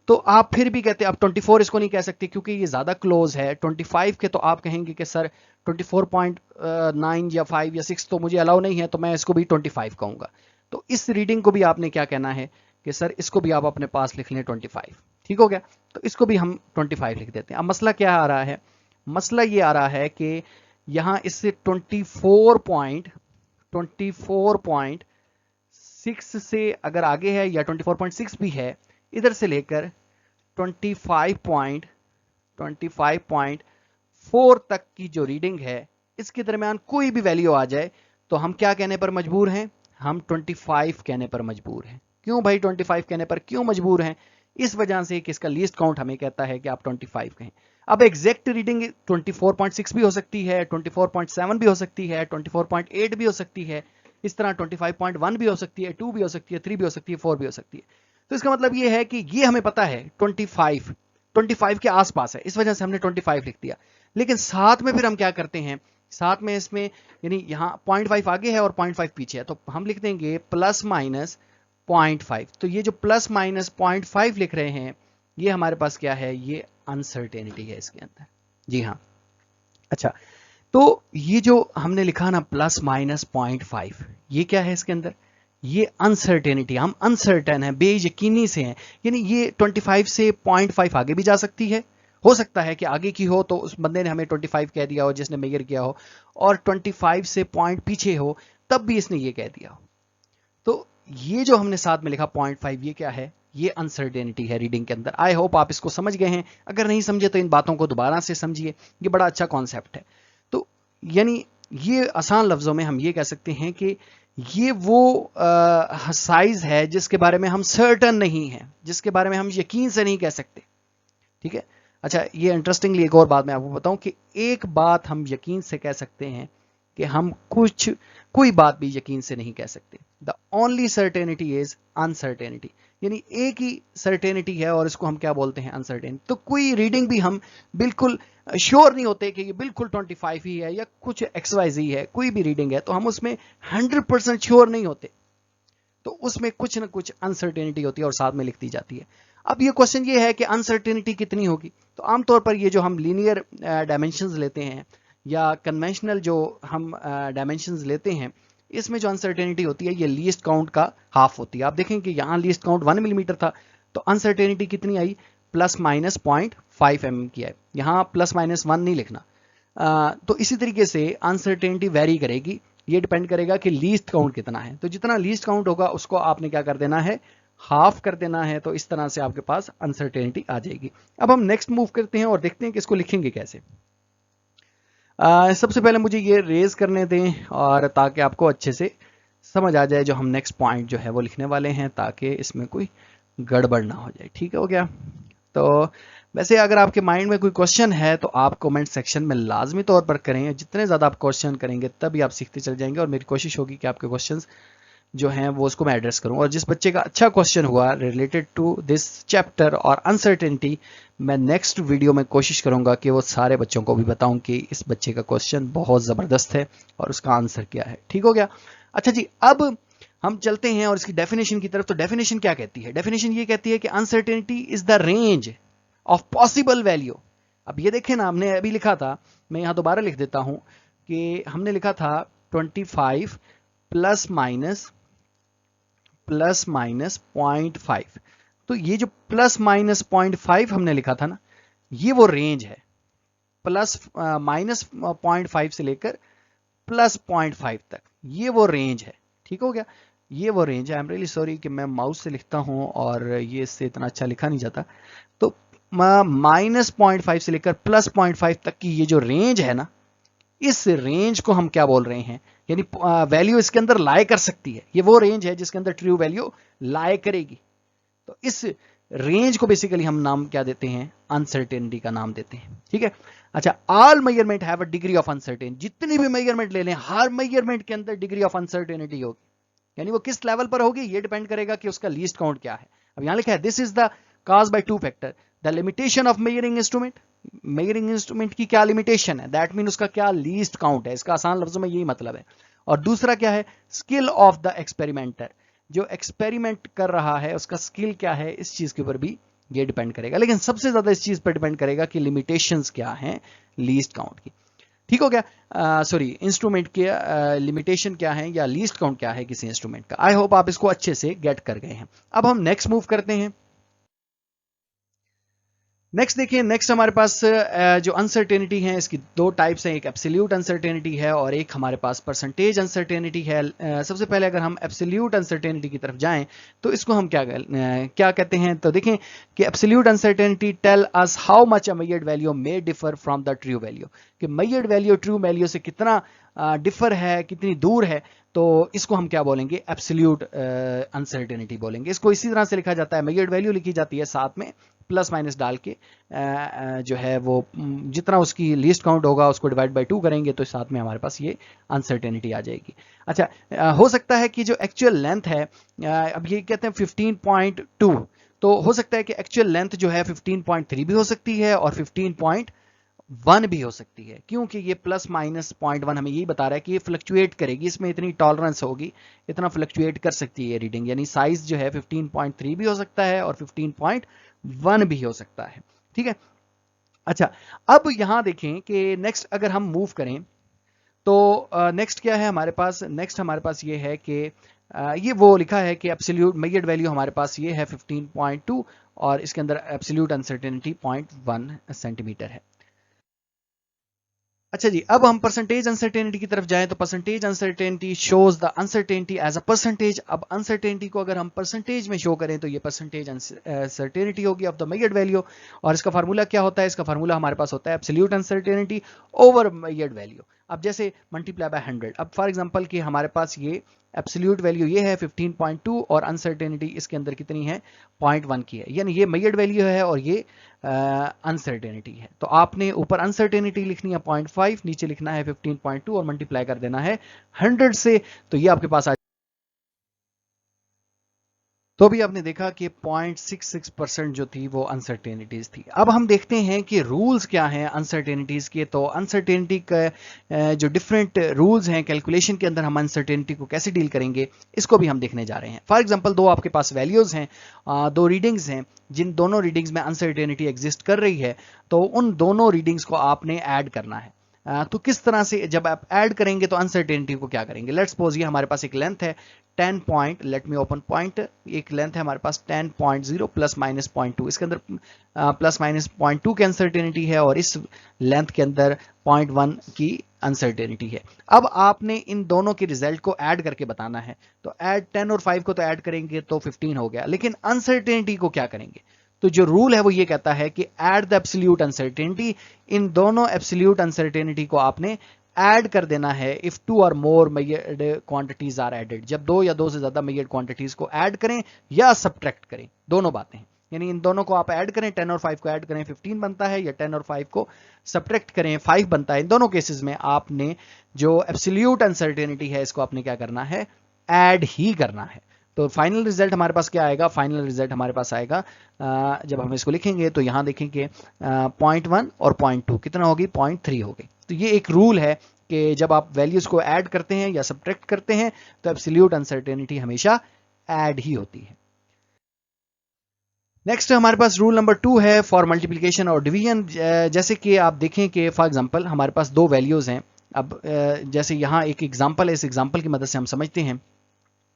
तो आप फिर भी कहते आप 24 इसको नहीं कह सकते, क्योंकि ये ज्यादा क्लोज है 25 के। तो आप कहेंगे कि सर 24.9 या 5 या 6 तो मुझे अलाउ नहीं है, तो मैं इसको भी 25 कहूंगा। तो इस रीडिंग को भी आपने क्या कहना है कि सर इसको भी आप अपने पास लिख लें 25। ठीक हो गया, तो इसको भी हम 25 लिख देते हैं। अब मसला क्या आ रहा है? मसला ये आ रहा है कि यहां इससे 24.6 6 से अगर आगे है या 24.6 भी है, इधर से लेकर 25.4 तक की जो रीडिंग है, इसके दरमियान कोई भी वैल्यू आ जाए तो हम क्या कहने पर मजबूर हैं? हम 25 कहने पर मजबूर हैं। क्यों भाई 25 कहने पर क्यों मजबूर हैं? इस वजह से कि इसका लीस्ट काउंट हमें कहता है कि आप 25 कहें। अब एग्जैक्ट रीडिंग 24.6 भी हो सकती है, 24.7 भी हो सकती है, 24.8 भी हो सकती है, इस तरह 25.1 भी हो सकती है, 2 भी हो सकती है, 3 भी हो सकती है, 4 भी हो सकती है। तो इसका मतलब ये है कि ये हमें पता है 25 के आसपास है, इस वजह से हमने 25 लिख दिया। लेकिन साथ में फिर हम क्या करते हैं, साथ में इसमें यानी यहाँ 0.5 आगे है और 0.5 पीछे है, तो हम लिख देंगे प्लस माइनस 0.5। तो ये जो प्लस माइनस 0.5 लिख रहे हैं, ये हमारे पास क्या है? ये अनसर्टेनिटी है इसके अंदर। जी हाँ। अच्छा, तो ये जो हमने लिखा ना प्लस माइनस 0.5, ये क्या है इसके अंदर? ये अनसर्टेनिटी, हम अनसर्टेन है, बेयकीनी से हैं। यानी ये 25 से 0.5 आगे भी जा सकती है, हो सकता है कि आगे की हो तो उस बंदे ने हमें 25 कह दिया हो जिसने मेजर किया हो, और 25 से पॉइंट पीछे हो तब भी इसने ये कह दिया हो। तो ये जो हमने साथ में लिखा 0.5, ये क्या है? ये अनसर्टेनिटी है रीडिंग के अंदर। आई होप आप इसको समझ गए हैं। अगर नहीं समझे तो इन बातों को दोबारा से समझिए, ये बड़ा अच्छा कॉन्सेप्ट है। तो यानी ये आसान लफ्जों में हम ये कह सकते हैं कि ये वो साइज है जिसके बारे में हम सर्टन नहीं हैं, जिसके बारे में हम यकीन से नहीं कह सकते। ठीक है। अच्छा, ये इंटरेस्टिंगली एक और बात मैं आपको बताऊं कि एक बात हम यकीन से कह सकते हैं कि हम कोई बात भी यकीन से नहीं कह सकते। The only certainty is uncertainty. यानी एक ही सर्टेनिटी है और इसको हम क्या बोलते हैं? अनसर्टेन। तो कोई रीडिंग भी हम बिल्कुल श्योर नहीं होते कि ये बिल्कुल 25 ही है या कुछ XYZ है, कोई भी रीडिंग है तो हम उसमें 100% श्योर नहीं होते, तो उसमें कुछ ना कुछ अनसर्टेनिटी होती है और साथ में लिख दी जाती है। अब ये क्वेश्चन ये है कि अनसर्टेनिटी कितनी होगी? तो आमतौर पर ये जो हम लीनियर डायमेंशंस लेते हैं या कन्वेंशनल जो हम डायमेंशंस लेते हैं, इसमें जो अनसर्टेनिटी होती है ये लीस्ट काउंट का हाफ होती है। आप देखें कि यहाँ लीस्ट काउंट 1 मिलीमीटर था, तो अनसर्टेनिटी कितनी आई? प्लस माइनस 0.5 mm की है। यहाँ प्लस माइनस 1 नहीं लिखना। तो इसी तरीके से अनसर्टेनिटी वेरी करेगी, ये डिपेंड करेगा कि लीस्ट काउंट कितना है। तो जितना लीस्ट काउंट होगा उसको आपने क्या कर देना है? हाफ कर देना है। तो इस तरह से आपके पास अनसर्टेनिटी आ जाएगी। अब हम नेक्स्ट मूव करते हैं और देखते हैं कि इसको लिखेंगे कैसे। सबसे पहले मुझे ये रेज करने दें और ताकि आपको अच्छे से समझ आ जाए जो हम नेक्स्ट पॉइंट जो है वो लिखने वाले हैं, ताकि इसमें कोई गड़बड़ ना हो जाए। ठीक हो गया? तो वैसे अगर आपके माइंड में कोई क्वेश्चन है तो आप कमेंट सेक्शन में लाजमी तौर पर करें। जितने ज़्यादा आप क्वेश्चन करेंगे तभी आप सीखते चल जाएंगे, और मेरी कोशिश होगी कि आपके क्वेश्चंस जो हैं वो उसको मैं एड्रेस करूं। और जिस बच्चे का अच्छा क्वेश्चन हुआ रिलेटेड टू दिस चैप्टर और अनसर्टेनिटी, मैं नेक्स्ट वीडियो में कोशिश करूंगा कि वो सारे बच्चों को भी बताऊं कि इस बच्चे का क्वेश्चन बहुत ज़बरदस्त है और उसका आंसर क्या है। ठीक हो गया? अच्छा जी, अब हम चलते हैं और इसकी डेफिनेशन की तरफ। तो डेफिनेशन क्या कहती है? डेफिनेशन ये कहती है कि uncertainty is the range of possible value. अब ये देखें ना, हमने अभी लिखा था, मैं यहां दोबारा लिख देता हूं कि हमने लिखा था 25 प्लस माइनस 0.5। तो ये जो प्लस माइनस 0.5 हमने लिखा था ना, ये वो रेंज है, प्लस माइनस 0.5 से लेकर प्लस 0.5 तक, ये वो रेंज है। ठीक हो गया? ये वो रेंज है। आई एम रियली सॉरी कि मैं माउस से लिखता हूं और ये इससे इतना अच्छा लिखा नहीं जाता। तो माइनस 0.5 से लेकर प्लस 0.5 तक की ये जो रेंज है ना, इस रेंज को हम क्या बोल रहे हैं? यानी वैल्यू इसके अंदर लाई कर सकती है, ये वो रेंज है जिसके अंदर ट्रू वैल्यू लाई करेगी। तो इस रेंज को बेसिकली हम नाम क्या देते हैं? अनसर्टेनिटी का नाम देते हैं। ठीक है? अच्छा, all measurement have a degree of uncertain. जितनी भी मेजरमेंट ले लें, हर मेजरमेंट के अंदर डिग्री ऑफ अनसर्टेनिटी होगी। यानी वो किस लेवल पर होगी, ये डिपेंड करेगा कि उसका लीस्ट काउंट क्या है। अब यहां लिखा है this is the cause by two factor, the limitation of measuring instrument. Measuring instrument की क्या लिमिटेशन है? दैट मीन उसका क्या लीस्ट काउंट है। इसका आसान लफ्जों में यही मतलब है। और दूसरा क्या है? स्किल ऑफ द एक्सपेरिमेंटर, जो एक्सपेरिमेंट कर रहा है उसका स्किल क्या है, इस चीज के ऊपर भी ये डिपेंड करेगा। लेकिन सबसे ज्यादा इस चीज पर डिपेंड करेगा कि लिमिटेशंस क्या हैं लीस्ट काउंट की। ठीक हो गया? सॉरी, इंस्ट्रूमेंट के लिमिटेशन क्या है या लीस्ट काउंट क्या है किसी इंस्ट्रूमेंट का। आई होप आप इसको अच्छे से गेट कर गए हैं। अब हम नेक्स्ट मूव करते हैं। नेक्स्ट देखिए, नेक्स्ट हमारे पास जो अनसर्टेनिटी है इसकी दो टाइप्स हैं, एक एब्सोल्यूट अनसर्टेनिटी है और एक हमारे पास परसेंटेज अनसर्टेनिटी है। सबसे पहले अगर हम एब्सोल्यूट अनसर्टेनिटी की तरफ जाएं तो इसको हम क्या कहते हैं, तो देखें कि absolute uncertainty tell us how much a measured value may differ from the true value, कि मेजर्ड वैल्यू ट्रू वैल्यू से कितना डिफर है, कितनी दूर है, तो इसको हम क्या बोलेंगे, एब्सोल्यूट अनसर्टेनिटी बोलेंगे। इसको इसी तरह से लिखा जाता है, मेजर्ड वैल्यू लिखी जाती है साथ में प्लस माइनस डाल के जो है वो जितना उसकी लीस्ट काउंट होगा उसको डिवाइड बाय 2 करेंगे तो साथ में हमारे पास ये अनसर्टेनिटी आ जाएगी। अच्छा, हो सकता है कि जो एक्चुअल लेंथ है, अब ये कहते हैं 15.2, तो हो सकता है कि एक्चुअल लेंथ जो है 15.3 भी हो सकती है और 15.1 भी हो सकती है, क्योंकि ये प्लस माइनस 0.1 हमें यही बता रहा है कि ये फ्लक्चुएट करेगी, इसमें इतनी टॉलरेंस होगी, इतना फ्लक्चुएट कर सकती है रीडिंग, यानी साइज जो है 15.3 भी हो सकता है और 15.1 भी हो सकता है। ठीक है। अच्छा, अब यहां देखें कि नेक्स्ट अगर हम मूव करें तो नेक्स्ट क्या है हमारे पास, नेक्स्ट हमारे पास ये है कि ये वो लिखा है कि एब्सोल्यूट मेजर्ड वैल्यू हमारे पास ये है 15.2 और इसके अंदर एब्सोल्यूट अनसर्टेनिटी 0.1 सेंटीमीटर है। अच्छा जी, अब हम परसेंटेज अनसर्टेनिटी की तरफ जाएं तो percentage uncertainty shows the uncertainty as a percentage. अब अनसर्टेनिटी को अगर हम परसेंटेज में शो करें तो ये परसेंटेज अनसर्टेनिटी होगी ऑफ द मेजर्ड वैल्यू, और इसका फार्मूला क्या होता है, इसका फार्मूला हमारे पास होता है absolute uncertainty over measured value. अब जैसे मल्टीप्लाई बाय 100, अब फॉर एग्जांपल कि हमारे पास ये एब्सोल्यूट वैल्यू ये है 15.2 और अनसर्टेनिटी इसके अंदर कितनी है, 0.1 की है, यानी ये मेजर्ड वैल्यू है और ये अनसर्टेनिटी है। तो आपने ऊपर अनसर्टेनिटी लिखनी है 0.5, नीचे लिखना है 15.2 और मल्टीप्लाई कर देना है 100 से, तो ये आपके पास तो भी आपने देखा कि 0.66% जो थी वो अनसर्टेनिटीज थी। अब हम देखते हैं कि रूल्स क्या हैं अनसर्टेनिटीज के। तो अनसर्टेनिटी का जो डिफरेंट रूल्स हैं कैलकुलेशन के अंदर, हम अनसर्टेनिटी को कैसे डील करेंगे इसको भी हम देखने जा रहे हैं। फॉर एग्जांपल, दो आपके पास वैल्यूज हैं, दो रीडिंग्स हैं, जिन दोनों रीडिंग्स में अनसर्टेनिटी एग्जिस्ट कर रही है, तो उन दोनों रीडिंग्स को आपने ऐड करना है। तो किस तरह से जब आप ऐड करेंगे तो अनसर्टेनिटी को क्या करेंगे, लेट्स सपोज ये हमारे पास एक लेंथ है 10 point, let me open point, एक लेंथ है हमारे पास 10.0 प्लस माइनस 0.2, इसके अंदर प्लस माइनस 0.2 की अनसर्टेनिटी है और इस लेंथ के अंदर 0.1 की अनसर्टेनिटी है। अब आपने इन दोनों के रिजल्ट को ऐड करके बताना है, तो ऐड 10 और 5 को तो ऐड करेंगे तो 15 हो गया, लेकिन अनसर्टेनिटी को क्या करेंगे, तो जो रूल है वो ये कहता है कि ऐड द एब्सोल्यूट अनसर्टेनिटी, इन दोनों एब्सोल्यूट अनसर्टेनिटी को आपने ऐड कर देना है इफ 2 और मोर मेजर्ड क्वांटिटीज आर एडेड, जब दो या दो से ज्यादा मेजर्ड क्वांटिटीज को ऐड करें या सब्ट्रैक्ट करें, दोनों बातें हैं। यानी इन दोनों को आप ऐड करें, 10 और 5 को ऐड करें 15 बनता है, या 10 और 5 को सब्ट्रैक्ट करें 5 बनता है। इन दोनों केसेस में आपने जो एब्सोल्यूट अनसर्टेनिटी है इसको आपने क्या करना है, ऐड ही करना है। तो फाइनल रिजल्ट हमारे पास क्या आएगा, फाइनल रिजल्ट हमारे पास आएगा जब हम इसको लिखेंगे तो यहां देखेंगे 0.1 और 0.2 कितना होगी, 0.3 हो गई। तो ये एक रूल है कि जब आप वैल्यूज को ऐड करते हैं या सब्ट्रैक्ट करते हैं तो एब्सोल्यूट अनसर्टेनिटी हमेशा ऐड ही होती है। नेक्स्ट हमारे पास रूल नंबर 2 है फॉर मल्टीप्लिकेशन और डिवीजन। जैसे कि आप देखें कि फॉर एग्जांपल हमारे पास दो वैल्यूज हैं। अब जैसे यहाँ एक एग्जांपल है, इस एग्जांपल की मदद से हम समझते हैं।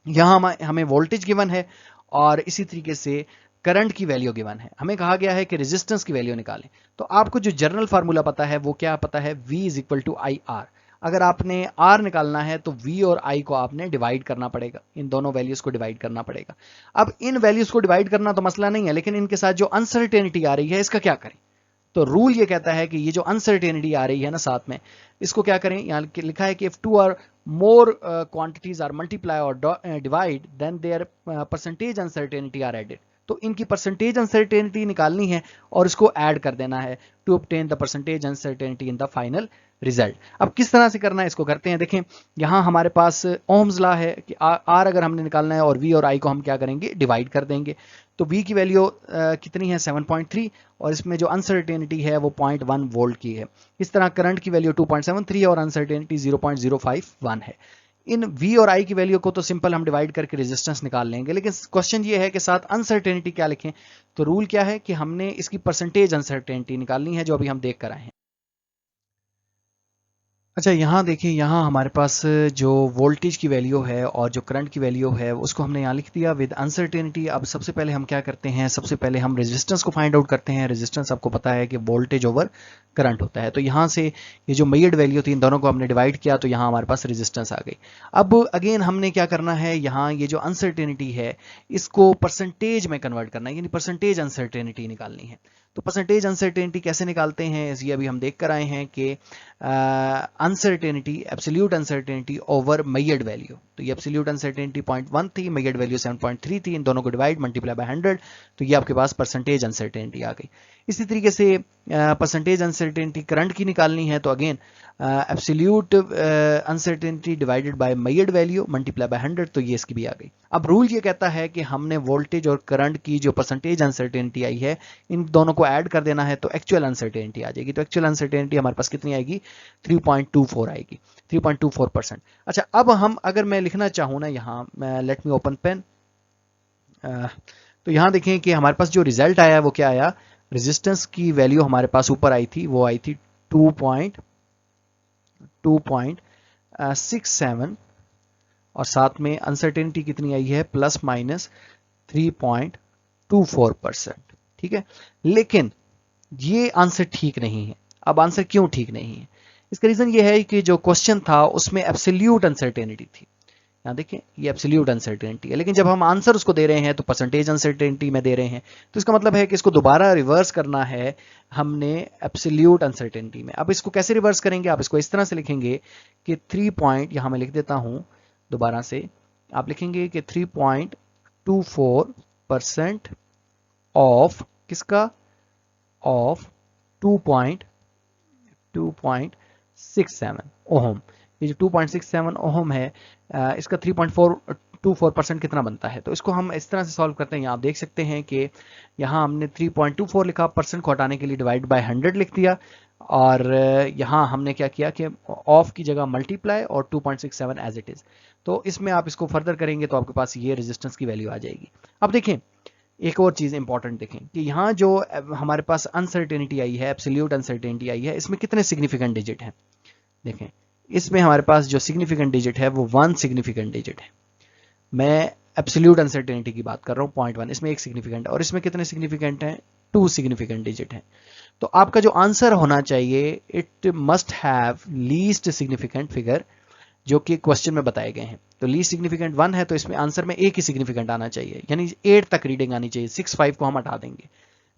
यहाँ हमें वोल्टेज गिवन है और इसी तरीके से करंट की वैल्यू गिवन है। हमें कहा गया है कि रेजिस्टेंस की वैल्यू निकालें। तो आपको जो जनरल फार्मूला पता है वो क्या पता है, V is equal to I R. अगर आपने R निकालना है तो V और I को आपने डिवाइड करना पड़ेगा, इन दोनों वैल्यूज को डिवाइड करना पड़ेगा। अब इन वैल्यूज को डिवाइड करना तो मसला नहीं है, लेकिन इनके साथ जो अनसर्टेनिटी आ रही है इसका क्या करें। तो रूल ये कहता है कि ये जो अनसर्टेनिटी आ रही है ना साथ में, इसको क्या करें, यहाँ लिखा है कि इफ 2 और मोर क्वांटिटीज आर मल्टीप्लाई और divide then their percentage uncertainty are added. तो इनकी परसेंटेज अनसर्टेनिटी निकालनी है और इसको ऐड कर देना है to obtain the percentage uncertainty in the final result. अब किस तरह से करना है इसको करते हैं। देखें यहाँ हमारे पास ओम्स लॉ है कि आर अगर हमने निकालना है और वी और आई को हम क्या करेंगे, डिवाइड कर देंगे। तो वी की वैल्यू कितनी है, 7.3, और इसमें जो अनसर्टेनिटी है वो 0.1 वोल्ट की है। इस तरह करंट की वैल्यू 2.73 है और अनसर्टेनिटी 0.051 है। इन V और I की वैल्यू को तो सिंपल हम डिवाइड करके रेजिस्टेंस निकाल लेंगे, लेकिन क्वेश्चन ये है कि साथ अनसर्टेनिटी क्या लिखें। तो रूल क्या है कि हमने इसकी परसेंटेज अनसर्टेनिटी निकालनी है, जो अभी हम देख कर आए हैं। अच्छा, यहाँ देखिए, यहाँ हमारे पास जो वोल्टेज की वैल्यू है और जो करंट की वैल्यू है उसको हमने यहाँ लिख दिया विद अनसर्टेनिटी। अब सबसे पहले हम क्या करते हैं, सबसे पहले हम रेजिस्टेंस को फाइंड आउट करते हैं। रेजिस्टेंस आपको पता है कि वोल्टेज ओवर करंट होता है। तो यहाँ से ये जो मेजर्ड वैल्यू थी इन दोनों को हमने डिवाइड किया तो यहाँ हमारे पास रेजिस्टेंस आ गई। अब अगेन हमने क्या करना है, यहाँ ये जो अनसर्टेनिटी है इसको परसेंटेज में कन्वर्ट करना है, यानी परसेंटेज अनसर्टेनिटी निकालनी है। तो परसेंटेज अनसर्टेनिटी कैसे निकालते हैं, ये अभी हम देख कर आए हैं कि uncertainty, absolute uncertainty over measured value. तो ये एब्सोल्यूट अनसर्टेनिटी 0.1 थी, मेजर्ड वैल्यू 7.3 थी, इन दोनों को डिवाइड मल्टीप्लाई बाय 100, तो ये आपके पास परसेंटेज अनसर्टेनिटी आ गई। इसी तरीके से परसेंटेज अनसर्टेनिटी करंट की निकालनी है तो again absolute uncertainty divided by measured value multiply by 100, तो ये इसकी भी आ गई। अब रूल ये कहता है कि हमने वोल्टेज और करंट की जो परसेंटेज अनसर्टेनिटी आई है इन दोनों को ऐड कर देना है तो एक्चुअल अनसर्टेनिटी आ जाएगी। तो एक्चुअल अनसर्टेनिटी हमारे पास कितनी आएगी, 3.24 आएगी, 3.24%। अच्छा, अब हम अगर मैं लिखना चाहूँ ना, यहाँ लेट मी ओपन पेन, तो यहाँ देखें कि हमारे पास जो रिजल्ट आया वो क्या आया, रेजिस्टेंस की वैल्यू हमारे पास ऊपर आई थी, वो आई थी 2.67 और साथ में अनसर्टेनिटी कितनी आई है, प्लस माइनस 3.24%। ठीक है, लेकिन ये आंसर ठीक नहीं है। अब आंसर क्यों ठीक नहीं है, इसका रीजन ये है कि जो क्वेश्चन था उसमें एब्सोल्यूट अनसर्टेनिटी थी। यहाँ देखिए, ये एब्सोल्यूट अनसर्टेनिटी है, लेकिन जब हम आंसर उसको दे रहे हैं तो परसेंटेज अनसर्टेनिटी में दे रहे हैं। तो इसका मतलब है कि इसको दोबारा रिवर्स करना है हमने एब्सोल्यूट अनसर्टेनिटी में। अब इसको कैसे रिवर्स करेंगे, आप इसको इस तरह से लिखेंगे कि 3 पॉइंट, यहाँ मैं लिख देता हूँ दोबारा से, आप लिखेंगे कि 3.24% ऑफ किसका, ऑफ 2.67 ओहम। ये जो 2.67 ओहम है इसका 3.424% कितना बनता है, तो इसको हम इस तरह से सॉल्व करते हैं। यहाँ आप देख सकते हैं कि यहाँ हमने 3.24 लिखा, परसेंट को हटाने के लिए डिवाइड बाय 100 लिख दिया, और यहाँ हमने क्या किया कि ऑफ की जगह मल्टीप्लाई और 2.67 एज इट इज। तो इसमें आप इसको फर्दर करेंगे तो आपके पास ये रेजिस्टेंस की वैल्यू आ जाएगी। अब देखें, एक और चीज इंपॉर्टेंट देखें कि यहाँ जो हमारे पास अनसर्टेनिटी आई है, एब्सोल्यूट अनसर्टेनिटी आई है, इसमें कितने सिग्निफिकेंट डिजिट हैं। देखें, इसमें हमारे पास जो सिग्निफिकेंट डिजिट है वो 1 सिग्निफिकेंट डिजिट है। मैं एब्सोल्यूट अनसर्टेनिटी की बात कर रहा हूँ 0.1, इसमें एक सिग्निफिकेंट, और इसमें कितने सिग्निफिकेंट हैं, 2 सिग्निफिकेंट डिजिट हैं। तो आपका जो आंसर होना चाहिए, it must have least significant figure जो कि क्वेश्चन में बताए गए हैं। तो लीस्ट सिग्निफिकेंट 1 है, तो इसमें आंसर में एक ही सिग्निफिकेंट आना चाहिए, यानी 8 तक रीडिंग आनी चाहिए। 6 5 को हम हटा देंगे,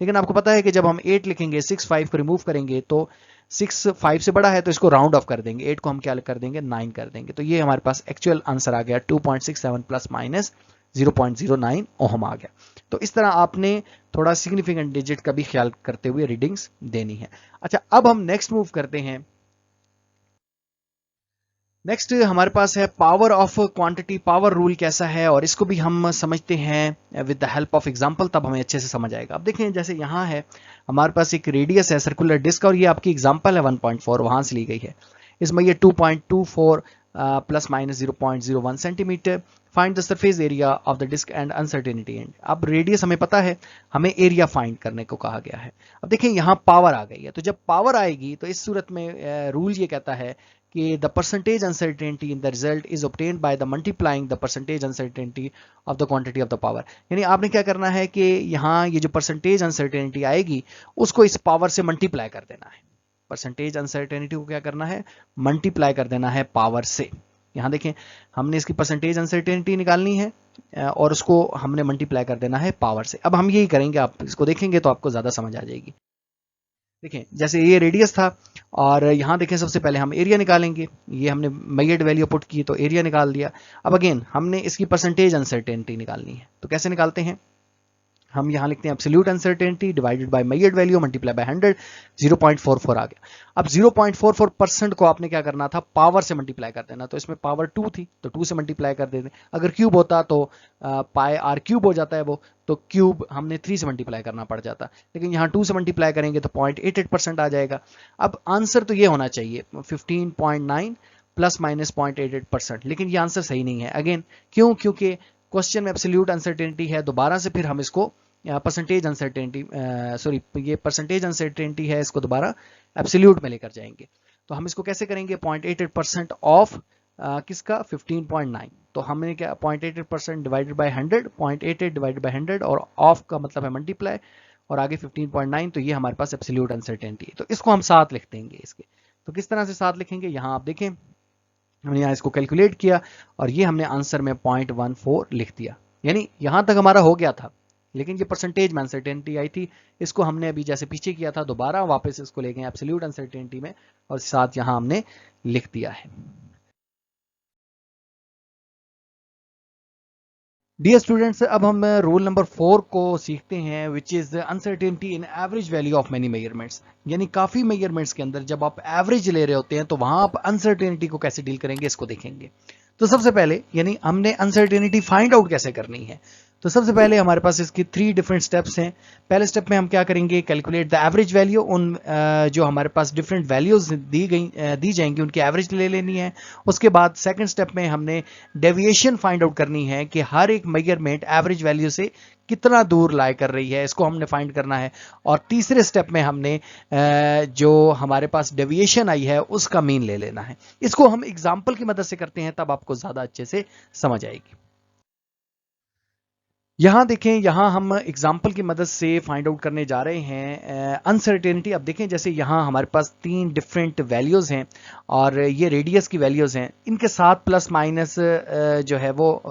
लेकिन आपको पता है कि जब हम 8 लिखेंगे 6 5 को रिमूव करेंगे तो 6 5 से बड़ा है, तो इसको राउंड ऑफ कर देंगे, 8 को हम क्या कर देंगे, 9 कर देंगे। तो ये हमारे पास एक्चुअल आंसर आ गया 2.67 प्लस माइनस 0.09 ओहम आ गया। तो इस तरह आपने थोड़ा सिग्निफिकेंट डिजिट का भी ख्याल करते हुए रीडिंग्स देनी है। अच्छा, अब हम नेक्स्ट मूव करते हैं। नेक्स्ट हमारे पास है power of quantity. Power rule कैसा है और इसको भी हम समझते हैं with the help of example, तब हमें अच्छे से समझ आएगा। अब देखें, जैसे यहाँ है हमारे पास एक रेडियस है, सर्कुलर डिस्क, और ये आपकी एग्जांपल है 1.4, वहां से ली गई है। इसमें ये 2.24 plus minus 0.01 centimetre. Find the surface area of the disc and uncertainty and. अब रेडियस हमें पता है, हमें एरिया फाइंड करने को कहा गया है। अब देखें, यहाँ पावर आ गई है, तो जब पावर आएगी तो इस सूरत में रूल ये कहता है कि the percentage uncertainty in the result is obtained by the multiplying the percentage uncertainty of the quantity of the power। यानी आपने क्या करना है कि यहाँ ये जो percentage uncertainty आएगी उसको इस पावर से मल्टीप्लाई कर देना है। परसेंटेज अनसर्टेनिटी को क्या करना है, मल्टीप्लाई कर देना है पावर से। यहाँ देखें, हमने इसकी परसेंटेज अनसर्टेनिटी निकालनी है और उसको हमने मल्टीप्लाई कर देना है पावर से। अब हम यही करेंगे, आप इसको देखेंगे तो आपको ज्यादा समझ आ जाएगी। देखें, जैसे ये रेडियस था और यहाँ देखें, सबसे पहले हम एरिया निकालेंगे। ये हमने मेजर्ड वैल्यू पुट की तो एरिया निकाल दिया। अब अगेन हमने इसकी परसेंटेज अनसर्टेनिटी निकालनी है, तो कैसे निकालते हैं, हम यहाँ लिखते हैं absolute uncertainty divided by measured value multiply by 100, 0.44 आ गया। अब 0.44% को आपने क्या करना था, पावर से मल्टीप्लाई कर देना। तो इसमें पावर 2 थी तो 2 से मल्टीप्लाई कर देते। अगर क्यूब होता तो पाई आर क्यूब हो जाता है वो, तो क्यूब हमने 3 से मल्टीप्लाई करना पड़ जाता, लेकिन यहाँ 2 से मल्टीप्लाई करेंगे तो 0.88% आ जाएगा। अब आंसर तो ये होना चाहिए 15.9 प्लस माइनस 0.88%, लेकिन ये आंसर सही नहीं है। अगेन क्यों, क्योंकि क्वेश्चन में एब्सोल्यूट अनसर्टेनिटी है, दोबारा से फिर हम इसको परसेंटेज अनसर्टेनिटी, सॉरी ये परसेंटेज अनसर्टेनिटी है, इसको दोबारा एब्सोल्यूट में लेकर जाएंगे। तो हम इसको कैसे करेंगे, 0.88% ऑफ किसका 15.9, तो हमने क्या 0.88% डिवाइडेड बाय 100, 0.88 डिवाइडेड बाय 100 और ऑफ का मतलब है मल्टीप्लाई और आगे 15.9, तो ये हमारे पास एब्सोल्यूट अनसर्टेनिटी है। तो इसको हम साथ लिख देंगे इसके। तो किस तरह से साथ लिखेंगे, यहाँ आप देखें हमने यहाँ इसको कैलकुलेट किया और ये हमने आंसर में 0.14 लिख दिया, यानी यहां तक हमारा हो गया था, लेकिन ये परसेंटेज में अनसर्टेनिटी आई थी, इसको हमने अभी जैसे पीछे किया था दोबारा वापस इसको ले गए एब्सोल्यूट अनसर्टेनिटी में और साथ यहां हमने लिख दिया है। डियर स्टूडेंट्स, अब हम रूल नंबर 4 को सीखते हैं, which is uncertainty in average value of many measurements. यानी काफी मेजरमेंट्स के अंदर जब आप एवरेज ले रहे होते हैं तो वहां आप अनसर्टेनिटी को कैसे डील करेंगे इसको देखेंगे। तो सबसे पहले यानी हमने अनसर्टेनिटी फाइंड आउट कैसे करनी है, तो सबसे पहले हमारे पास इसकी 3 डिफरेंट स्टेप्स हैं। पहले स्टेप में हम क्या करेंगे, कैलकुलेट द एवरेज वैल्यू, उन जो हमारे पास डिफरेंट वैल्यूज दी जाएंगी उनकी एवरेज ले लेनी है। उसके बाद सेकंड स्टेप में हमने डेविएशन फाइंड आउट करनी है कि हर एक मेजरमेंट एवरेज वैल्यू से कितना दूर लाई कर रही है, इसको हमने फाइंड करना है। और तीसरे स्टेप में हमने जो हमारे पास डेविएशन आई है उसका मीन ले लेना है। इसको हम एग्जाम्पल की मदद से करते हैं, तब आपको ज्यादा अच्छे से समझ आएगी। यहां देखें, यहां हम एग्जाम्पल की मदद से फाइंड आउट करने जा रहे हैं अनसर्टेनिटी। अब देखें जैसे यहां हमारे पास 3 डिफरेंट वैल्यूज हैं और ये रेडियस की वैल्यूज हैं, इनके साथ प्लस माइनस जो है वो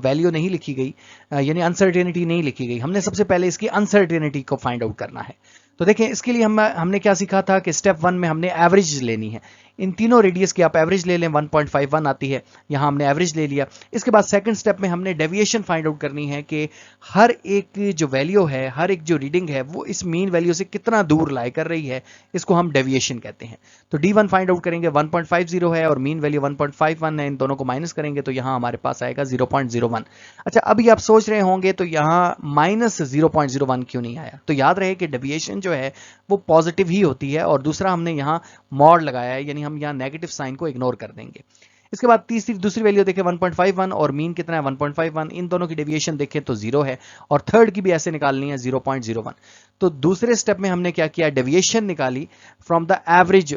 वैल्यू नहीं लिखी गई, यानी अनसर्टेनिटी नहीं लिखी गई। हमने सबसे पहले इसकी अनसर्टेनिटी को फाइंड आउट करना है। तो देखें इसके लिए हमने क्या सीखा था कि स्टेप 1 में हमने एवरेज लेनी है। इन तीनों रेडियस की आप एवरेज ले लें, 1.51 आती है, यहां हमने एवरेज ले लिया। इसके बाद सेकंड स्टेप में हमने डेविएशन फाइंड आउट करनी है कि हर एक जो वैल्यू है, हर एक जो रीडिंग है वो इस मीन वैल्यू से कितना दूर लाई कर रही है, इसको हम डेविएशन कहते हैं। तो D1 फाइंड आउट करेंगे, 1.50 है और मीन वैल्यू 1.51 है, इन दोनों को माइनस करेंगे तो यहां हमारे पास आएगा 0.01। अच्छा, अभी आप सोच रहे होंगे तो यहां माइनस 0.01 क्यों नहीं आया, तो याद रहे कि डेविएशन जो है वो पॉजिटिव ही होती है और दूसरा हमने यहां मॉड लगाया है, यानी हम यहां नेगेटिव साइन को इग्नोर कर देंगे। इसके बाद दूसरी वैल्यू देखें 1.51 और मीन कितना है 1.51, इन दोनों की डेविएशन देखें तो 0 है और थर्ड की भी ऐसे निकालनी है 0.01। तो दूसरे स्टेप में हमने क्या किया, डेविएशन निकाली from the average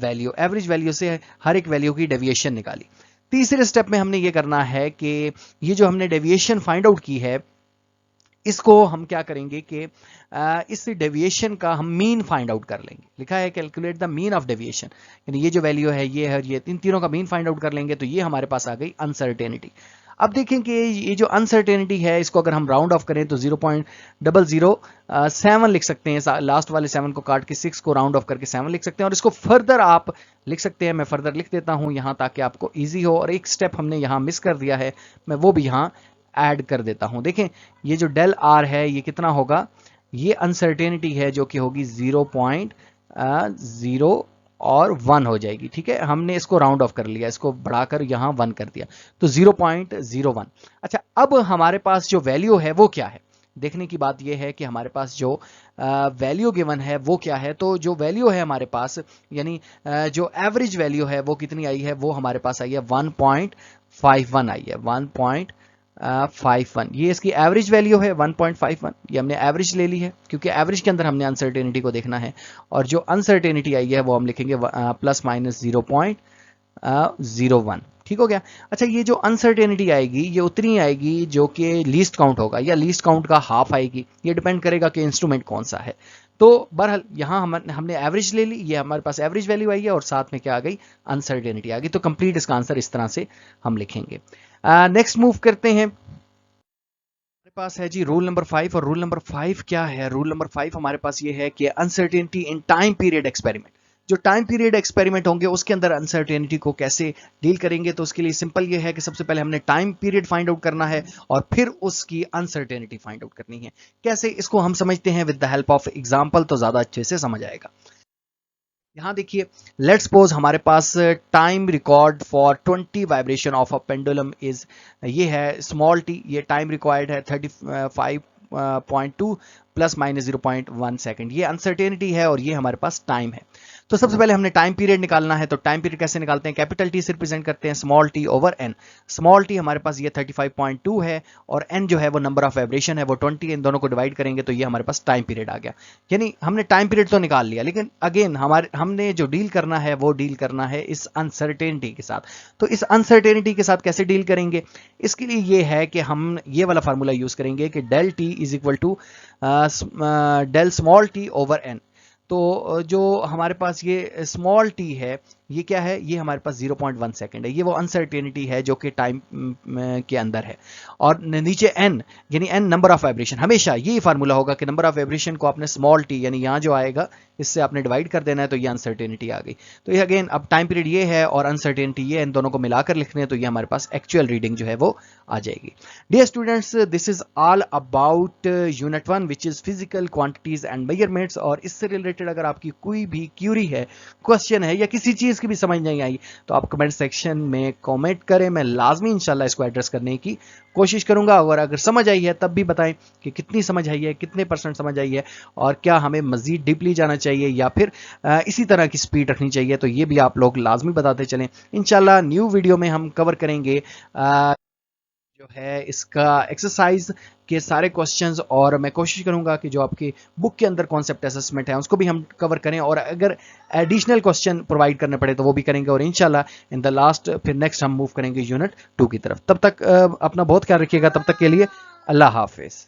value, average value से हर एक वैल्यू की डेविएशन निकाली। तीसरे स्टेप में हमने ये करना है कि ये जो हमने डेविएशन फाइंड आउट की है इसको हम क्या करेंगे कि इस डेविएशन का हम मीन फाइंड आउट कर लेंगे। लिखा है calculate the mean of deviation, यानी ये जो वैल्यू है ये है, ये इन तीनों का मीन फाइंड आउट कर लेंगे तो ये हमारे पास आ गई अनसर्टेनिटी। अब देखें कि ये जो अनसर्टेनिटी है इसको अगर हम राउंड ऑफ करें तो 0.007 लिख सकते हैं, लास्ट वाले 7 को काट के 6 को राउंड ऑफ करके 7 लिख सकते हैं और इसको फर्दर आप लिख सकते हैं। मैं फर्दर लिख देता हूं यहां ताकि आपको ईजी हो, और एक स्टेप हमने यहां मिस कर दिया है, मैं वो भी यहां ऐड कर देता हूं। देखें ये जो डेल आर है ये कितना होगा, ये अनसर्टेनिटी है जो कि होगी 0.0 और 1 हो जाएगी। ठीक है, हमने इसको राउंड ऑफ कर लिया, इसको बढ़ाकर यहां 1 कर दिया तो 0.01। अच्छा, अब हमारे पास जो वैल्यू है वो क्या है, देखने की बात यह है कि हमारे पास जो वैल्यू गिवन है वो क्या है। तो जो वैल्यू है हमारे पास, यानी जो एवरेज वैल्यू है वो कितनी आई है, वो हमारे पास आई है 1.51 आई है, 1.51। ये इसकी एवरेज वैल्यू है 1.51, ये हमने एवरेज ले ली है क्योंकि एवरेज के अंदर हमने अनसर्टेनिटी को देखना है। और जो अनसर्टेनिटी आई है वो हम लिखेंगे प्लस माइनस 0.01। ठीक हो गया। अच्छा, ये जो अनसर्टेनिटी आएगी ये उतनी आएगी जो कि लीस्ट काउंट होगा या लीस्ट काउंट का हाफ आएगी, ये डिपेंड करेगा कि इंस्ट्रूमेंट कौन सा है। तो बहरहाल यहाँ हमने एवरेज ले ली, ये हमारे पास एवरेज वैल्यू आई है और साथ में क्या आ गई, अनसर्टेनिटी आ गई। तो कंप्लीट इसका आंसर इस तरह से हम लिखेंगे। नेक्स्ट मूव करते हैं, हमारे पास है जी रूल नंबर 5। और रूल नंबर 5 क्या है, रूल नंबर 5 हमारे पास ये है कि uncertainty in time period experiment, जो टाइम पीरियड एक्सपेरिमेंट होंगे उसके अंदर अनसर्टेनिटी को कैसे डील करेंगे। तो उसके लिए सिंपल ये है कि सबसे पहले हमने टाइम पीरियड फाइंड आउट करना है और फिर उसकी अनसर्टेनिटी फाइंड आउट करनी है। कैसे, इसको हम समझते हैं with the help of example, तो ज्यादा अच्छे से समझ आएगा। यहां देखिए, लेट्स सपोज हमारे पास time record for 20 vibration of a pendulum is, ये है स्मॉल टी, ये टाइम रिक्वायर्ड है 35.2 प्लस माइनस 0.1 सेकेंड, ये अनसर्टेनिटी है और ये हमारे पास टाइम है। तो सबसे पहले हमने टाइम पीरियड निकालना है, तो टाइम पीरियड कैसे निकालते हैं, कैपिटल टी से रिप्रेजेंट करते हैं small t over n. Small t हमारे पास ये 35.2 है और एन जो है वो नंबर ऑफ वाइब्रेशन है वो 20 है, इन दोनों को डिवाइड करेंगे तो ये हमारे पास टाइम पीरियड आ गया। यानी हमने टाइम पीरियड तो निकाल लिया, लेकिन अगेन हमने जो डील करना है वो डील करना है इस अनसर्टेनिटी के साथ। तो इस अनसर्टेनिटी के साथ कैसे डील करेंगे, इसके लिए ये है कि हम ये वाला फार्मूला यूज करेंगे कि del t is equal to del small t over n. तो जो हमारे पास ये स्मॉल टी है ये क्या है, ये हमारे पास 0.1 सेकंड है, ये वो अनसर्टेनिटी है जो कि टाइम के अंदर है। और नीचे n यानी n नंबर ऑफ वाइब्रेशन, हमेशा यही फार्मूला होगा कि नंबर ऑफ वाइब्रेशन को आपने स्मॉल टी यानी यहाँ जो आएगा इससे आपने डिवाइड कर देना है, तो ये अनसर्टेनिटी आ गई। तो ये अगेन अब टाइम पीरियड ये है और अनसर्टेनिटी ये, इन दोनों को मिलाकर लिखने हैं तो ये हमारे पास एक्चुअल रीडिंग जो है वो आ जाएगी। Dear students, this is all about unit 1 which is physical quantities and measurements. और इससे रिलेटेड अगर आपकी कोई भी क्यूरी है, क्वेश्चन है या किसी चीज की भी समझ नहीं आई तो आप कमेंट सेक्शन में कमेंट करें, मैं लाजमी इंशाल्लाह इसको एड्रेस करने की कोशिश करूंगा। और अगर समझ आई है तब भी बताएं कि कितनी समझ आई है, कितने % समझ आई है, और क्या हमें मजीद डीपली जाना चाहिए या फिर इसी तरह की स्पीड रखनी चाहिए, तो ये भी आप लोग लाजमी बताते चलें। इंशाल्लाह न्यू वीडियो में हम कवर करेंगे जो है इसका एक्सरसाइज के सारे क्वेश्चंस, और मैं कोशिश करूंगा कि जो आपकी बुक के अंदर कॉन्सेप्ट असेसमेंट है उसको भी हम कवर करें, और अगर एडिशनल क्वेश्चन प्रोवाइड करने पड़े तो वो भी करेंगे। और इंशाल्लाह इन द लास्ट फिर नेक्स्ट हम मूव करेंगे यूनिट 2 की तरफ। तब तक अपना बहुत ख्याल रखिएगा, तब तक के लिए अल्लाह हाफिज।